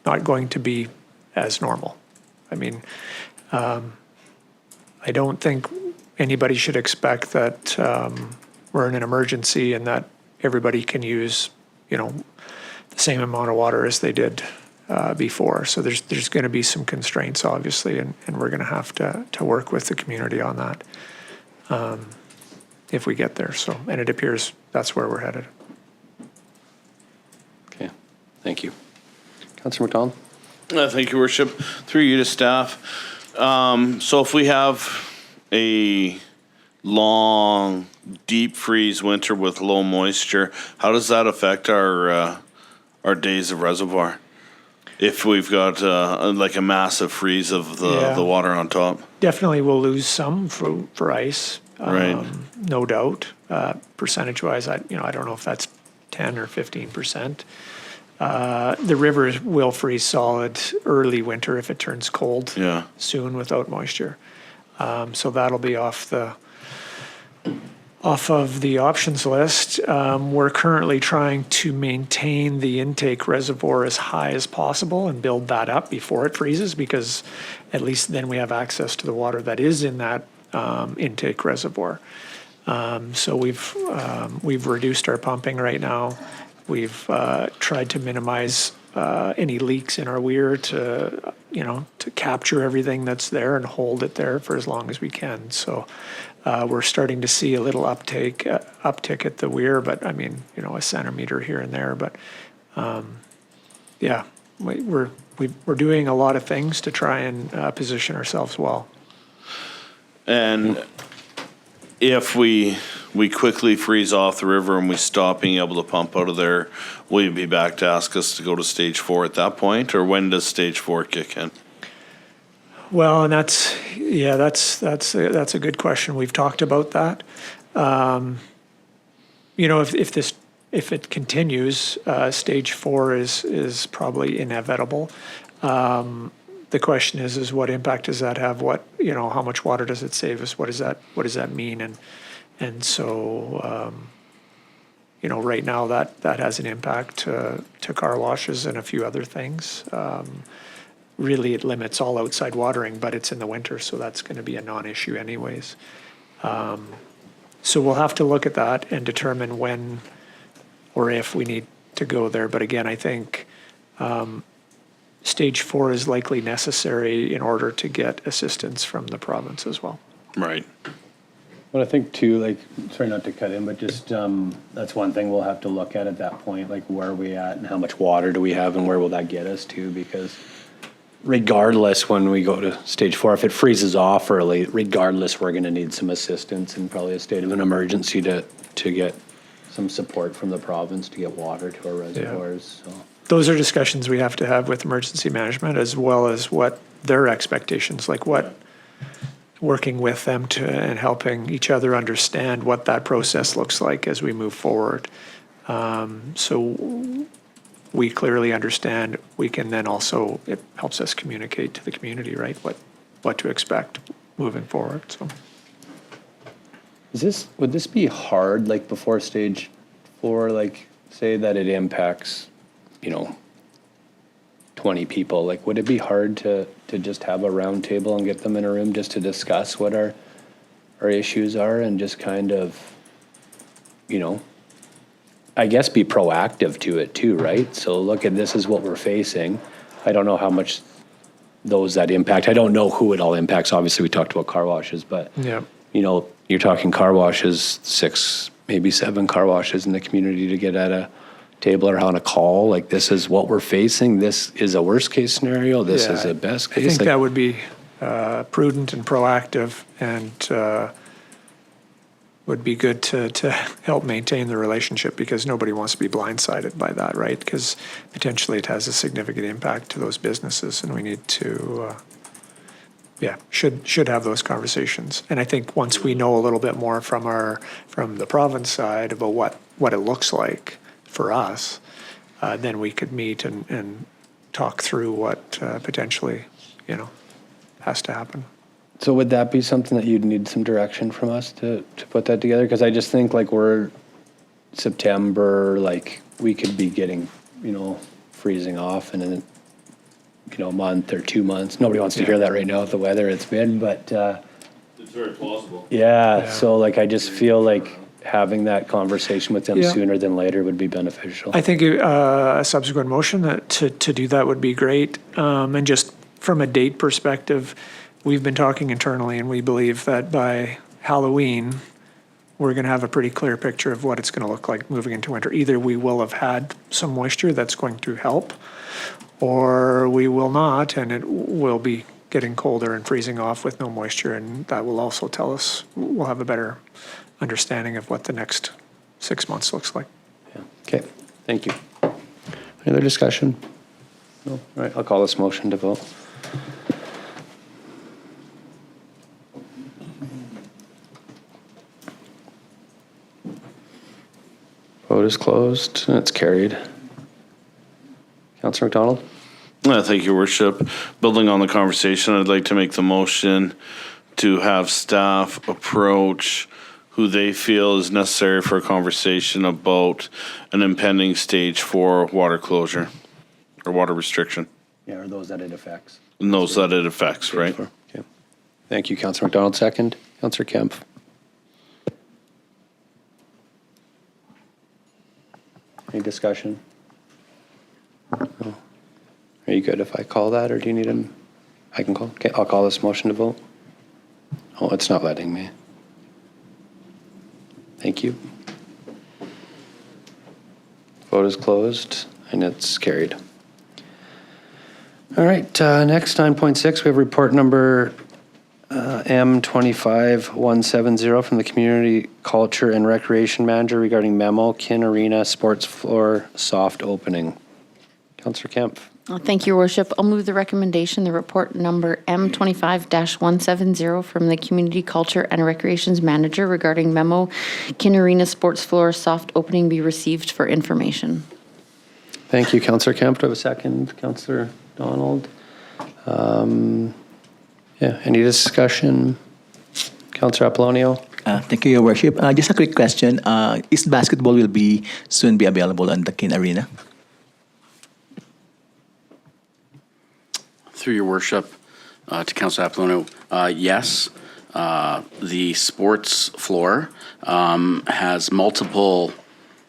[SPEAKER 1] not going to be as normal. I mean, I don't think anybody should expect that we're in an emergency and that everybody can use, the same amount of water as they did before. So there's going to be some constraints, obviously, and we're going to have to work with the community on that if we get there. So, and it appears that's where we're headed. Okay, thank you. Councillor McDonald?
[SPEAKER 5] Thank you, Worship. Through you to staff. So if we have a long, deep freeze winter with low moisture, how does that affect our days of reservoir? If we've got like a massive freeze of the water on top? Definitely
[SPEAKER 7] we'll lose some for ice.
[SPEAKER 5] Right.
[SPEAKER 7] No doubt. Percentage-wise, I don't know if that's 10 or 15%. The river will freeze solid early winter if it turns cold soon without moisture. So that'll be off Off of the options list, we're currently trying to maintain the intake reservoir as high as possible and build that up before it freezes, because at least then we have access to the water that is in that intake reservoir. So we've reduced our pumping right now. We've tried to minimize any leaks in our weir to capture everything that's there and hold it there for as long as we can. So we're starting to see a little uptick at the weir, but I mean, a centimeter here and there. But yeah, we're doing a lot of things to try and position ourselves well.
[SPEAKER 5] And if we quickly freeze off the river and we stop being able to pump out of there, will you be back to ask us to go to stage 4 at that point, or when does stage 4 kick in?
[SPEAKER 7] Well, and that's a good question. We've talked about that. If it continues, stage 4 is probably inevitable. The question is what impact does that have? How much water does it save us? What does that mean? And so, right now that has an impact to car washes and a few other things. Really, it limits all outside watering, but it's in the winter, so that's going to be a non-issue anyways. So we'll have to look at that and determine when or if we need to go there. But again, I think stage 4 is likely necessary in order to get assistance from the province as well.
[SPEAKER 5] Right.
[SPEAKER 1] But I think too, sorry not to cut in, but just that's one thing we'll have to look at that point, where are we at and how much water do we have and where will that get us to? Because regardless, when we go to stage 4, if it freezes off early, regardless, we're going to need some assistance and probably a state of an emergency to get some support from the province to get water to our reservoirs. So.
[SPEAKER 7] Those are discussions we have to have with emergency management, as well as what their expectations, working with them and helping each other understand what that process looks like as we move forward. So we clearly understand. We can then also, it helps us communicate to the community, right, what to expect moving forward. So
[SPEAKER 1] would this be hard, before stage 4, say that it impacts 20 people, would it be hard to just have a round table and get them in a room just to discuss what our issues are and just kind of, I guess be proactive to it too, right? So look, this is what we're facing. I don't know how much those that impact. I don't know who it all impacts. Obviously, we talked about car washes, but you're talking car washes, 6, maybe 7 car washes in the community to get at a table or on a call. This is what we're facing. This is a worst case scenario. This is a best case.
[SPEAKER 7] I think that would be prudent and proactive, and would be good to help maintain the relationship, because nobody wants to be blindsided by that, right? Because potentially it has a significant impact to those businesses, and we need to, should have those conversations. And I think once we know a little bit more from the province side about what it looks like for us, then we could meet and talk through what potentially, has to happen.
[SPEAKER 1] So would that be something that you'd need some direction from us to put that together? Because I just think we're September, we could be getting, freezing off in a month or 2 months. Nobody wants to hear that right now with the weather it's been, but
[SPEAKER 3] it's very plausible.
[SPEAKER 1] Yeah, so I just feel having that conversation with them sooner than later would be beneficial.
[SPEAKER 7] I think a subsequent motion to do that would be great. And just from a date perspective, we've been talking internally, and we believe that by Halloween, we're going to have a pretty clear picture of what it's going to look like moving into winter. Either we will have had some moisture that's going to help, or we will not, and it will be getting colder and freezing off with no moisture, and that will also tell us, we'll have a better understanding of what the next 6 months looks like.
[SPEAKER 1] Yeah. Okay, thank you. Any other discussion? No? All right, I'll call this motion to vote. Vote is closed, and it's carried. Councillor McDonald?
[SPEAKER 5] Thank you, Worship. Building on the conversation, I'd like to make the motion to have staff approach who they feel is necessary for a conversation about an impending stage 4 water closure or water restriction.
[SPEAKER 1] Yeah, or those that it affects.
[SPEAKER 5] And those that it affects, right?
[SPEAKER 1] Okay. Thank you, Councillor McDonald. Second, Councillor Kemp. Any discussion? No. Are you good if I call that, or do you need him? I can call. Okay, I'll call this motion to vote. Oh, it's not letting me. Thank you. Vote is closed, and it's carried. All right, next, 9.6, we have report number M25170 from the Community Culture and Recreation Manager regarding Memo, Kin Arena Sports Floor soft opening. Councillor Kemp.
[SPEAKER 17] Thank you, Your Worship. I'll move the recommendation, the report number M25-170 from the Community Culture and Recreations Manager regarding Memo, Kin Arena Sports Floor soft opening be received for information.
[SPEAKER 1] Thank you, Councillor Kemp. Do I have a second? Councillor Donald. Yeah, any discussion? Councillor Apollonio.
[SPEAKER 9] Thank you, Your Worship. Just a quick question. Is basketball will be soon be available on the Kin Arena?
[SPEAKER 10] Through your worship, to Councillor Apollonio, yes, the sports floor has multiple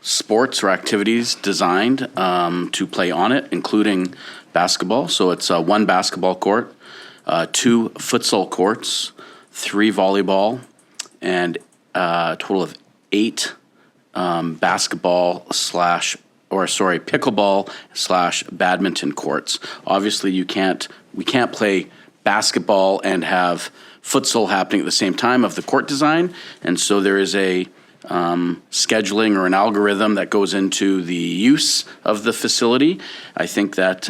[SPEAKER 10] sports or activities designed to play on it, including basketball. So it's one basketball court, 2 futsal courts, 3 volleyball, and a total of 8 pickleball/badminton courts. Obviously, we can't play basketball and have futsal happening at the same time of the court design, and so there is a scheduling or an algorithm that goes into the use of the facility. I think that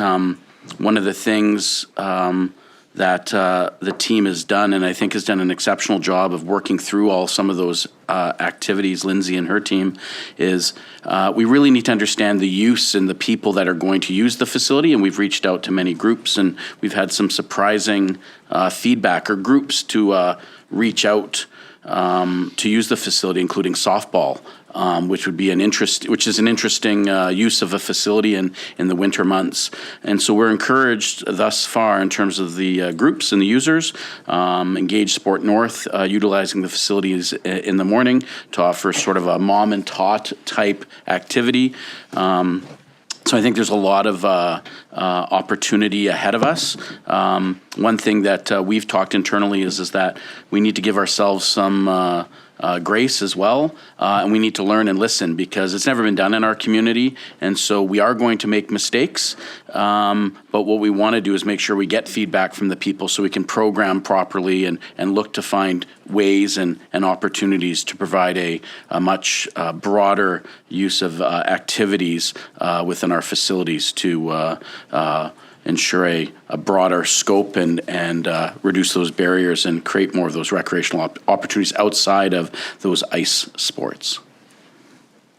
[SPEAKER 10] one of the things that the team has done, and I think has done an exceptional job of working through some of those activities, Lindsay and her team, is we really need to understand the use and the people that are going to use the facility, and we've reached out to many groups, and we've had some surprising feedback or groups to reach out to use the facility, including softball, which is an interesting use of a facility in the winter months. And so we're encouraged thus far in terms of the groups and the users. Engage Sport North, utilizing the facilities in the morning to offer sort of a mom and tot type activity. So I think there's a lot of opportunity ahead of us. One thing that we've talked internally is that we need to give ourselves some grace as well, and we need to learn and listen because it's never been done in our community, and so we are going to make mistakes, but what we want to do is make sure we get feedback from the people so we can program properly and look to find ways and opportunities to provide a much broader use of activities within our facilities to ensure a broader scope and reduce those barriers and create more of those recreational opportunities outside of those ice sports.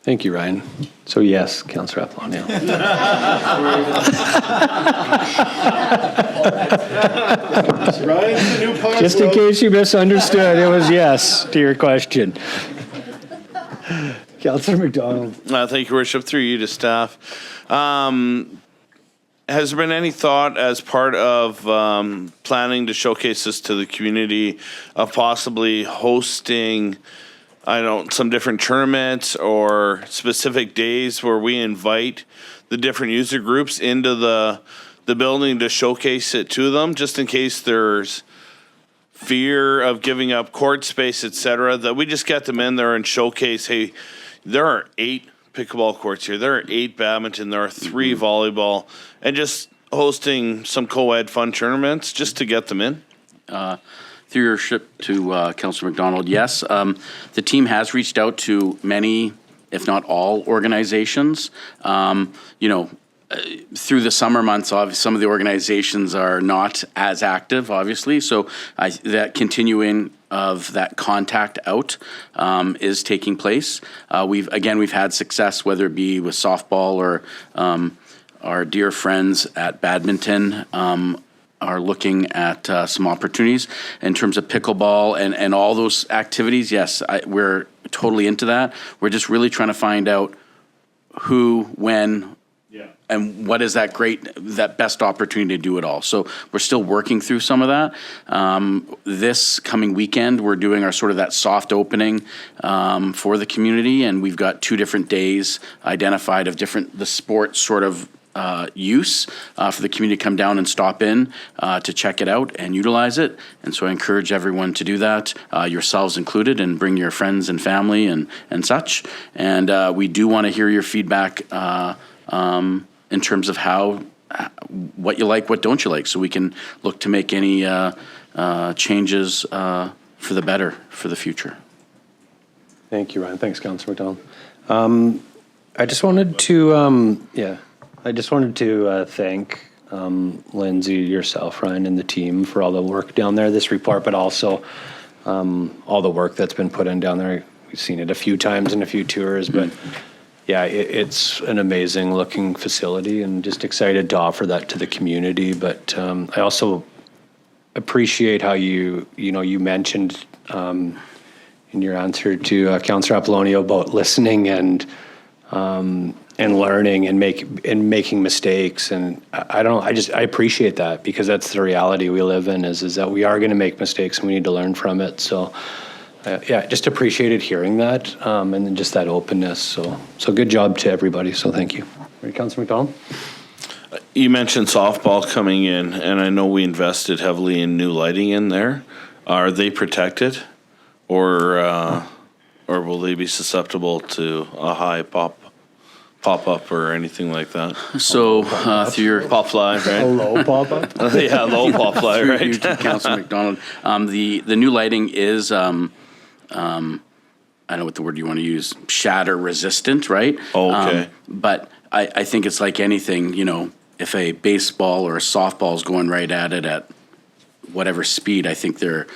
[SPEAKER 1] Thank you, Ryan. So yes, Councillor Apollonio. Just in case you misunderstood, it was yes to your question. Councillor McDonald.
[SPEAKER 5] Thank you, Your Worship. Through you to staff. Has there been any thought as part of planning to showcase this to the community of possibly hosting, some different tournaments or specific days where we invite the different user groups into the building to showcase it to them, just in case there's fear of giving up court space, et cetera, that we just get them in there and showcase, hey, there are 8 pickleball courts here. There are 8 badminton. There are 3 volleyball, and just hosting some co-ed fun tournaments just to get them in.
[SPEAKER 10] Through your worship to Councillor McDonald, yes, the team has reached out to many, if not all, organizations. Through the summer months, some of the organizations are not as active, obviously. So that continuing of that contact out is taking place. We've had success, whether it be with softball or our dear friends at badminton. are looking at some opportunities in terms of pickleball and all those activities. Yes, we're totally into that. We're just really trying to find out who, when, and what is that best opportunity to do it all. So we're still working through some of that. This coming weekend, we're doing our sort of that soft opening for the community, and we've got 2 different days identified of the sports sort of use for the community to come down and stop in to check it out and utilize it. And so I encourage everyone to do that, yourselves included, and bring your friends and family and such. And we do want to hear your feedback in terms of what you like, what don't you like, so we can look to make any changes for the better for the future.
[SPEAKER 1] Thank you, Ryan. Thanks, Councillor McDonald. I just wanted to thank Lindsay, yourself, Ryan, and the team for all the work down there, this report, but also all the work that's been put in down there. We've seen it a few times in a few tours, but yeah, it's an amazing looking facility, and just excited to offer that to the community. But I also appreciate how you mentioned in your answer to Councillor Apollonio about listening and learning and making mistakes. And I appreciate that, because that's the reality we live in, is that we are going to make mistakes and we need to learn from it. So just appreciated hearing that, and then just that openness. So good job to everybody. So thank you. Councillor McDonald?
[SPEAKER 5] You mentioned softball coming in, and I know we invested heavily in new lighting in there. Are they protected, or will they be susceptible to a high pop-up or anything like that?
[SPEAKER 10] So through your
[SPEAKER 5] pop fly, right?
[SPEAKER 1] A low pop-up?
[SPEAKER 5] Yeah, low pop fly,
[SPEAKER 10] through
[SPEAKER 5] right?
[SPEAKER 10] you to Councillor McDonald, the new lighting is I don't know what the word you want to use, shatter resistant, right?
[SPEAKER 5] Oh, okay.
[SPEAKER 10] But I think it's like anything, if a baseball or a softball is going right at it at whatever speed, I think there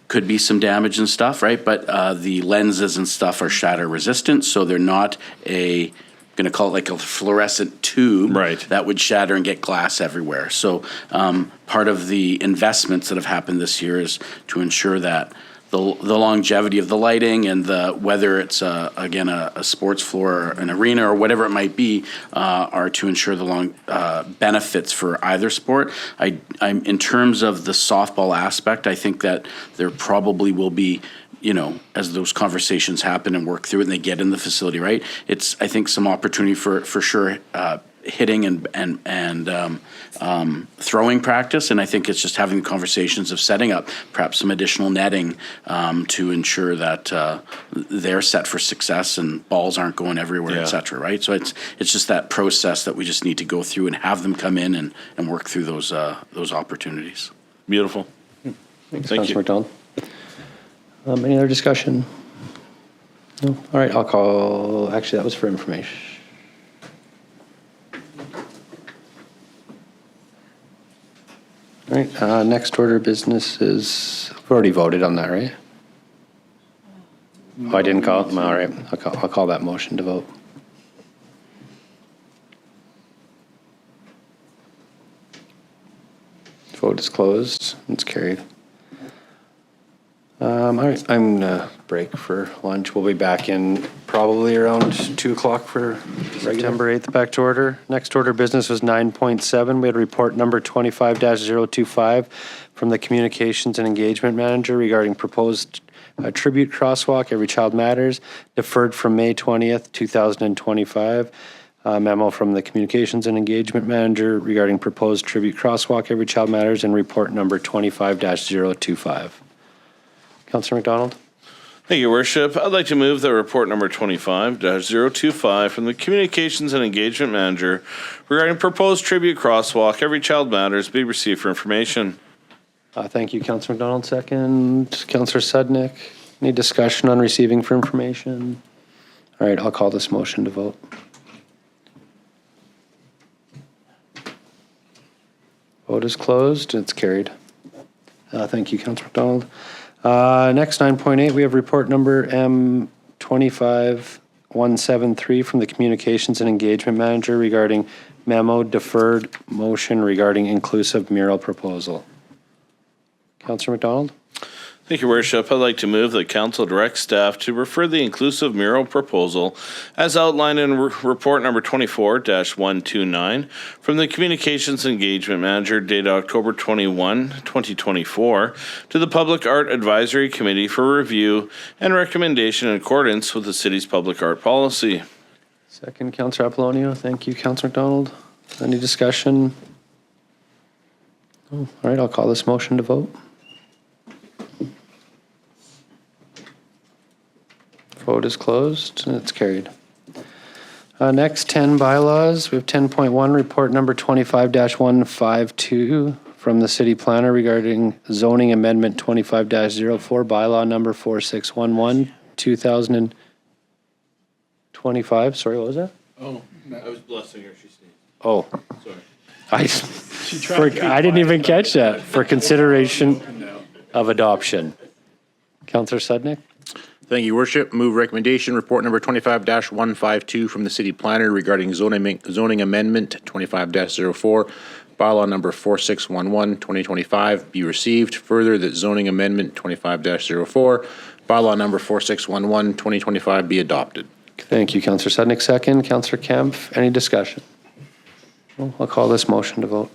[SPEAKER 10] could be some damage and stuff, right? But the lenses and stuff are shatter resistant, so they're not going to call it like a fluorescent tube that would shatter and get glass everywhere. So part of the investments that have happened this year is to ensure that the longevity of the lighting and whether it's again a sports floor or an arena or whatever it might be are to ensure the long benefits for either sport. I'm in terms of the softball aspect, I think that there probably will be, as those conversations happen and work through it and they get in the facility, right? It's, I think, some opportunity for sure hitting and throwing practice, and I think it's just having the conversations of setting up perhaps some additional netting to ensure that they're set for success and balls aren't going everywhere, et cetera, right? So it's just that process that we just need to go through and have them come in and work through those opportunities.
[SPEAKER 5] Beautiful.
[SPEAKER 1] Thanks,
[SPEAKER 5] Thank you.
[SPEAKER 1] McDonald. Any other discussion? No? All right, I'll call, actually, that was for information. All right, next order of business is, we've already voted on that, right? Oh, I didn't call it? All right, I'll call that motion to vote. Vote is closed, it's carried. All right, I'm gonna break for lunch. We'll be back in probably around 2 o'clock for September 8th, back to order. Next order of business was 9.7. We had report number 25-025 from the Communications and Engagement Manager regarding proposed tribute crosswalk, Every Child Matters, deferred from May 20th, 2025. Memo from the Communications and Engagement Manager regarding proposed tribute crosswalk, Every Child Matters, and report number 25-025. Councillor McDonald?
[SPEAKER 5] Thank you, Worship. I'd like to move that report number 25-025 from the Communications and Engagement Manager regarding proposed tribute crosswalk, Every Child Matters, be received for information.
[SPEAKER 1] Thank you, Councillor McDonald. Second, Councillor Sudnick. Any discussion on receiving for information? All right, I'll call this motion to vote. Vote is closed. It's carried. Thank you, Councillor McDonald. Next, 9.8, we have report number M25-169 173 from the Communications and Engagement Manager regarding Memo Deferred motion regarding inclusive mural proposal. Councillor McDonald?
[SPEAKER 5] Thank you, Worship. I'd like to move that council direct staff to refer the inclusive mural proposal as outlined in report number 24-129 from the Communications Engagement Manager dated October 21, 2024 to the Public Art Advisory Committee for review and recommendation in accordance with the city's public art policy.
[SPEAKER 1] Second, Councillor Apollonio. Thank you, Councillor McDonald. Any discussion? Oh, all right, I'll call this motion to vote. Vote is closed and it's carried. Next, 10 bylaws. We have 10.1, report number 25-152 from the city planner regarding zoning amendment 25-04, bylaw number 4611, 2025. Sorry, what was that?
[SPEAKER 5] Oh, I was blessing her. She sneezed.
[SPEAKER 1] Oh,
[SPEAKER 5] Sorry.
[SPEAKER 1] I didn't even catch that. For consideration of adoption. Councillor Sudnick?
[SPEAKER 8] Thank you, Worship. Move recommendation, report number 25-152 from the city planner regarding zoning amendment 25-04, bylaw number 4611, 2025 be received. Further, that zoning amendment 25-04, bylaw number 4611, 2025 be adopted.
[SPEAKER 1] Thank you, Councillor Sudnick. Second, Councillor Kemp. Any discussion? Well, I'll call this motion to vote.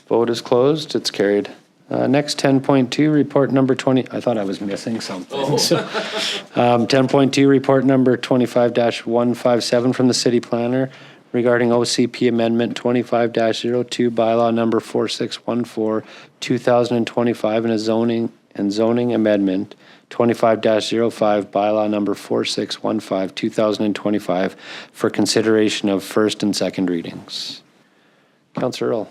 [SPEAKER 1] Vote is closed. It's carried. Next, 10.2, report number 20. I thought I was missing something. 10.2, report number 25-157 from the city planner regarding OCP amendment 25-02, bylaw number 4614, 2025, and zoning amendment 25-05, bylaw number 4615, 2025, for consideration of first and second readings. Councillor Earl.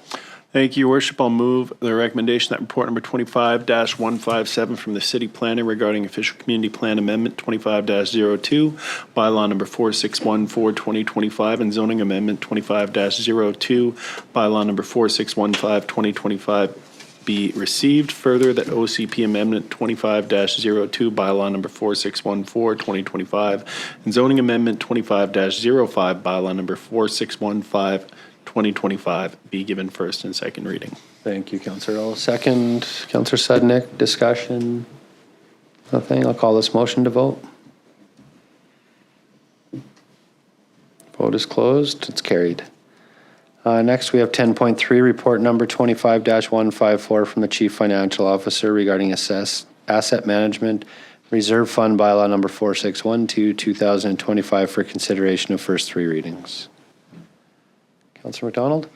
[SPEAKER 6] Thank you, Your Worship. I'll move the recommendation that report number 25-157 from the city planner regarding official community plan amendment 25-02, bylaw number 4614, 2025, and zoning amendment 25-02, bylaw number 4615, 2025 be received. Further, that OCP amendment 25-02, bylaw number 4614, 2025, and zoning amendment 25-05, bylaw number 4615, 2025 be given first and second reading.
[SPEAKER 1] Thank you, Councillor Earl. Second, Councillor Sudnick. Discussion? Nothing. I'll call this motion to vote. Vote is closed. It's carried. Next, we have 10.3, report number 25-154 from the Chief Financial Officer regarding asset management reserve fund bylaw number 4612, 2025 for consideration of first three readings. Councillor McDonald?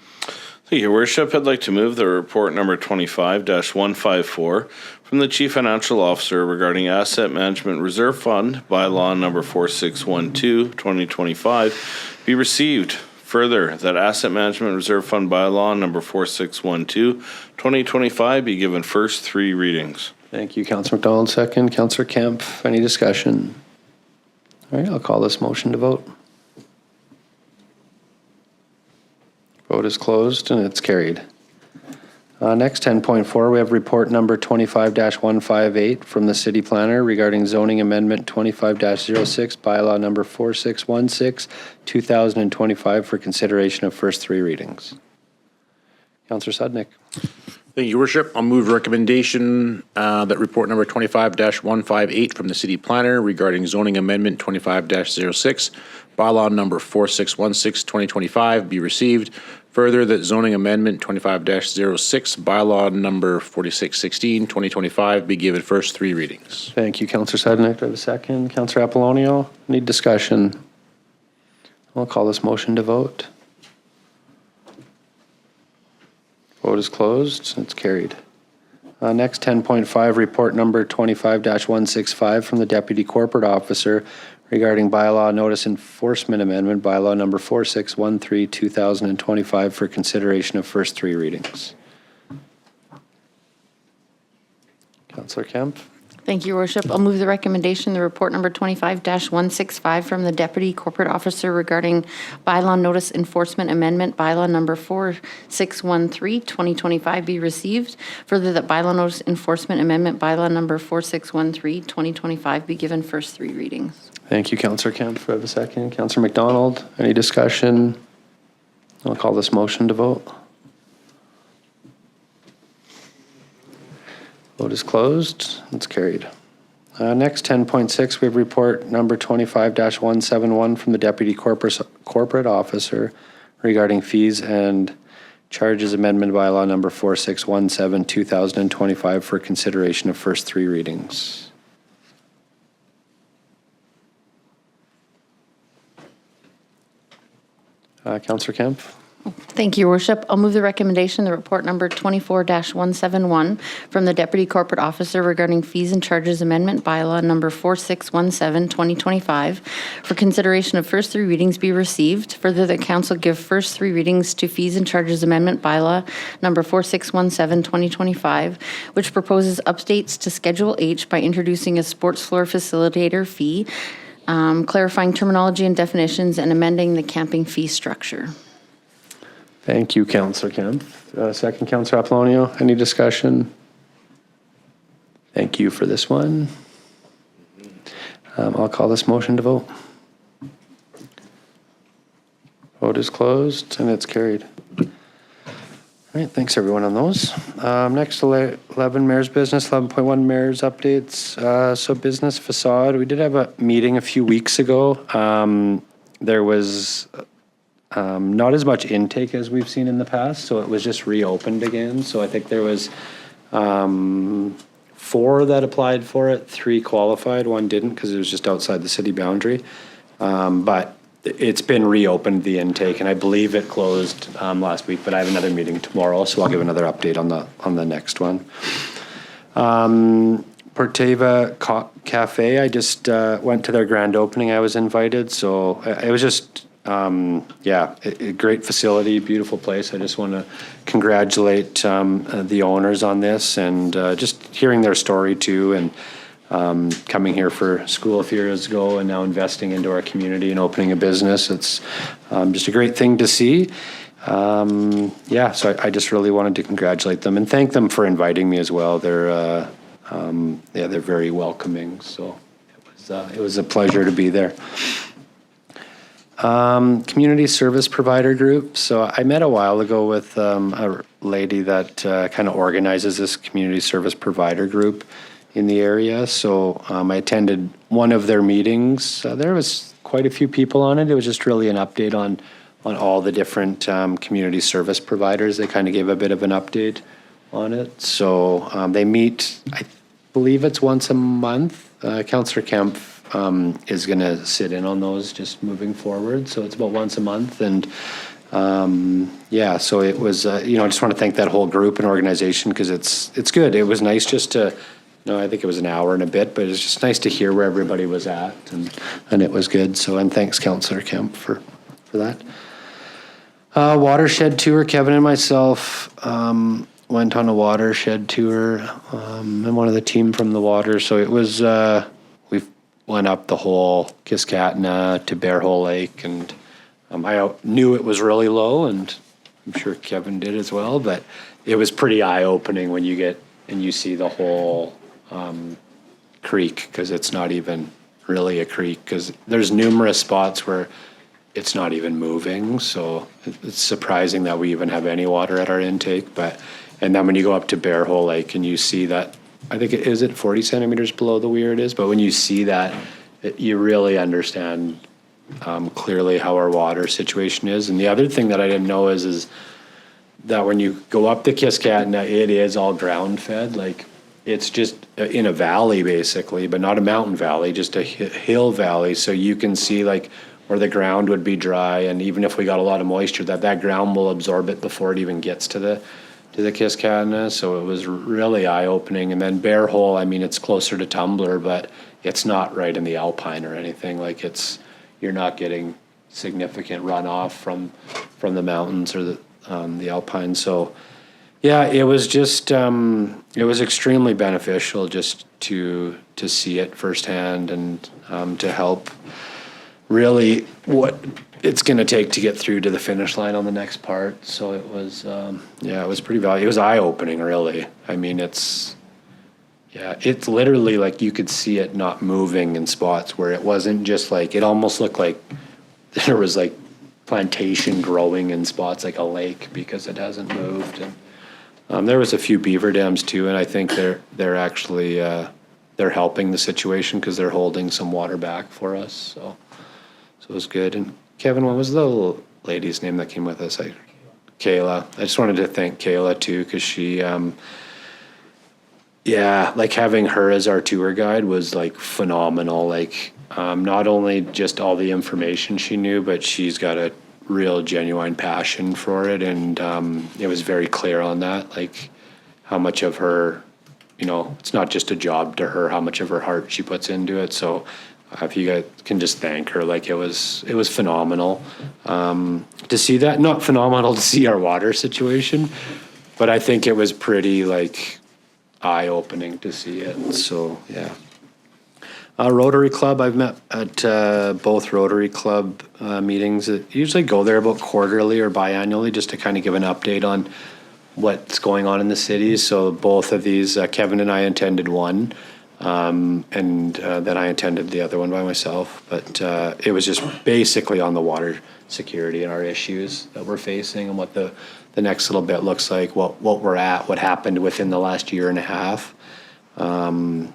[SPEAKER 5] Thank you, Your Worship. I'd like to move the report number 25-154 from the Chief Financial Officer regarding Asset Management Reserve Fund, bylaw number 4612, 2025, be received. Further, that Asset Management Reserve Fund bylaw number 4612, 2025 be given first three readings.
[SPEAKER 1] Thank you, Councillor McDonald. Second, Councillor Kemp. Any discussion? All right, I'll call this motion to vote. Vote is closed and it's carried. Next, 10.4, we have report number 25-158 from the city planner regarding zoning amendment 25-06, bylaw number 4616, 2025 for consideration of first three readings. Councillor Sudnick.
[SPEAKER 8] Thank you, Your Worship. I'll move recommendation that report number 25-158 from the city planner regarding zoning amendment 25-06, bylaw number 4616, 2025 be received. Further, that zoning amendment 25-06, bylaw number 4616, 2025 be given first three readings.
[SPEAKER 1] Thank you, Councillor Sudnick. Do I have a second? Councillor Apollonio. Need discussion? I'll call this motion to vote. Vote is closed. It's carried. Next, 10.5, report number 25-165 from the Deputy Corporate Officer regarding bylaw notice enforcement amendment, bylaw number 4613, 2025 for consideration of first three readings. Councillor Kemp.
[SPEAKER 17] Thank you, Your Worship. I'll move the recommendation, the report number 25-165 from the Deputy Corporate Officer regarding Bylaw Notice Enforcement Amendment, Bylaw number 4613, 2025 be received. Further, that Bylaw Notice Enforcement Amendment, Bylaw number 4613, 2025 be given first three readings.
[SPEAKER 1] Thank you, Councillor Kemp. Do I have a second? Councillor McDonald, any discussion? I'll call this motion to vote. Vote is closed. It's carried. Next, 10.6, we have report number 25-171 from the Deputy Corporate Officer regarding fees and charges amendment bylaw number 4617, 2025 for consideration of first three readings. Councillor Kemp.
[SPEAKER 17] Thank you, Your Worship. I'll move the recommendation, the report number 24-171 from the Deputy Corporate Officer regarding fees and charges amendment bylaw number 4617, 2025 for consideration of first three readings be received. Further, that Council give first three readings to fees and charges amendment bylaw number 4617, 2025, which proposes updates to Schedule H by introducing a sports floor facilitator fee, clarifying terminology and definitions, and amending the camping fee structure.
[SPEAKER 1] Thank you, Councillor Kemp. Second, Councillor Apollonio. Any discussion? Thank you for this one. I'll call this motion to vote. Vote is closed and it's carried. All right, thanks everyone on those. Next, 11 Mayor's Business, 11.1 Mayor's Updates. So business facade, we did have a meeting a few weeks ago. There was not as much intake as we've seen in the past, so it was just reopened again. So I think there was 4 that applied for it, 3 qualified, 1 didn't because it was just outside the city boundary. But it's been reopened, the intake, and I believe it closed last week, but I have another meeting tomorrow, so I'll give another update on the next one. Porteva Cafe, I just went to their grand opening. I was invited, so it was just a great facility, beautiful place. I just want to congratulate the owners on this and just hearing their story too, and coming here for school a few years ago and now investing into our community and opening a business. It's just a great thing to see. So I just really wanted to congratulate them and thank them for inviting me as well. They're very welcoming. So it was a pleasure to be there. Community service provider group. So I met a while ago with a lady that kind of organizes this community service provider group in the area. So I attended one of their meetings. There was quite a few people on it. It was just really an update on all the different community service providers. They kind of gave a bit of an update on it. So they meet, I believe it's once a month. Councillor Kemp is going to sit in on those just moving forward. So it's about once a month. And so it was, I just want to thank that whole group and organization because it's good. It was nice just to, I think it was an hour and a bit, but it was just nice to hear where everybody was at and it was good. So, and thanks Councillor Kemp for that. Watershed tour, Kevin and myself went on a watershed tour. I'm one of the team from the water. So it was, we went up the whole Kiskatna to Bear Hole Lake, and I knew it was really low, and I'm sure Kevin did as well, but it was pretty eye-opening when you get and you see the whole creek, because it's not even really a creek, because there's numerous spots where it's not even moving. So it's surprising that we even have any water at our intake. And then when you go up to Bear Hole Lake and you see that, I think it 40 centimeters below the weir it is, but when you see that, you really understand clearly how our water situation is. And the other thing that I didn't know is that when you go up the Kiskatna, it is all ground fed. Like it's just in a valley basically, but not a mountain valley, just a hill valley. So you can see like where the ground would be dry, and even if we got a lot of moisture, that ground will absorb it before it even gets to the Kiskatna. So it was really eye-opening. And then Bear Hole, I mean, it's closer to Tumbler, but it's not right in the Alpine or anything. Like you're not getting significant runoff from the mountains or the Alpine. So Yeah, it was just, it was extremely beneficial just to see it firsthand and to help really what it's going to take to get through to the finish line on the next part. So it was, it was pretty valuable. It was eye-opening, really. I mean, it's literally like you could see it not moving in spots where it wasn't just like, it almost looked like there was like plantation growing in spots like a lake because it hasn't moved. And there was a few beaver dams too, and I think they're actually they're helping the situation because they're holding some water back for us. So it was good. And Kevin, what was the little lady's name that came with us? Kayla. I just wanted to thank Kayla too, because she, like having her as our tour guide was like phenomenal. Like not only just all the information she knew, but she's got a real genuine passion for it. And it was very clear on that, like how much of her, it's not just a job to her, how much of her heart she puts into it. So if you guys can just thank her, like it was phenomenal to see that. Not phenomenal to see our water situation, but I think it was pretty like eye-opening to see it. So yeah. Rotary Club, I've met at both Rotary Club meetings. I usually go there about quarterly or biannually just to kind of give an update on what's going on in the city. So both of these, Kevin and I attended one, and then I attended the other one by myself. But it was just basically on the water security and our issues that we're facing and what the next little bit looks like, what we're at, what happened within the last year and a half.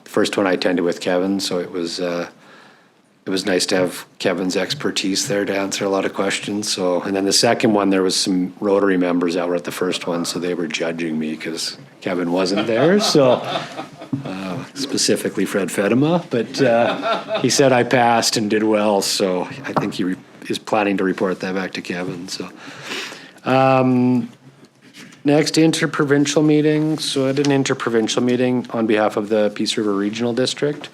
[SPEAKER 1] First one I attended with Kevin, so it was nice to have Kevin's expertise there to answer a lot of questions. So, and then the second one, there was some Rotary members that were at the first one, so they were judging me because Kevin wasn't there. So, specifically Fred Fedema, but he said I passed and did well. So I think he is planning to report that back to Kevin. So. Next, interprovincial meeting. So I had an interprovincial meeting on behalf of the Peace River Regional District.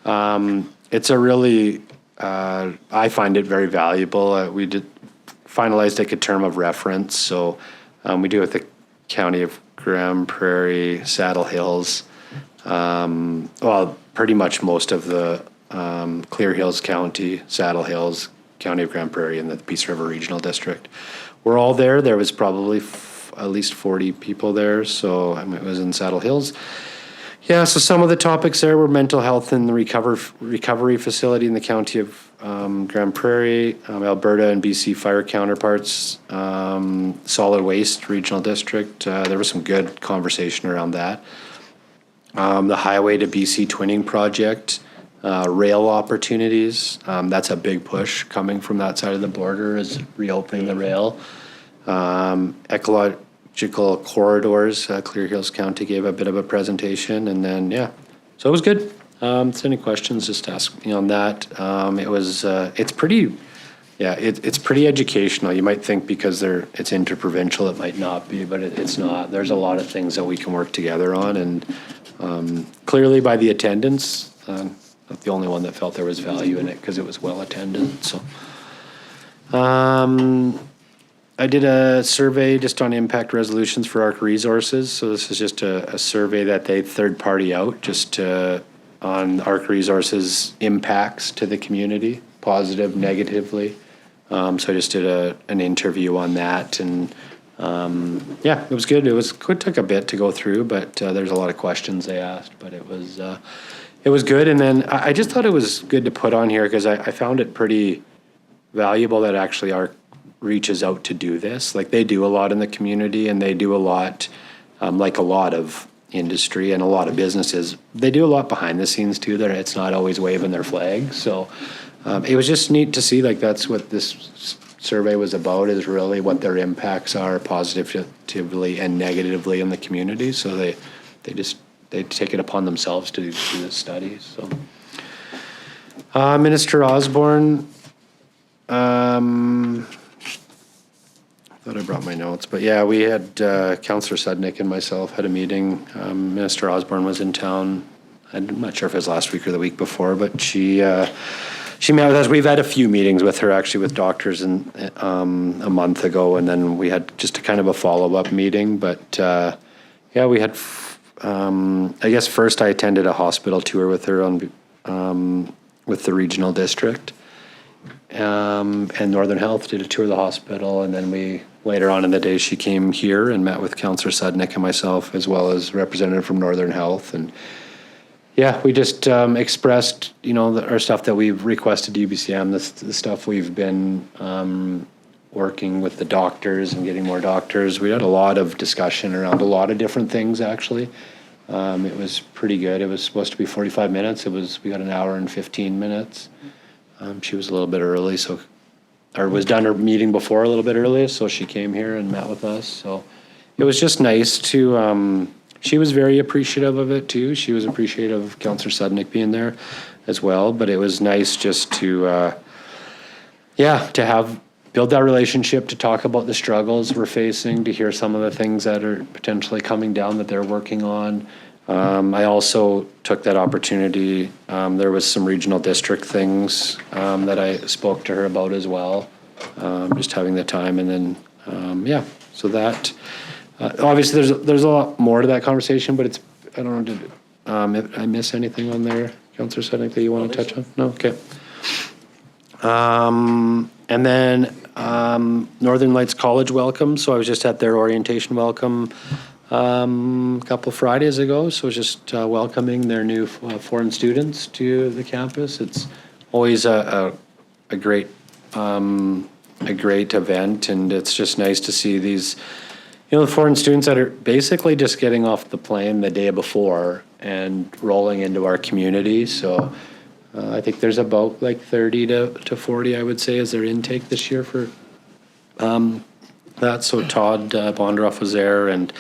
[SPEAKER 1] It's a really, I find it very valuable. We did finalized like a term of reference. So we do it with the County of Grand Prairie, Saddle Hills. Well, pretty much most of the Clear Hills County, Saddle Hills, County of Grand Prairie, and the Peace River Regional District. We're all there. There was probably at least 40 people there. So it was in Saddle Hills. Yeah, so some of the topics there were mental health in the recovery facility in the County of Grand Prairie, Alberta and BC fire counterparts, solid waste regional district. There was some good conversation around that. The highway to BC twinning project, rail opportunities. That's a big push coming from that side of the border, is reopening the rail. Ecological corridors, Clear Hills County gave a bit of a presentation, and then, so it was good. If any questions, just ask me on that. It's pretty, it's pretty educational. You might think because it's interprovincial, it might not be, but it's not. There's a lot of things that we can work together on, and clearly by the attendance, not the only one that felt there was value in it because it was well attended. So, I did a survey just on impact resolutions for ARC Resources. So this is just a survey that they third party out just on ARC Resources impacts to the community, positive, negatively. So I just did an interview on that, and it was good. It took a bit to go through, but there's a lot of questions they asked, but it was good. And then I just thought it was good to put on here because I found it pretty valuable that actually ARC reaches out to do this. Like they do a lot in the community, and they do a lot, like a lot of industry and a lot of businesses, they do a lot behind the scenes too. That it's not always waving their flag. So it was just neat to see, like that's what this survey was about, is really what their impacts are positively and negatively in the community. So they take it upon themselves to do this study. So Minister Osborne, I thought I brought my notes, but yeah, we had Councillor Sudnick and myself had a meeting. Minister Osborne was in town. I'm not sure if it was last week or the week before, but she she met with us. We've had a few meetings with her, actually, with doctors a month ago, and then we had just a kind of a follow-up meeting. But yeah, we had, I guess first I attended a hospital tour with her with the regional district. And Northern Health did a tour of the hospital, and then later on in the day, she came here and met with Councillor Sudnick and myself, as well as representative from Northern Health. And yeah, we just expressed, our stuff that we've requested to UBCM, the stuff we've been working with the doctors and getting more doctors. We had a lot of discussion around a lot of different things, actually. It was pretty good. It was supposed to be 45 minutes. We got an hour and 15 minutes. She was a little bit early, was done her meeting before a little bit early, so she came here and met with us. So it was just nice to, she was very appreciative of it too. She was appreciative of Councillor Sudnick being there as well, but it was nice just to, build that relationship, to talk about the struggles we're facing, to hear some of the things that are potentially coming down that they're working on. I also took that opportunity. There was some regional district things that I spoke to her about as well, just having the time. And then, so that, obviously there's a lot more to that conversation, but I don't know, did I miss anything on there, Councillor Sudnick, that you want to touch on? No? Okay. And then Northern Lights College welcome. So I was just at their orientation welcome a couple of Fridays ago, so just welcoming their new foreign students to the campus. It's always a great event, and it's just nice to see these, the foreign students that are basically just getting off the plane the day before and rolling into our community. So I think there's about like 30 to 40, I would say, is their intake this year for that. So Todd Bonderoff was there, and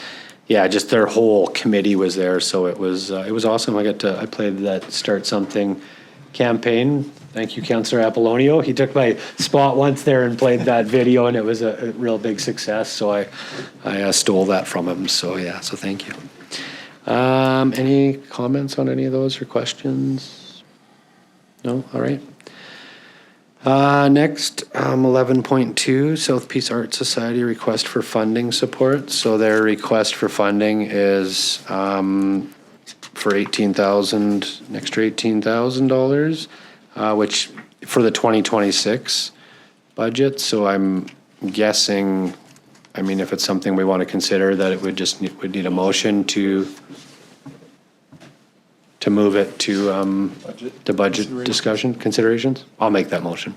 [SPEAKER 1] yeah, just their whole committee was there, so it was awesome. I played that Start Something campaign. Thank you, Councillor Apollonio. He took my spot once there and played that video, and it was a real big success. So I stole that from him. So yeah, so thank you. Any comments on any of those or questions? No. All right. Next, 11.2, South Peace Art Society request for funding support. So their request for funding is for an extra $18,000, which for the 2026 budget. So I'm guessing, if it's something we want to consider, that it would need a motion to move it to the budget discussion considerations. I'll make that motion.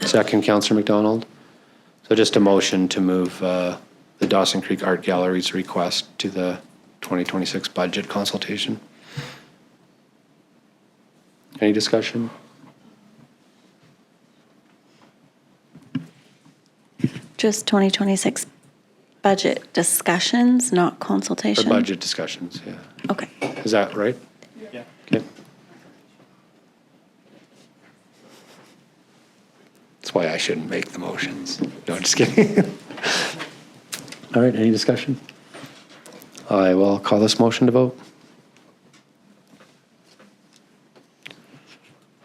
[SPEAKER 1] Second, Councillor McDonald. So just a motion to move the Dawson Creek Art Gallery's request to the 2026 budget consultation. Any discussion?
[SPEAKER 18] Just 2026 budget discussions, not consultation?
[SPEAKER 1] Or budget discussions, yeah.
[SPEAKER 18] Okay.
[SPEAKER 1] Is that right?
[SPEAKER 6] Yeah.
[SPEAKER 1] Okay. That's why I shouldn't make the motions. No, just kidding. All right, any discussion? I will call this motion to vote.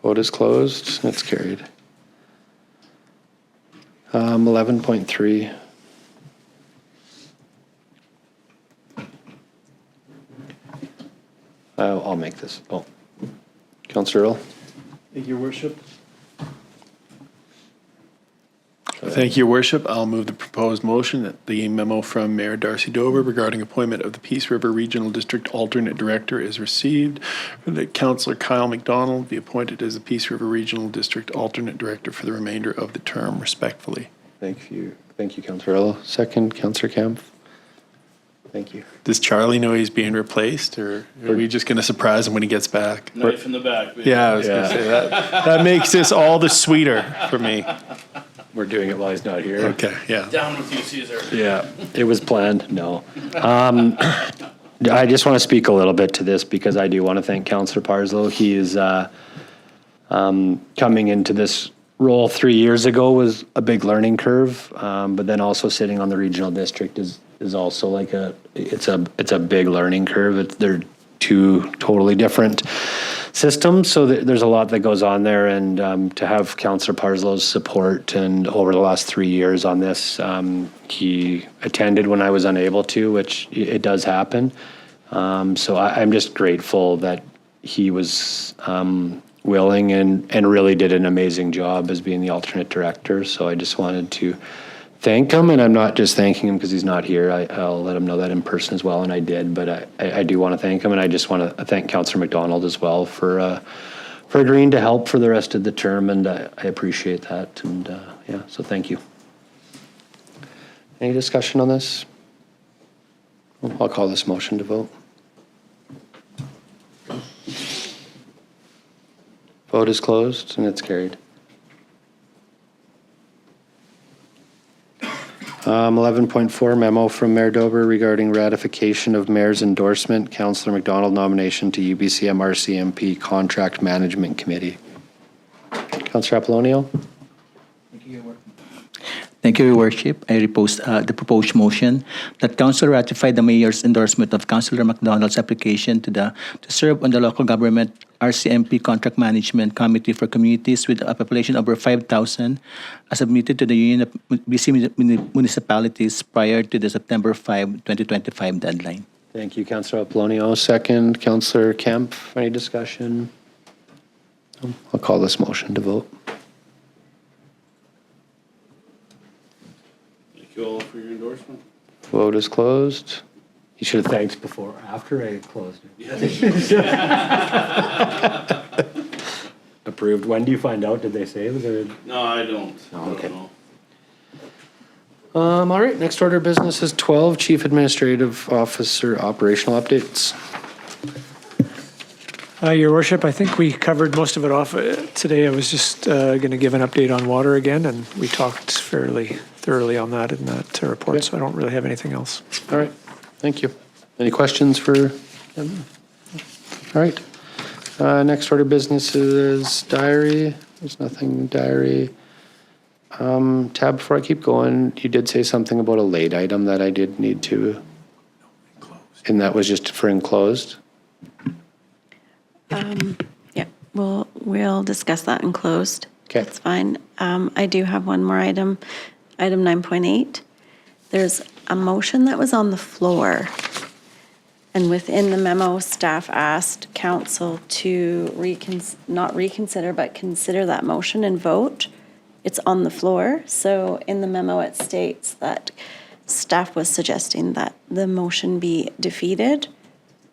[SPEAKER 1] Vote is closed. It's carried. 11.3. I'll make this. Oh, Councillor Earl.
[SPEAKER 6] Thank you, Your Worship. Thank you, Your Worship. I'll move the proposed motion that the memo from Mayor Darcy Dober regarding appointment of the Peace River Regional District Alternate Director is received. That Councillor Kyle McDonald be appointed as the Peace River Regional District Alternate Director for the remainder of the term, respectfully.
[SPEAKER 1] Thank you, Councillor Earl. Second, Councillor Kempf. Thank you.
[SPEAKER 6] Does Charlie know he's being replaced, or are we just going to surprise him when he gets back?
[SPEAKER 3] Knife in the back. Baby.
[SPEAKER 6] Yeah, I was going to say that. That makes this all the sweeter for me.
[SPEAKER 1] We're doing it while he's not here.
[SPEAKER 6] Okay, yeah.
[SPEAKER 3] Down with you, Caesar.
[SPEAKER 1] Yeah, it was planned. No. I just want to speak a little bit to this because I do want to thank Councillor Parslow. He is coming into this role 3 years ago was a big learning curve, but then also sitting on the regional district is also like it's a big learning curve. They're two totally different system, so there's a lot that goes on there, and to have Councillor Parslow's support and over the last 3 years on this, he attended when I was unable to, which it does happen. So I'm just grateful that he was willing and really did an amazing job as being the alternate director. So I just wanted to thank him, and I'm not just thanking him because he's not here. I'll let him know that in person as well, and I did. But I do want to thank him, and I just want to thank Councillor McDonald as well for agreeing to help for the rest of the term, and I appreciate that. And yeah, so thank you. Any discussion on this? I'll call this motion to vote. Vote is closed, and it's carried. 11.4 memo from Mayor Dober regarding ratification of Mayor's endorsement, Councillor McDonald nomination to UBCM RCMP Contract Management Committee. Councillor Apollonio?
[SPEAKER 9] Thank you, Your Worship. I repose the proposed motion that Council ratify the Mayor's endorsement of Councillor McDonald's application to serve on the Local Government RCMP Contract Management Committee for communities with a population over 5,000 as submitted to the Union of BC Municipalities prior to the September 5, 2025 deadline.
[SPEAKER 1] Thank you, Councillor Apollonio. Second, Councillor Kemp. Any discussion? I'll call this motion to vote.
[SPEAKER 5] Thank you all for your endorsement.
[SPEAKER 1] Vote is closed. You should have thanked before, after I closed it. Approved. When do you find out? Did they say? Was there?
[SPEAKER 5] No, I don't.
[SPEAKER 1] Oh, okay.
[SPEAKER 5] I don't know.
[SPEAKER 1] All right, next order of business is 12, Chief Administrative Officer Operational Updates.
[SPEAKER 7] Your Worship, I think we covered most of it off today. I was just going to give an update on water again, and we talked fairly thoroughly on that in that report,
[SPEAKER 1] Okay.
[SPEAKER 7] so I don't really have anything else.
[SPEAKER 1] All right, thank you. Any questions for them? All right. Next order of business is diary. There's nothing diary. Tab, before I keep going, you did say something about a late item that I did need to, and that was just for enclosed?
[SPEAKER 18] Yeah, we'll discuss that in closed.
[SPEAKER 1] Okay.
[SPEAKER 18] That's fine. I do have one more item, item 9.8. There's a motion that was on the floor, and within the memo, staff asked council to not reconsider, but consider that motion and vote. It's on the floor. So in the memo, it states that staff was suggesting that the motion be defeated,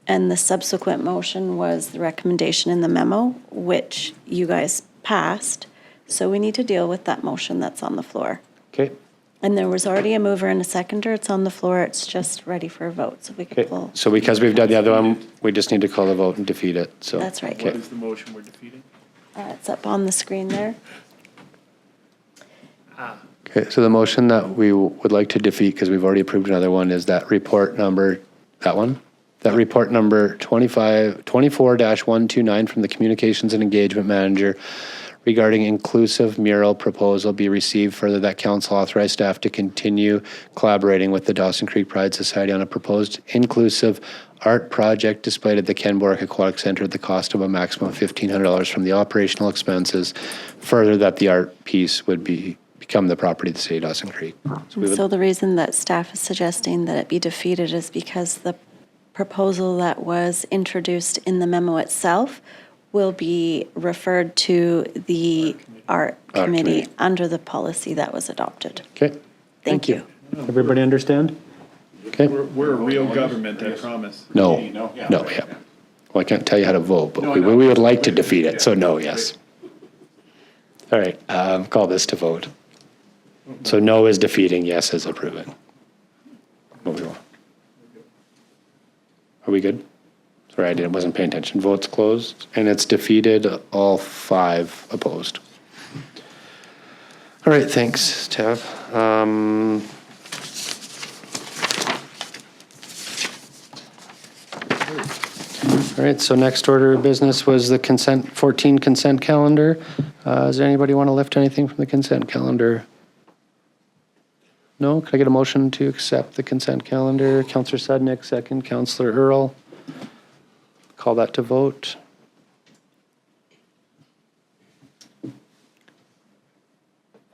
[SPEAKER 18] and the subsequent motion was the recommendation in the memo, which you guys passed. So we need to deal with that motion that's on the floor.
[SPEAKER 1] Okay.
[SPEAKER 18] And there was already a mover and a seconder. It's on the floor. It's just ready for a vote. So we could
[SPEAKER 1] Okay.
[SPEAKER 18] pull.
[SPEAKER 1] So because we've done the other one, we just need to call the vote and defeat it. So
[SPEAKER 18] That's right.
[SPEAKER 1] Okay.
[SPEAKER 6] What is the motion we're defeating?
[SPEAKER 18] It's up on the screen there.
[SPEAKER 1] Okay, so the motion that we would like to defeat, because we've already approved another one, is that report number, that one? That report number 24-129 from the Communications and Engagement Manager regarding inclusive mural proposal be received. Further, that council authorize staff to continue collaborating with the Dawson Creek Pride Society on a proposed inclusive art project displayed at the Ken Borek Aquatic Center at the cost of a maximum of $1,500 from the operational expenses. Further, that the art piece would become the property of the city of Dawson Creek.
[SPEAKER 18] So the reason that staff is suggesting that it be defeated is because the proposal that was introduced in the memo itself will be referred to the art committee under the policy that was adopted.
[SPEAKER 1] Okay.
[SPEAKER 18] Thank you.
[SPEAKER 1] Everybody understand? Okay.
[SPEAKER 6] We're a real government, I promise.
[SPEAKER 1] No, yeah. Well, I can't tell you how to vote, but we would like to defeat it, so no, yes. All right, call this to vote. So no is defeating, yes is approving. Moving on. Are we good? Sorry, I wasn't paying attention. Votes closed, and it's defeated, all 5 opposed. All right, thanks, Tab. All right, so next order of business was the 14 consent calendar. Does anybody want to lift anything from the consent calendar? No? Could I get a motion to accept the consent calendar? Councillor Sudnick, second. Councillor Earl. Call that to vote.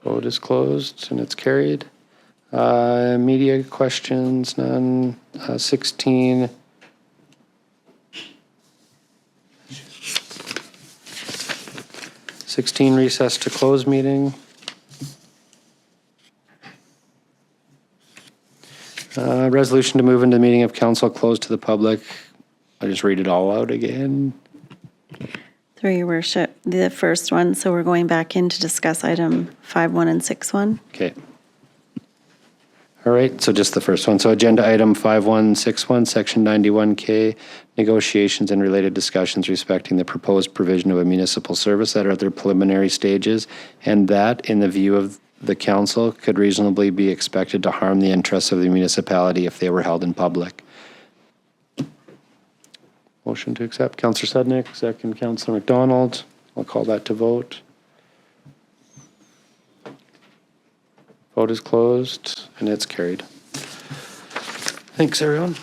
[SPEAKER 1] Vote is closed and it's carried. Media questions, none. 16. Recess to close meeting. Resolution to move into meeting of council closed to the public. I just read it all out again.
[SPEAKER 18] Through your worship, the first one, so we're going back in to discuss item 5.1 and 6.1.
[SPEAKER 1] Okay. All right, so just the first one. So agenda item 5161, section 91K, negotiations and related discussions respecting the proposed provision of a municipal service that are at their preliminary stages, and that, in the view of the council, could reasonably be expected to harm the interests of the municipality if they were held in public. Motion to accept, Councillor Sudnick, second Councillor McDonald. I'll call that to vote. Vote is closed and it's carried. Thanks, everyone.